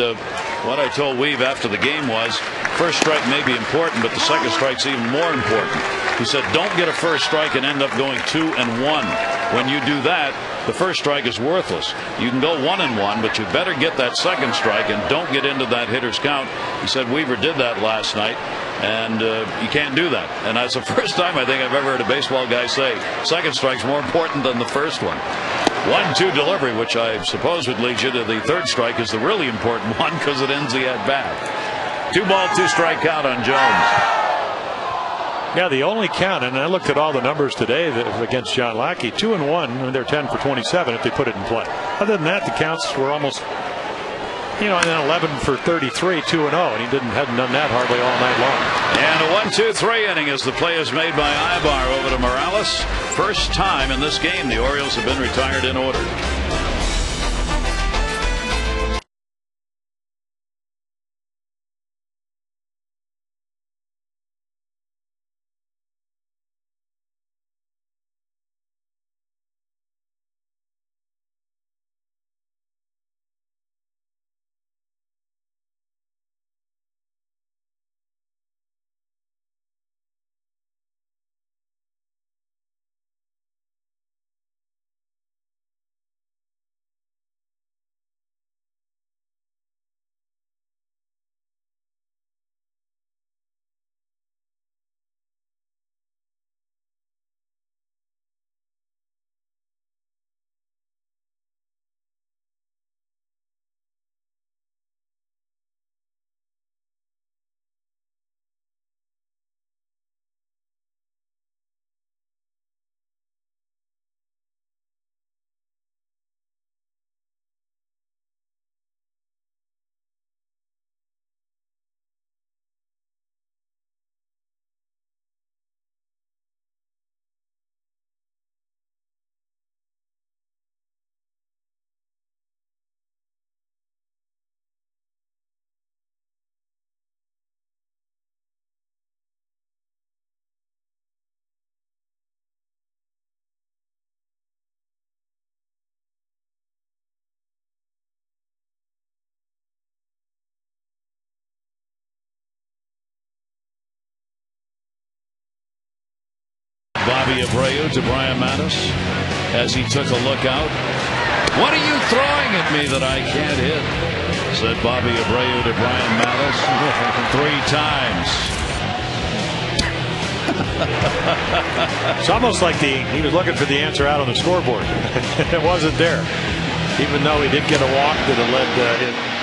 what I told Weave after the game was, first strike may be important, but the second strike's even more important. He said, don't get a first strike and end up going 2-1. When you do that, the first strike is worthless. You can go 1-1, but you better get that second strike and don't get into that hitter's count. He said Weaver did that last night, and you can't do that. And that's the first time I think I've ever heard a baseball guy say second strike's more important than the first one. 1-2 delivery, which I suppose would lead you to the third strike, is the really important one because it ends the at-bat. 2-ball, 2-strike count on Jones. Yeah, the only count, and I looked at all the numbers today against John Lackey, 2-1, and they're 10 for 27 if they put it in play. Other than that, the counts were almost, and then 11 for 33, 2-0, and he hadn't done that hardly all night long. And a 1-2-3 inning as the play is made by Ibar over to Morales. First time in this game the Orioles have been retired in order. Bobby Abreu to Brian Mattis as he took a look out. "What are you throwing at me that I can't hit?" said Bobby Abreu to Brian Mattis 3 times. It's almost like he was looking for the answer out on the scoreboard. It wasn't there, even though he did get a walk that had led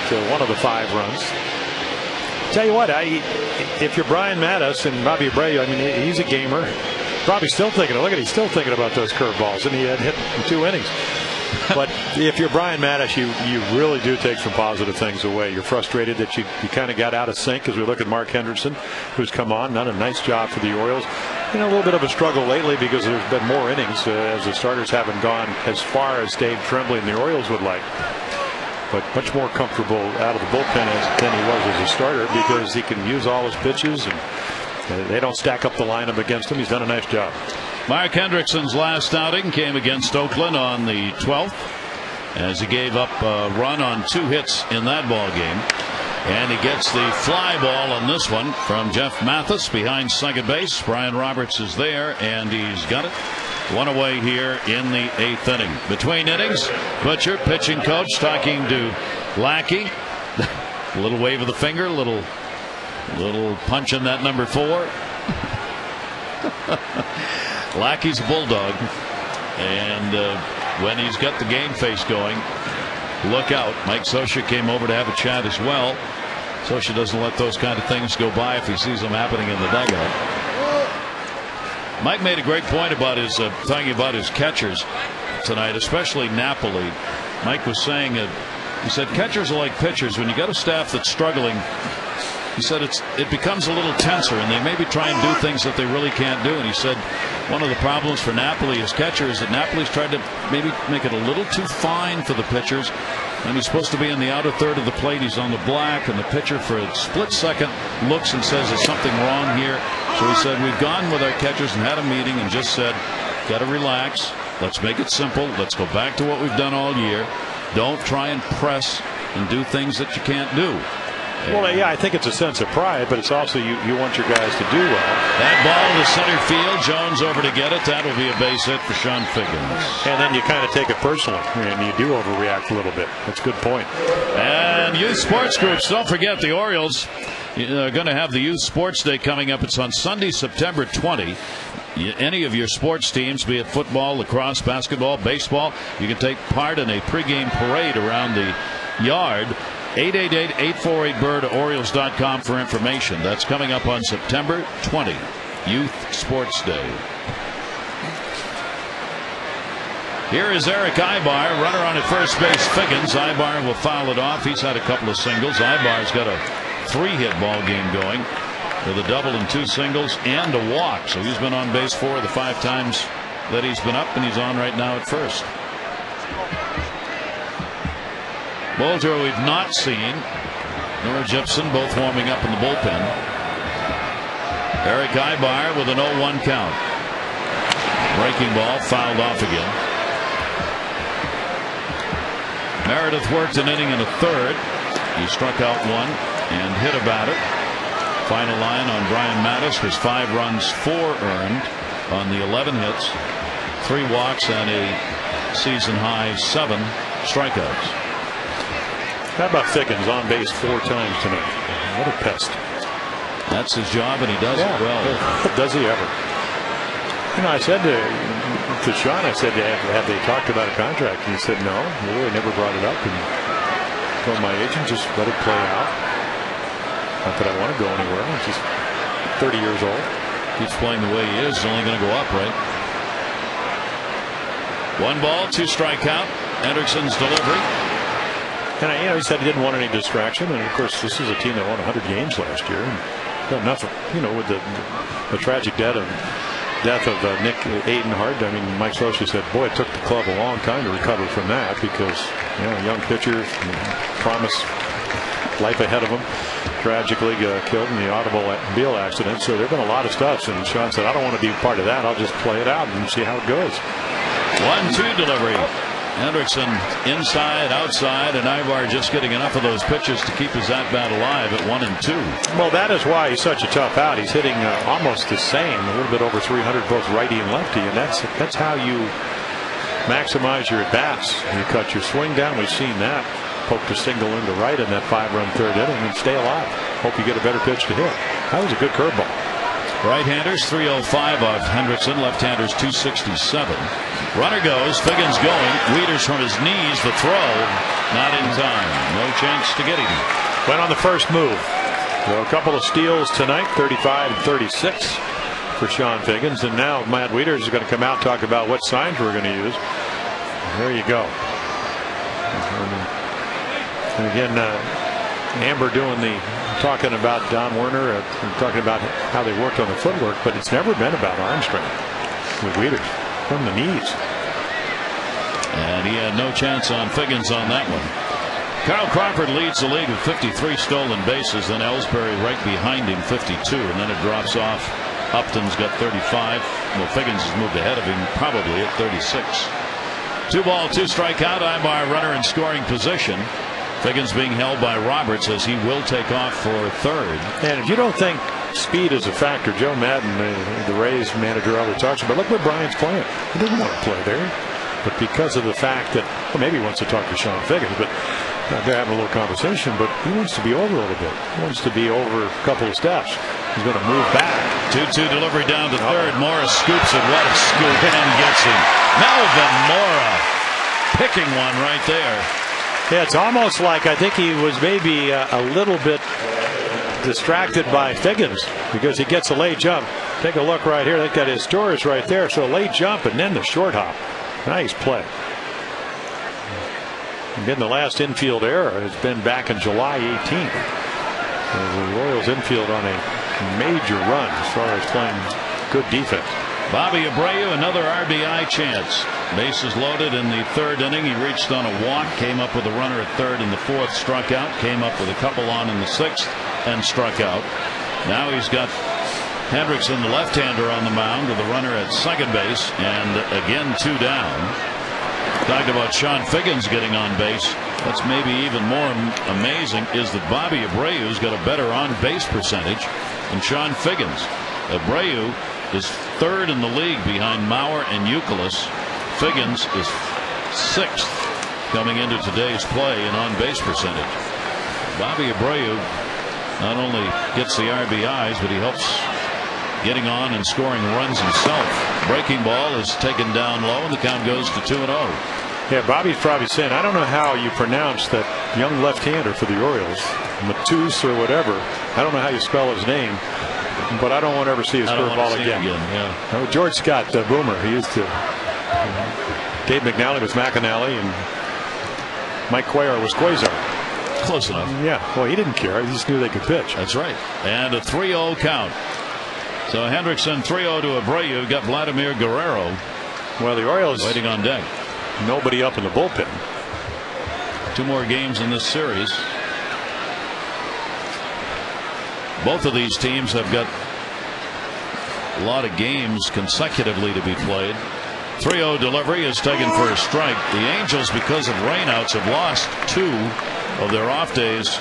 to one of the 5 runs. Tell you what, if you're Brian Mattis and Bobby Abreu, I mean, he's a gamer. Probably still thinking. Look at, he's still thinking about those curveballs, and he had hit in 2 innings. But if you're Brian Mattis, you really do take some positive things away. You're frustrated that you kind of got out of sync as we look at Mark Henderson, who's come on, done a nice job for the Orioles. A little bit of a struggle lately because there's been more innings as the starters haven't gone as far as Dave Tremblay and the Orioles would like. But much more comfortable out of the bullpen than he was as a starter because he can use all his pitches and they don't stack up the lineup against him. He's done a nice job. Mark Hendrickson's last outing came against Oakland on the 12th as he gave up a run on 2 hits in that ball game. And he gets the fly ball on this one from Jeff Mathis behind second base. Brian Roberts is there, and he's got it. 1 away here in the 8th inning. Between innings, Butcher, pitching coach, talking to Lackey. A little wave of the finger, little punch in that number 4. Lackey's a bulldog, and when he's got the game face going, look out. Mike Scioscia came over to have a chat as well. Scioscia doesn't let those kind of things go by if he sees them happening in the dugout. Mike made a great point about his talking about his catchers tonight, especially Napoli. Mike was saying he said catchers are like pitchers. When you got a staff that's struggling, he said it becomes a little tenser, and they maybe try and do things that they really can't do. And he said one of the problems for Napoli as catcher is that Napoli's tried to maybe make it a little too fine for the pitchers. And he's supposed to be in the outer third of the plate. He's on the black, and the pitcher for a split second looks and says there's something wrong here. So he said we've gone with our catchers and had a meeting and just said got to relax. Let's make it simple. Let's go back to what we've done all year. Don't try and press and do things that you can't do. Well, yeah, I think it's a sense of pride, but it's also you want your guys to do well. That ball to center field. Jones over to get it. That'll be a base hit for Sean Figgins. And then you kind of take it personally, and you do overreact a little bit. That's a good point. And youth sports groups, don't forget the Orioles are going to have the Youth Sports Day coming up. It's on Sunday, September 20. Any of your sports teams, be it football, lacrosse, basketball, baseball, you can take part in a pregame parade around the yard. 888-848-BIRD, Orioles.com for information. That's coming up on September 20, Youth Sports Day. Here is Eric Ibar, runner on at first base. Figgins. Ibar will foul it off. He's had a couple of singles. Ibar's got a 3-hit ball game going with a double and 2 singles and a walk. So he's been on base 4 of the 5 times that he's been up, and he's on right now at first. Bolger we've not seen, nor Gibson, both warming up in the bullpen. Eric Ibar with an 0-1 count. Breaking ball fouled off again. Meredith worked an inning and a third. He struck out 1 and hit about it. Final line on Brian Mattis was 5 runs, 4 earned on the 11 hits, 3 walks, and a season high 7 strikeouts. How about Figgins on base 4 times tonight? What a pest. That's his job, and he does it well. Does he ever? I said to Sean, I said, have they talked about a contract? And he said, no, we really never brought it up. And told my agent, just let it play out. Not that I want to go anywhere. I'm just 30 years old. Keeps playing the way he is. He's only going to go up, right? 1 ball, 2 strikeout. Hendrickson's delivery. And he said he didn't want any distraction. And of course, this is a team that won 100 games last year and done nothing. With the tragic death of Nick Aidenhart. I mean, Mike Scioscia said, boy, it took the club a long time to recover from that because a young pitcher, promised life ahead of him, tragically killed in the automobile accident. So there've been a lot of stuff. And Sean said, I don't want to be part of that. I'll just play it out and see how it goes. 1-2 delivery. Hendrickson inside, outside, and Ivar just getting enough of those pitches to keep his at-bat alive at 1-2. Well, that is why he's such a tough out. He's hitting almost the same, a little bit over 300, both righty and lefty, and that's how you maximize your at-bats. You cut your swing down. We've seen that. Poked a single into right in that 5-run third inning and stay alive. Hope you get a better pitch to hit. That was a good curveball. Right-handers 305 off Hendrickson. Left-handers 267. Runner goes. Figgins going. Wieters from his knees. The throw not in time. No chance to get him. Went on the first move. So a couple of steals tonight. 35 and 36 for Sean Figgins. And now Matt Wieters is going to come out and talk about what signs we're going to use. There you go. And again, Amber doing the talking about Don Werner, talking about how they worked on the footwork, but it's never been about arm strength with Wieters from the knees. And he had no chance on Figgins on that one. Carl Crawford leads the league with 53 stolen bases. Then Ellsbury right behind him 52, and then it drops off. Upton's got 35. Well, Figgins has moved ahead of him probably at 36. 2 ball, 2 strikeout. Ibar runner in scoring position. Figgins being held by Roberts as he will take off for third. And if you don't think speed is a factor, Joe Madden, the Rays manager, always talks about, look where Brian's playing. He doesn't want to play there. But because of the fact that, well, maybe he wants to talk to Sean Figgins, but they're having a little conversation, but he wants to be over a little bit. He wants to be over a couple of steps. He's going to move back. 2-2 delivery down to third. Morris scoops it. What a scoop, and gets him. Melvin Mora picking one right there. Yeah, it's almost like I think he was maybe a little bit distracted by Figgins because he gets a late jump. Take a look right here. They've got his Torres right there. So a late jump and then the short hop. Nice play. Again, the last infield error has been back in July 18th. The Royals infield on a major run as far as playing good defense. Bobby Abreu, another RBI chance. Bases loaded in the third inning. He reached on a walk, came up with a runner at third in the fourth, struck out, came up with a couple on in the sixth, and struck out. Now he's got Hendrickson, the left-hander, on the mound with a runner at second base, and again 2 down. Talked about Sean Figgins getting on base. What's maybe even more amazing is that Bobby Abreu's got a better on-base percentage than Sean Figgins. Abreu is third in the league behind Mauer and Youkilis. Figgins is 6th coming into today's play in on-base percentage. Bobby Abreu not only gets the RBIs, but he helps getting on and scoring runs himself. Breaking ball is taken down low, and the count goes to 2-0. Yeah, Bobby's probably saying, I don't know how you pronounce that young left-hander for the Orioles, Matus or whatever. I don't know how you spell his name, but I don't want to ever see his curveball again. Yeah. George Scott, Boomer, he used to. Dave McNally was McAnally, and Mike Cuellar was Quasar. Close enough. Yeah, well, he didn't care. He just knew they could pitch. That's right. And a 3-0 count. So Hendrickson 3-0 to Abreu. Got Vladimir Guerrero. Well, the Orioles waiting on deck. Nobody up in the bullpen. 2 more games in this series. Both of these teams have got a lot of games consecutively to be played. 3-0 delivery is taken for a strike. The Angels, because of rainouts, have lost 2 of their off days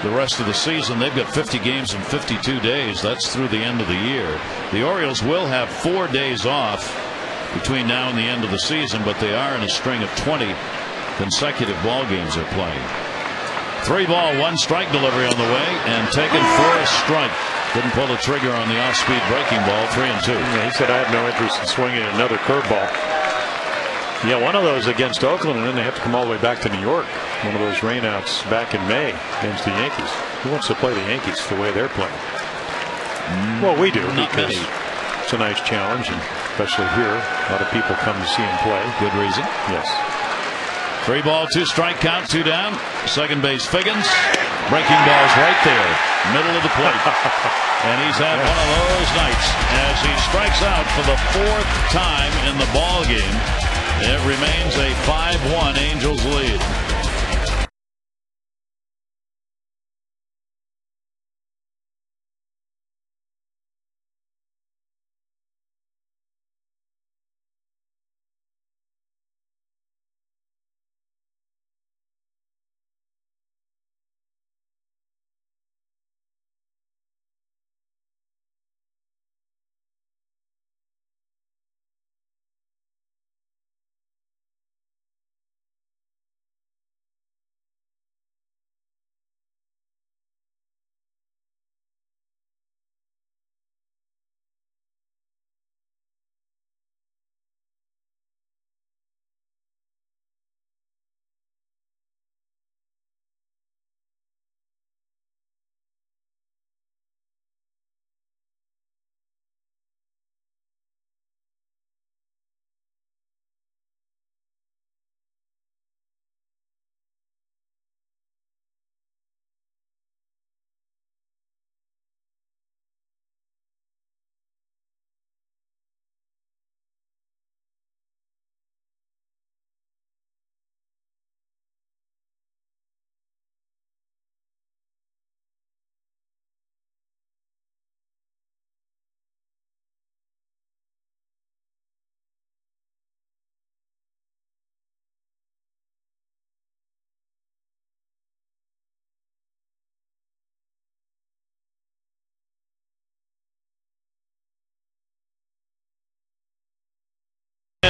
the rest of the season. They've got 50 games in 52 days. That's through the end of the year. The Orioles will have 4 days off between now and the end of the season, but they are in a string of 20 consecutive ball games they're playing. 3 ball, 1 strike delivery on the way, and taken for a strike. Didn't pull the trigger on the off-speed breaking ball. 3-2. Yeah, he said, I have no interest in swinging another curveball. Yeah, one of those against Oakland, and then they have to come all the way back to New York. One of those rainouts back in May against the Yankees. Who wants to play the Yankees the way they're playing? Well, we do, because it's a nice challenge, and especially here, a lot of people come to see him play. Good reason. Yes. 3 ball, 2 strike count, 2 down. Second base Figgins. Breaking ball's right there, middle of the plate. And he's had one of those nights as he strikes out for the 4th time in the ball game. It remains a 5-1 Angels lead.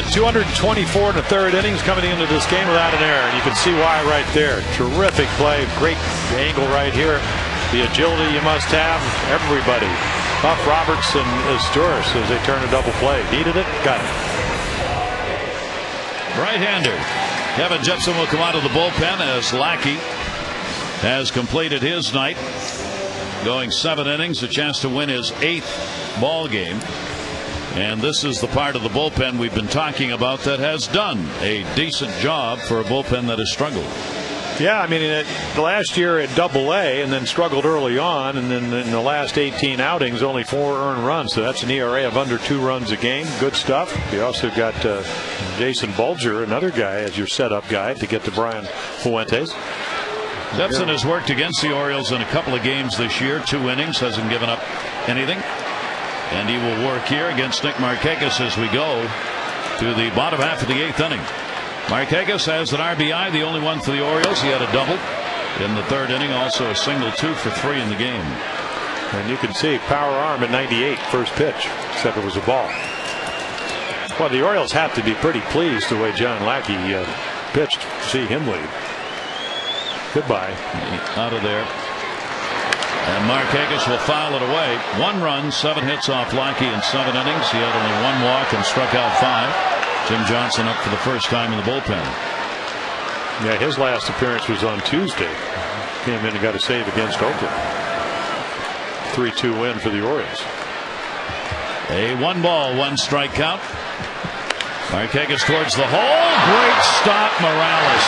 And 224 in the third innings, coming into this game without an error. And you can see why right there. Terrific play. Great angle right here. The agility you must have. Everybody. Huff, Roberts, and Asturis as they turn a double play. Needed it. Got it. Right-hander Kevin Jepson will come out of the bullpen as Lackey has completed his night, going 7 innings, a chance to win his 8th ball game. And this is the part of the bullpen we've been talking about that has done a decent job for a bullpen that has struggled. Yeah, I mean, the last year at Double-A and then struggled early on, and then in the last 18 outings, only 4 earned runs. So that's an ERA of under 2 runs a game. Good stuff. You also got Jason Bulger, another guy, as your setup guy to get to Brian Fuentes. Jepson has worked against the Orioles in a couple of games this year. 2 innings, hasn't given up anything. And he will work here against Nick Markakis as we go to the bottom half of the 8th inning. Markakis has an RBI, the only one for the Orioles. He had a double in the 3rd inning, also a single, 2 for 3 in the game. And you can see power arm at 98, first pitch, except it was a ball. Well, the Orioles have to be pretty pleased the way John Lackey pitched. See him leave. Goodbye. Out of there. And Markakis will foul it away. 1 run, 7 hits off Lackey in 7 innings. He had only 1 walk and struck out 5. Jim Johnson up for the first time in the bullpen. Yeah, his last appearance was on Tuesday. Came in and got a save against Oakland. 3-2 win for the Orioles. A 1-ball, 1-strike count. Markakis towards the hole. Great stop, Morales.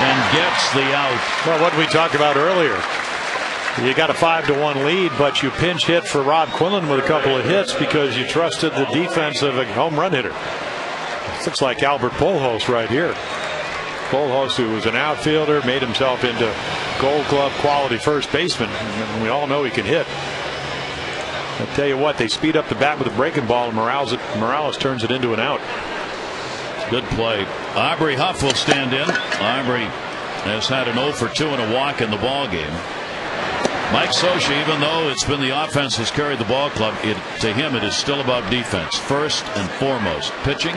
And gets the out. Well, what did we talk about earlier? You got a 5-1 lead, but you pinch hit for Rob Quillen with a couple of hits because you trusted the defense of a home run hitter. Looks like Albert Pujols right here. Pujols, who was an outfielder, made himself into Gold Glove quality first baseman. And we all know he can hit. I'll tell you what, they speed up the bat with a breaking ball, and Morales turns it into an out. Good play. Aubrey Huff will stand in. Aubrey has had an 0 for 2 and a walk in the ball game. Mike Scioscia, even though it's been the offense that's carried the ball club, to him it is still about defense. First and foremost, pitching,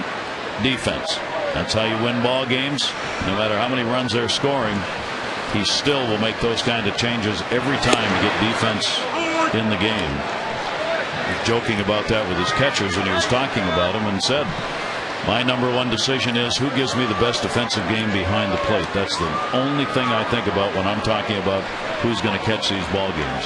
defense. That's how you win ball games. No matter how many runs they're scoring, he still will make those kind of changes every time you get defense in the game. He was joking about that with his catchers when he was talking about them, and said, my number 1 decision is who gives me the best defensive game behind the plate. That's the only thing I think about when I'm talking about who's going to catch these ball games.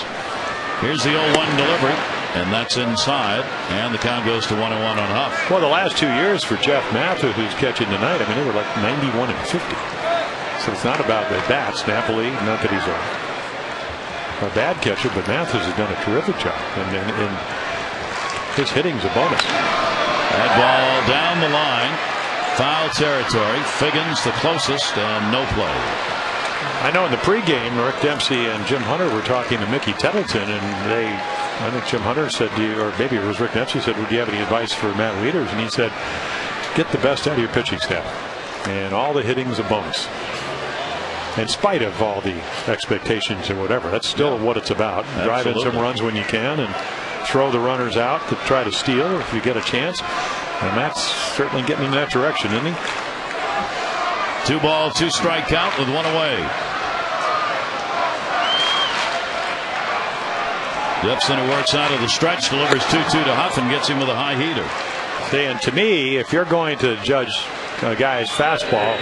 Here's the 0-1 delivery, and that's inside, and the count goes to 1-1 on Huff. Well, the last 2 years for Jeff Matthews, who's catching tonight, I mean, they were like 91 and 50. So it's not about the bats. Napoli, not that he's a bad catcher, but Matthews has done a terrific job, and his hitting's a bonus. That ball down the line, foul territory. Figgins the closest, and no play. I know in the pregame, Rick Dempsey and Jim Hunter were talking to Mickey Tettleton, and I think Jim Hunter said, or maybe it was Rick Dempsey said, would you have any advice for Matt Wieters? And he said, get the best out of your pitching staff, and all the hitting's a bonus. In spite of all the expectations and whatever, that's still what it's about. Drive in some runs when you can, and throw the runners out to try to steal if you get a chance. And Matt's certainly getting in that direction, isn't he? 2-ball, 2-strike count with 1 away. Jepson, who works out of the stretch, delivers 2-2 to Huff and gets him with a high heater. And to me, if you're going to judge a guy's fastball,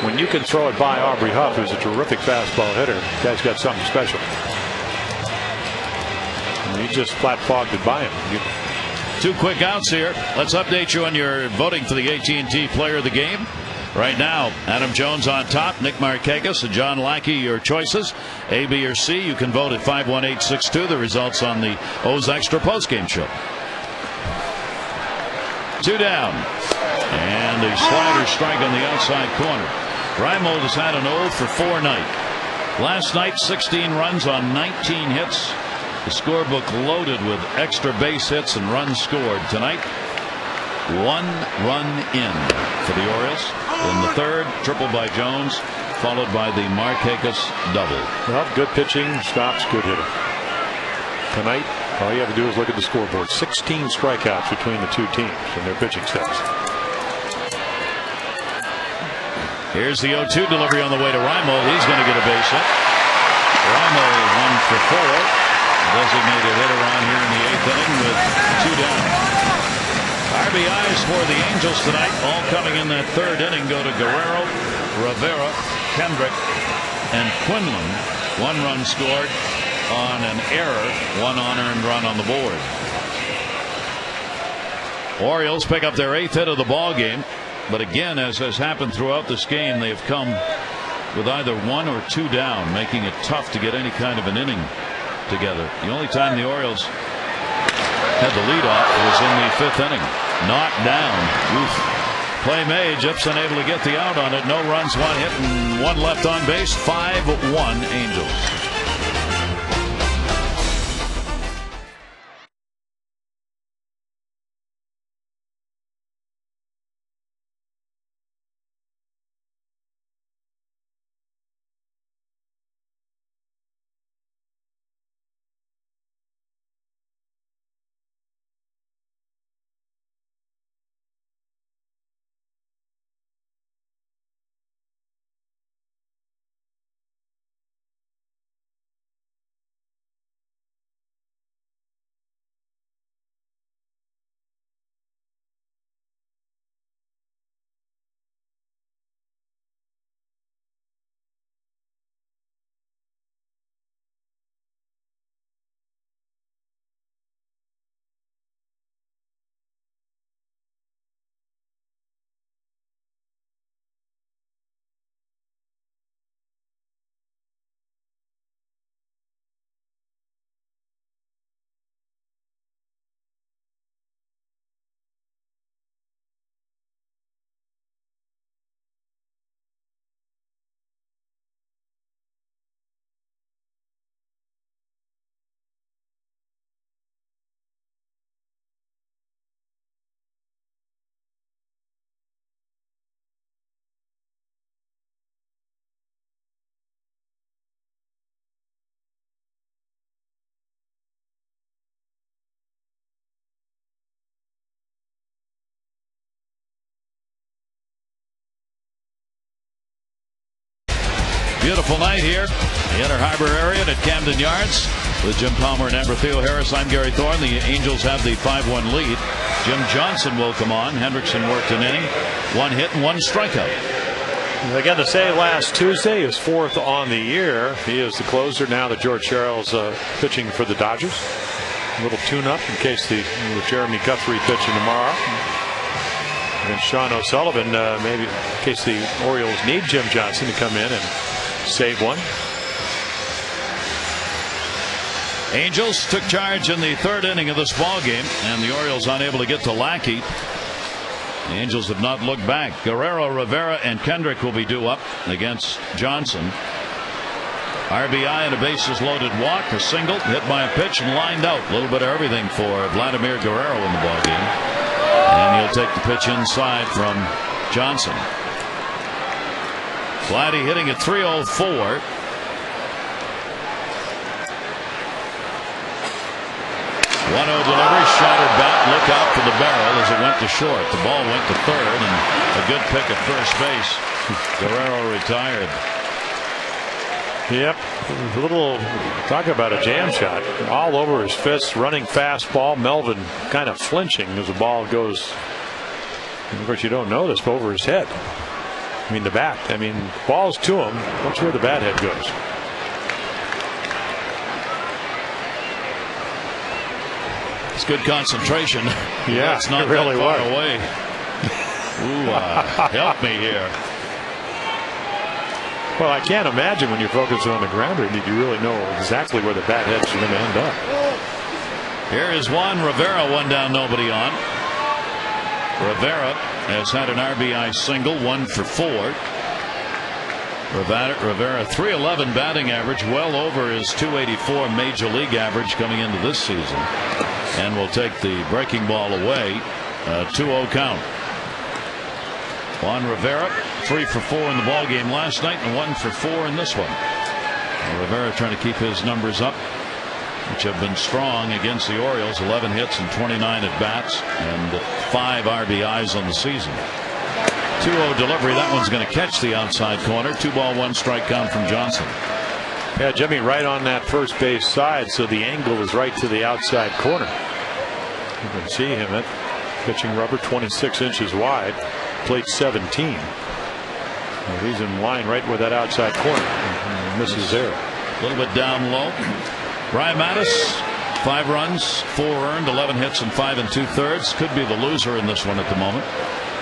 when you can throw it by Aubrey Huff, who's a terrific fastball hitter, the guy's got something special. And he just flat fogged it by him. 2 quick outs here. Let's update you on your voting for the AT&T Player of the Game. Right now, Adam Jones on top, Nick Markakis and John Lackey, your choices. A, B, or C. You can vote at 51862. The results on the O's Extra postgame show. 2 down. And a slider strike on the outside corner. Reimold has had an 0 for 4 night. Last night, 16 runs on 19 hits. The scorebook loaded with extra base hits and runs scored. Tonight, 1 run in for the Orioles. In the 3rd, triple by Jones, followed by the Markakis double. Well, good pitching, stops, good hitting. Tonight, all you have to do is look at the scoreboard. 16 strikeouts between the 2 teams and their pitching staffs. Here's the 0-2 delivery on the way to Raimo. He's going to get a base hit. Raimo 1 for 4. Designated hitter on here in the 8th inning with 2 down. RBIs for the Angels tonight, all coming in that 3rd inning, go to Guerrero, Rivera, Kendrick, and Quinlan. 1 run scored on an error, 1 unearned run on the board. Orioles pick up their 8th hit of the ball game, but again, as has happened throughout this game, they've come with either 1 or 2 down, making it tough to get any kind of an inning together. The only time the Orioles had the lead off was in the 5th inning. Knocked down. Oof. Play made. Just unable to get the out on it. No runs, 1 hit, and 1 left on base. 5-1 Angels. Beautiful night here in the Inner Harbor area at Camden Yards with Jim Palmer and Amber Theo Harris. I'm Gary Thorne. The Angels have the 5-1 lead. Jim Johnson will come on. Hendrickson worked an inning, 1 hit and 1 strikeout. They got to say last Tuesday is 4th on the year. He is the closer now that George Sherrill's pitching for the Dodgers. A little tune-up in case with Jeremy Guthrie pitching tomorrow. And Sean O'Sullivan, maybe in case the Orioles need Jim Johnson to come in and save one. Angels took charge in the 3rd inning of this ball game, and the Orioles unable to get to Lackey. The Angels have not looked back. Guerrero, Rivera, and Kendrick will be due up against Johnson. RBI and a bases loaded walk, a single, hit by a pitch, and lined out. A little bit of everything for Vladimir Guerrero in the ball game, and he'll take the pitch inside from Johnson. Vladdy hitting at 304. Delivery, shattered bat, look out for the barrel as it went to short. The ball went to 3rd, and a good pick at first base. Guerrero retired. Yep, a little talk about a jam shot, all over his fist, running fastball. Melvin kind of flinching as the ball goes. And of course, you don't notice, but over his head. I mean, the bat. I mean, ball's to him. Watch where the bat head goes. It's good concentration. Yeah, it's not really that far away. Ooh, help me here. Well, I can't imagine when you're focusing on the grounder that you really know exactly where the bat heads are going to end up. Here is Juan Rivera, 1 down, nobody on. Rivera has had an RBI single, 1 for 4. Rivera 311 batting average, well over his 284 major league average coming into this season, and will take the breaking ball away. 2-0 count. Juan Rivera 3 for 4 in the ball game last night and 1 for 4 in this one. Rivera trying to keep his numbers up, which have been strong against the Orioles. 11 hits and 29 at bats and 5 RBIs on the season. 2-0 delivery. That one's going to catch the outside corner. 2 ball, 1 strike count from Johnson. Yeah, Jimmy, right on that first base side, so the angle is right to the outside corner. You can see him at pitching rubber, 26 inches wide, plate 17. And he's in line right with that outside corner. And misses there. A little bit down low. Brian Mattis, 5 runs, 4 earned, 11 hits, and 5 2/3. Could be the loser in this one at the moment.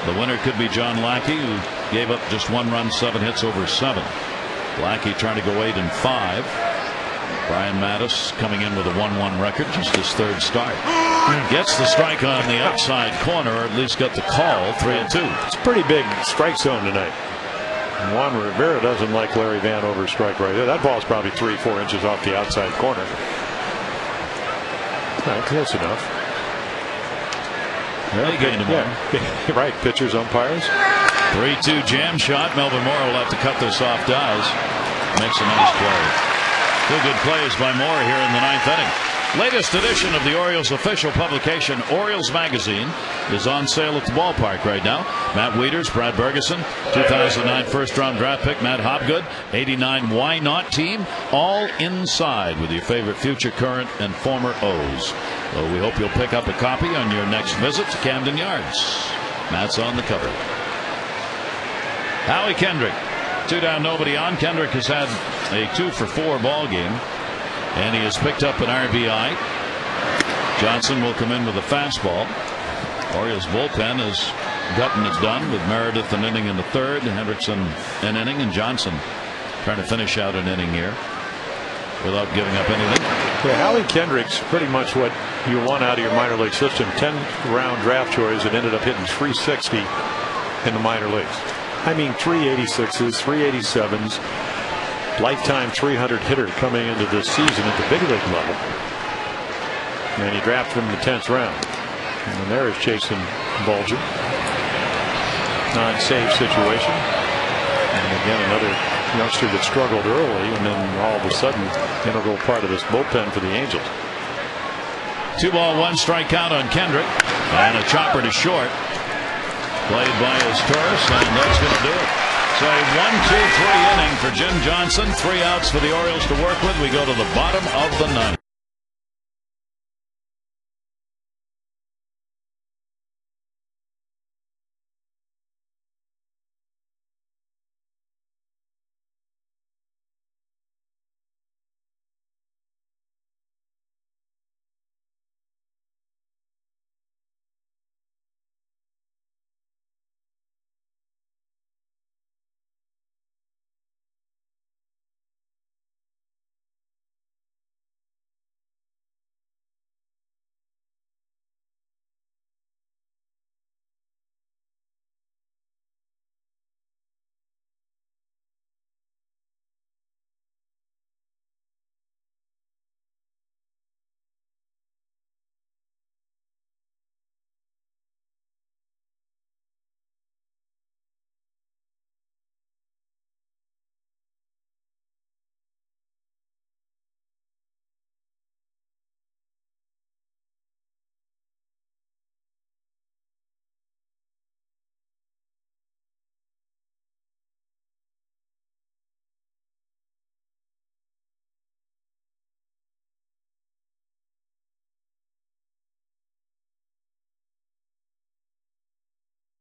The winner could be John Lackey, who gave up just 1 run, 7 hits over 7. Lackey trying to go 8 5. Brian Mattis coming in with a 1-1 record, just his 3rd start. Gets the strike on the outside corner, or at least got the call. 3-2. It's a pretty big strike zone tonight. Juan Rivera doesn't like Larry Vanover's strike right there. That ball's probably 3-4 inches off the outside corner. Right, close enough. They gained him. Yeah. Right, pitchers, umpires. 3-2 jam shot. Melvin Moore will have to cut this off dies. Makes a nice play. 2 good plays by Moore here in the 9th inning. Latest edition of the Orioles official publication, Orioles Magazine, is on sale at the ballpark right now. Matt Wieters, Brad Bergeson, 2009 first-round draft pick Matt Hobgood, 89 Why Not team, all inside with your favorite future, current, and former O's. So we hope you'll pick up a copy on your next visit to Camden Yards. Matt's on the cover. Howie Kendrick, 2 down, nobody on. Kendrick has had a 2-for-4 ball game, and he has picked up an RBI. Johnson will come in with a fastball. Orioles bullpen has gotten it done with Meredith an inning in the 3rd, Hendrickson an inning, and Johnson trying to finish out an inning here without giving up anything. Yeah, Howie Kendrick's pretty much what you want out of your minor league system. 10-round draft choice and ended up hitting 360 in the minor leagues. I mean 386s, 387s, lifetime 300 hitter coming into this season at the big league level. And he drafted him in the 10th round. And there is Jason Bulger. Non-save situation. And again, another youngster that struggled early, and then all of a sudden, integral part of this bullpen for the Angels. 2 ball, 1 strike count on Kendrick, and a chopper to short. Played by his Taurus, and that's going to do it. So a 1-2-3 inning for Jim Johnson. 3 outs for the Orioles to work with. We go to the bottom of the 9th.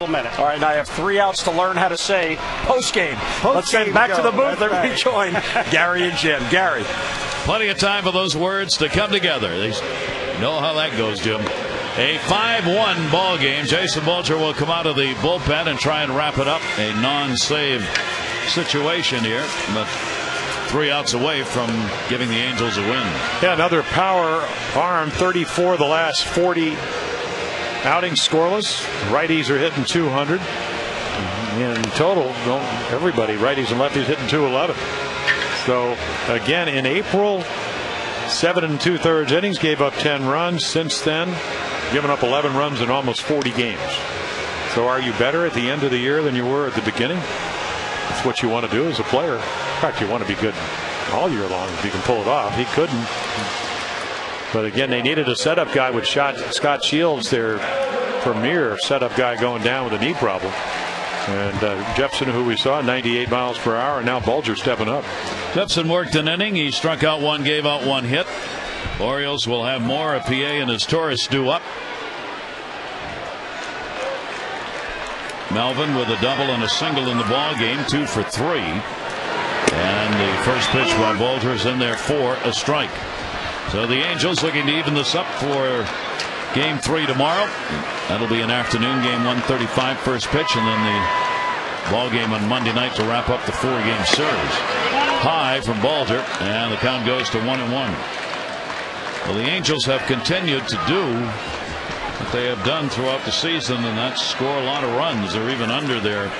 Minute. All right, now I have 3 outs to learn how to say post-game. Let's get back to the booth and rejoin Gary and Jim. Gary. Plenty of time for those words to come together. They know how that goes, Jim. A 5-1 ball game. Jason Bulger will come out of the bullpen and try and wrap it up. A non-save situation here, but 3 outs away from giving the Angels a win. Yeah, another power arm. 34 the last 40 outings scoreless. Righties are hitting 200 in total. Everybody, righties and lefties, hitting 211. So again, in April, 7 2/3 innings, gave up 10 runs. Since then, given up 11 runs in almost 40 games. So are you better at the end of the year than you were at the beginning? That's what you want to do as a player. In fact, you want to be good all year long if you can pull it off. He couldn't. But again, they needed a setup guy with Scott Shields, their premier setup guy, going down with a knee problem. And Jepson, who we saw, 98 miles per hour, and now Bulger stepping up. Jepson worked an inning. He struck out one, gave out one hit. Orioles will have more. A PA and his Taurus due up. Melvin with a double and a single in the ball game, 2 for 3. And the first pitch by Bulger is in there for a strike. So the Angels looking to even this up for Game 3 tomorrow. That'll be an afternoon game, 1:35 first pitch, and then the ball game on Monday night to wrap up the 4-game series. High from Bulger, and the count goes to 1-1. Well, the Angels have continued to do what they have done throughout the season, and that's score a lot of runs. They're even under their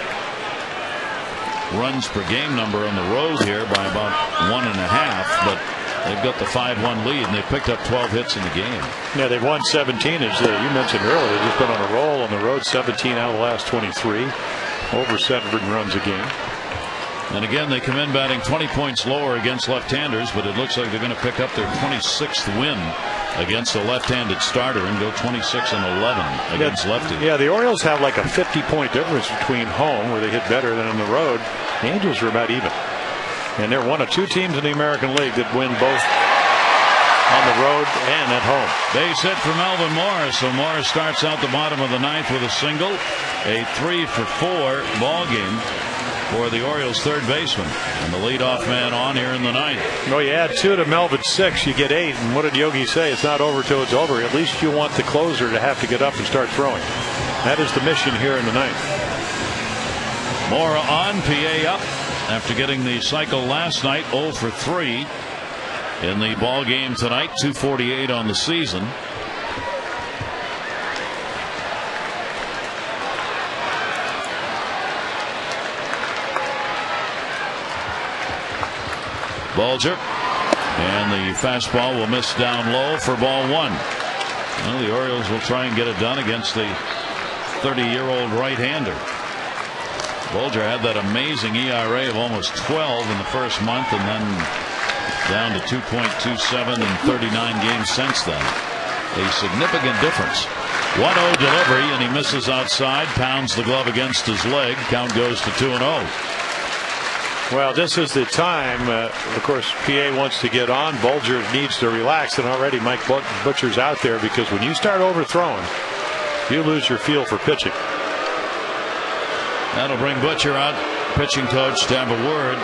runs per game number on the road here by about 1.5, but they've got the 5-1 lead, and they picked up 12 hits in the game. Yeah, they've won 17, as you mentioned earlier. They've just been on a roll on the road, 17 out of the last 23, over 7 runs a game. And again, they come in batting 20 points lower against left-handers, but it looks like they're going to pick up their 26th win against a left-handed starter and go 26-11 against lefties. Yeah, the Orioles have like a 50-point difference between home, where they hit better, than on the road. The Angels are about even. And they're one of 2 teams in the American League that win both on the road and at home. Base hit for Melvin Morris. So Morris starts out the bottom of the 9th with a single. A 3 for 4 ball game for the Orioles' third baseman, and the leadoff man on here in the 9th. Well, you add 2 to Melvin's 6, you get 8. And what did Yogi say? It's not over till it's over. At least you want the closer to have to get up and start throwing. That is the mission here in the 9th. Mora on, PA up after getting the cycle last night, 0 for 3 in the ball game tonight, 248 on the season. Bulger, and the fastball will miss down low for ball 1. Well, the Orioles will try and get it done against the 30-year-old right-hander. Bulger had that amazing ERA of almost 12 in the first month, and then down to 2.27 in 39 games since then. A significant difference. 1-0 delivery, and he misses outside, pounds the glove against his leg. Count goes to 2-0. Well, this is the time. Of course, PA wants to get on. Bulger needs to relax, and already Mike Butcher's out there, because when you start overthrowing, you lose your feel for pitching. That'll bring Butcher out, pitching coach, to have a word.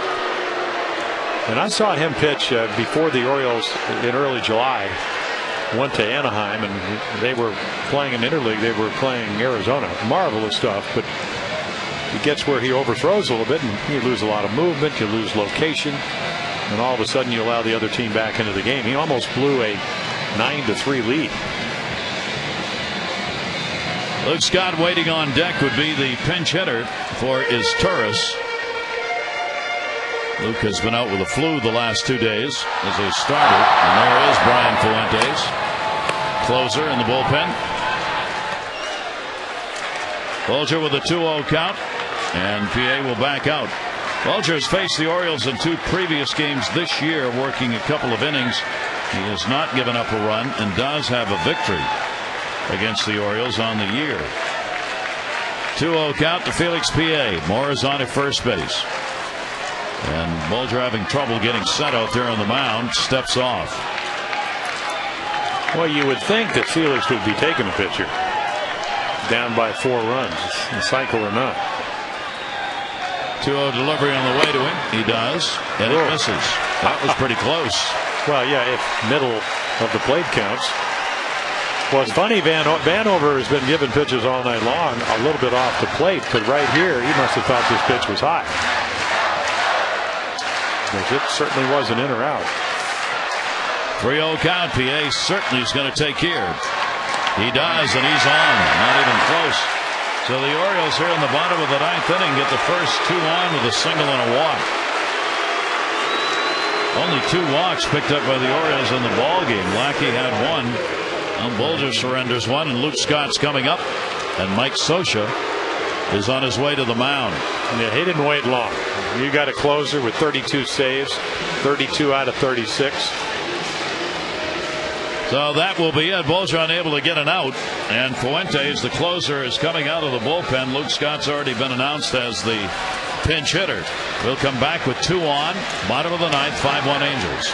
And I saw him pitch before the Orioles in early July went to Anaheim, and they were playing an interleague. They were playing Arizona. Marvelous stuff, but he gets where he overthrows a little bit, and you lose a lot of movement, you lose location, and all of a sudden you allow the other team back into the game. He almost blew a 9-3 lead. Luke Scott waiting on deck would be the pinch hitter for his Taurus. Luke has been out with a flu the last 2 days as a starter, and there is Brian Fuentes, closer in the bullpen. Bulger with a 2-0 count, and PA will back out. Bulger has faced the Orioles in 2 previous games this year, working a couple of innings. He has not given up a run and does have a victory against the Orioles on the year. 2-0 count to Felix PA. Moore is on at first base, and Bulger having trouble getting set out there on the mound, steps off. Well, you would think that Felix would be taking a pitcher down by 4 runs, the cycle or not. 2-0 delivery on the way to him. He does, and it misses. That was pretty close. Well, yeah, if middle of the plate counts. Well, it's funny, Vanover has been given pitches all night long, a little bit off the plate, but right here, he must have thought this pitch was high. Because it certainly wasn't in or out. 3-0 count. PA certainly is going to take here. He does, and he's on. Not even close. So the Orioles here in the bottom of the 9th inning get the first 2 on with a single and a walk. Only 2 walks picked up by the Orioles in the ball game. Lackey had 1. And Bulger surrenders 1, and Luke Scott's coming up, and Mike Scioscia is on his way to the mound. Yeah, he didn't wait long. You got a closer with 32 saves, 32 out of 36. So that will be it. Bulls are unable to get an out. And Fuentes, the closer, is coming out of the bullpen. Luke Scott's already been announced as the pinch hitter. We'll come back with 2 on. Bottom of the ninth, 5-1 Angels.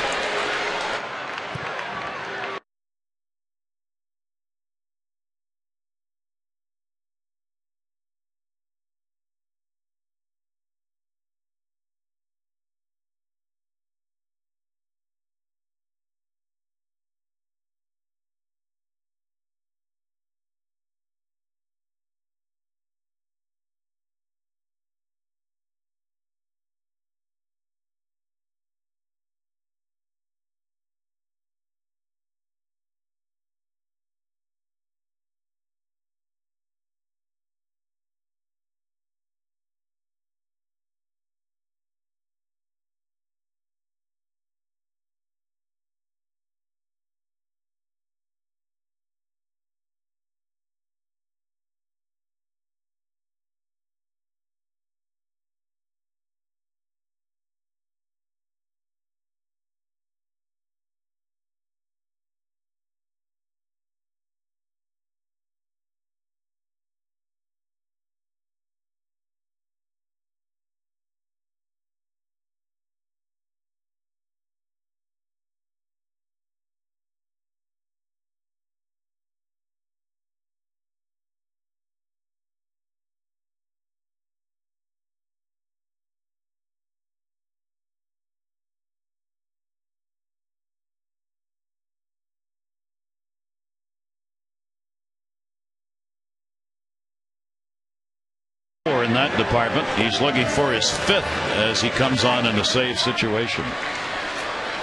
In that department, he's looking for his 5th as he comes on in a save situation.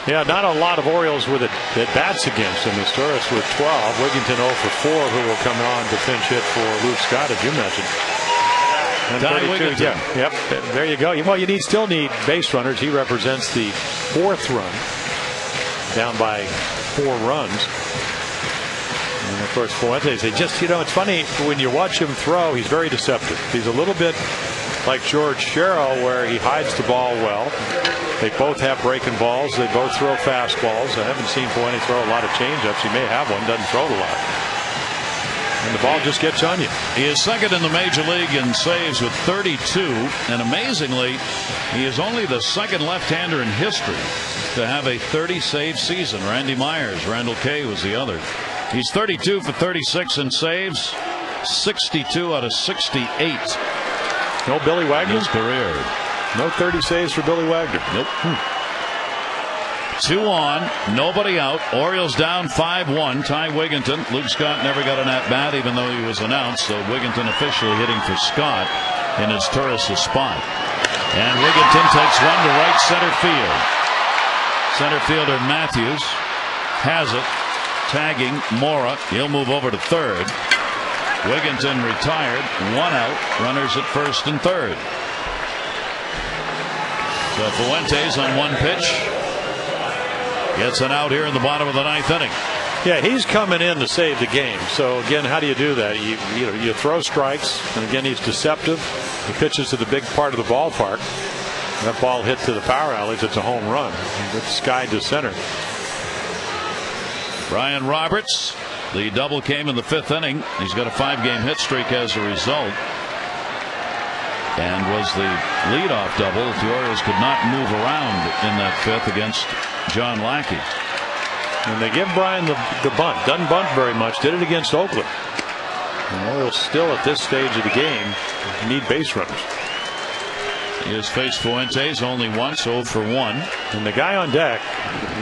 Yeah, not a lot of Orioles with it that bats against him. Historis with 12. Wigginton 0 for 4, who will come on to pinch hit for Luke Scott, as you mentioned. And Ty Wigginton. Yeah, yep. There you go. Well, you still need base runners. He represents the 4th run, down by 4 runs. And of course, Fuentes, it's funny when you watch him throw, he's very deceptive. He's a little bit like George Sherrill, where he hides the ball well. They both have breaking balls. They both throw fastballs. I haven't seen Fuentes throw a lot of changeups. He may have one, doesn't throw it a lot. And the ball just gets on you. He is second in the major league in saves with 32. And amazingly, he is only the second left-hander in history to have a 30-save season. Randy Myers, Randall Kay was the other. He's 32 for 36 in saves, 62 out of 68. No Billy Wagner? His career. No 30 saves for Billy Wagner. Nope. 2 on, nobody out. Orioles down 5-1. Ty Wigginton. Luke Scott never got an at-bat, even though he was announced. So Wigginton officially hitting for Scott in his Turris' spot. And Wigginton takes one to right center field. Center fielder Matthews has it. Tagging Mora. He'll move over to third. Wigginton retired. 1 out. Runners at first and third. So Fuentes on 1 pitch gets an out here in the bottom of the 9th inning. Yeah, he's coming in to save the game. So again, how do you do that? You throw strikes, and again, he's deceptive. He pitches to the big part of the ballpark. That ball hit to the power alleys. It's a home run. It's skied to center. Brian Roberts, the double came in the 5th inning. He's got a 5-game hit streak as a result, and was the leadoff double. The Orioles could not move around in that 5th against John Lackey. And they give Brian the bunt. Doesn't bunt very much. Did it against Oakland. The Orioles still at this stage of the game need base runners. He has faced Fuentes only once, 0 for 1. And the guy on deck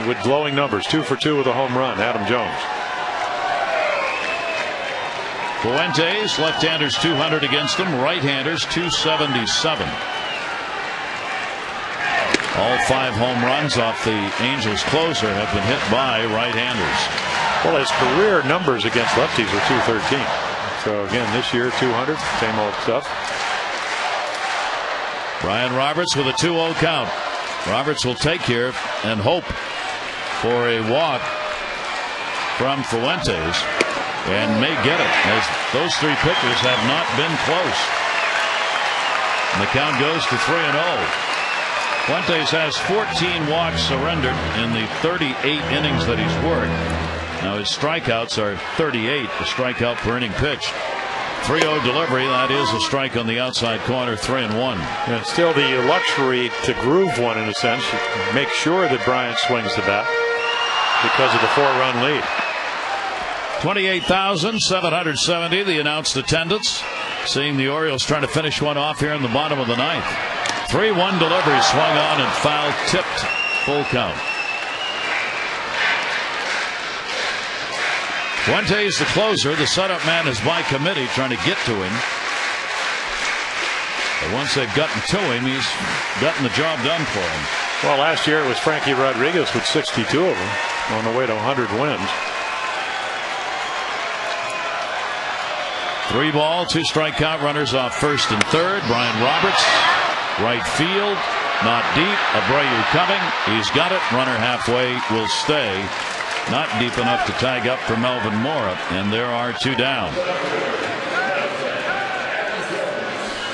with glowing numbers, 2 for 2 with a home run, Adam Jones. Fuentes, left-handers 200 against him, right-handers 277. All 5 home runs off the Angels closer have been hit by right-handers. Well, his career numbers against lefties are 213. So again, this year 200, same old stuff. Brian Roberts with a 2-0 count. Roberts will take here and hope for a walk from Fuentes, and may get it, as those 3 pitchers have not been close. And the count goes to 3-0. Fuentes has 14 walks surrendered in the 38 innings that he's worked. Now his strikeouts are 38, the strikeout per inning pitch. 3-0 delivery. That is a strike on the outside corner. 3-1. And still the luxury to groove one in a sense. Make sure that Bryant swings the bat because of the 4-run lead. 28,770 the announced attendance. Seeing the Orioles trying to finish one off here in the bottom of the ninth. 3-1 delivery, swung on and foul tipped. Full count. Fuentes the closer. The setup man is by committee trying to get to him. But once they've gotten to him, he's gotten the job done for him. Well, last year it was Frankie Rodriguez with 62 of them on the way to 100 wins. 3 ball, 2 strike count, runners off first and third. Brian Roberts, right field, not deep. Abreu coming. He's got it. Runner halfway will stay. Not deep enough to tag up for Melvin Mora, and there are 2 down.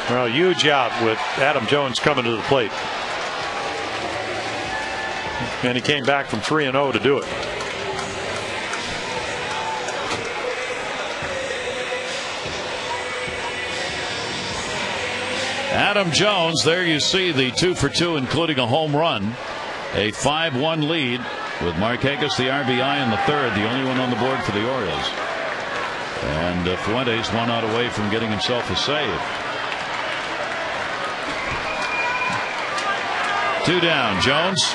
Well, huge job with Adam Jones coming to the plate. And he came back from 3-0 to do it. Adam Jones, there you see the 2 for 2, including a home run. A 5-1 lead with Marquez the RBI in the third, the only one on the board for the Orioles. And Fuentes 1 out away from getting himself a save. 2 down. Jones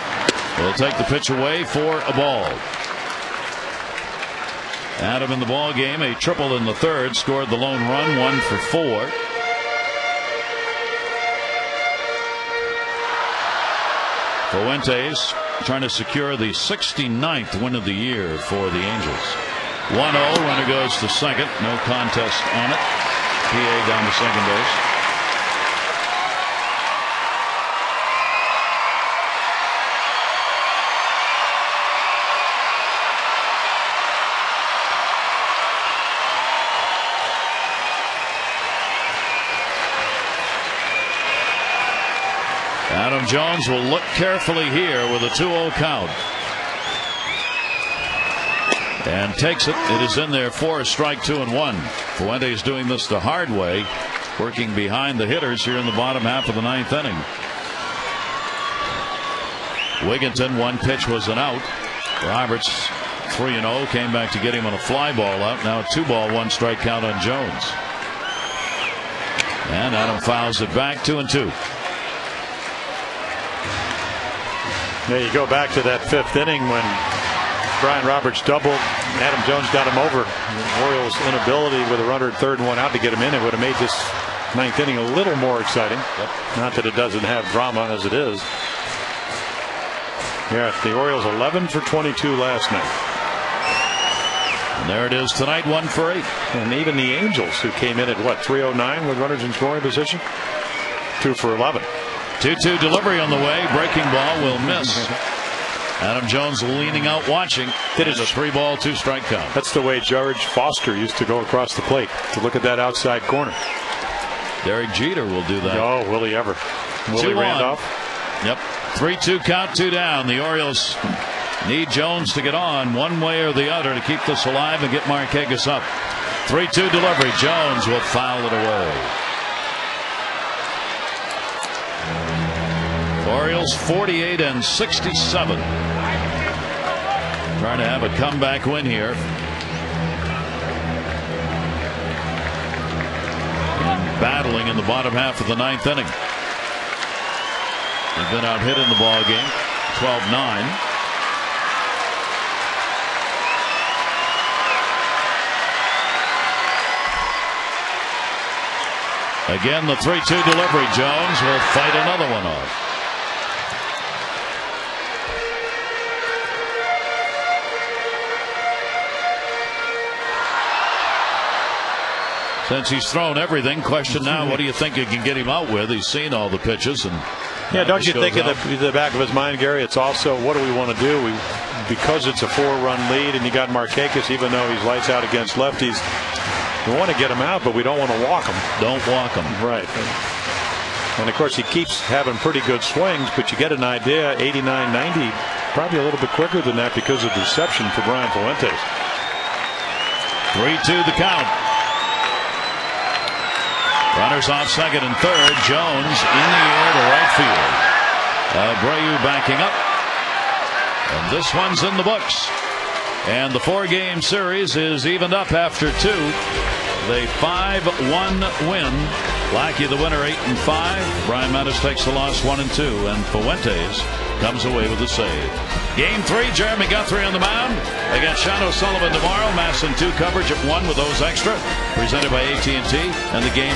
will take the pitch away for a ball. Adam in the ball game, a triple in the third, scored the lone run, 1 for 4. Fuentes trying to secure the 69th win of the year for the Angels. 1-0, runner goes to second, no contest on it. PA down to second base. Adam Jones will look carefully here with a 2-0 count. And takes it. It is in there for a strike, 2-1. Fuentes doing this the hard way, working behind the hitters here in the bottom half of the ninth inning. Wigginton, 1 pitch was an out. Roberts 3-0, came back to get him on a fly ball out. Now a 2-ball, 1 strike count on Jones. And Adam fouls it back, 2-2. There you go back to that 5th inning when Brian Roberts doubled. Adam Jones got him over. The Orioles' inability with a runner at third and 1 out to get him in. It would have made this 9th inning a little more exciting. Not that it doesn't have drama as it is. Yeah, the Orioles 11 for 22 last night. And there it is tonight, 1 for 8. And even the Angels, who came in at what, 309 with runners in scoring position, 2 for 11. 2-2 delivery on the way. Breaking ball will miss. Adam Jones leaning out watching. It is a 3-ball, 2 strike count. That's the way George Foster used to go across the plate, to look at that outside corner. Derek Jeter will do that. Oh, will he ever? Willie Randolph. Yep. 3-2 count, 2 down. The Orioles need Jones to get on one way or the other to keep this alive and get Marquez up. 3-2 delivery. Jones will foul it away. Orioles 48 and 67. Trying to have a comeback win here. And battling in the bottom half of the ninth inning. They've been out hit in the ball game. 12-9. Again, the 3-2 delivery. Jones will fight another one off. Since he's thrown everything, question now, what do you think you can get him out with? He's seen all the pitches. And yeah, don't you think in the back of his mind, Gary, it's also, what do we want to do? Because it's a 4-run lead and you got Marquez, even though he's lights out against lefties, we want to get him out, but we don't want to walk him. Don't walk him. Right. And of course, he keeps having pretty good swings, but you get an idea, 89, 90 probably a little bit quicker than that because of the reception for Brian Fuentes. 3-2 the count. Runners off second and third. Jones in the air to right field. Abreu backing up. And this one's in the books. And the 4-game series is evened up after 2. The 5-1 win. Lackey the winner 8-5. Brian Mattis takes the loss 1-2. And Fuentes comes away with a save. Game 3, Jeremy Guthrie on the mound against Sean O'Sullivan tomorrow. Mass and 2 coverage at 1 with those extra. Presented by AT&T. And the game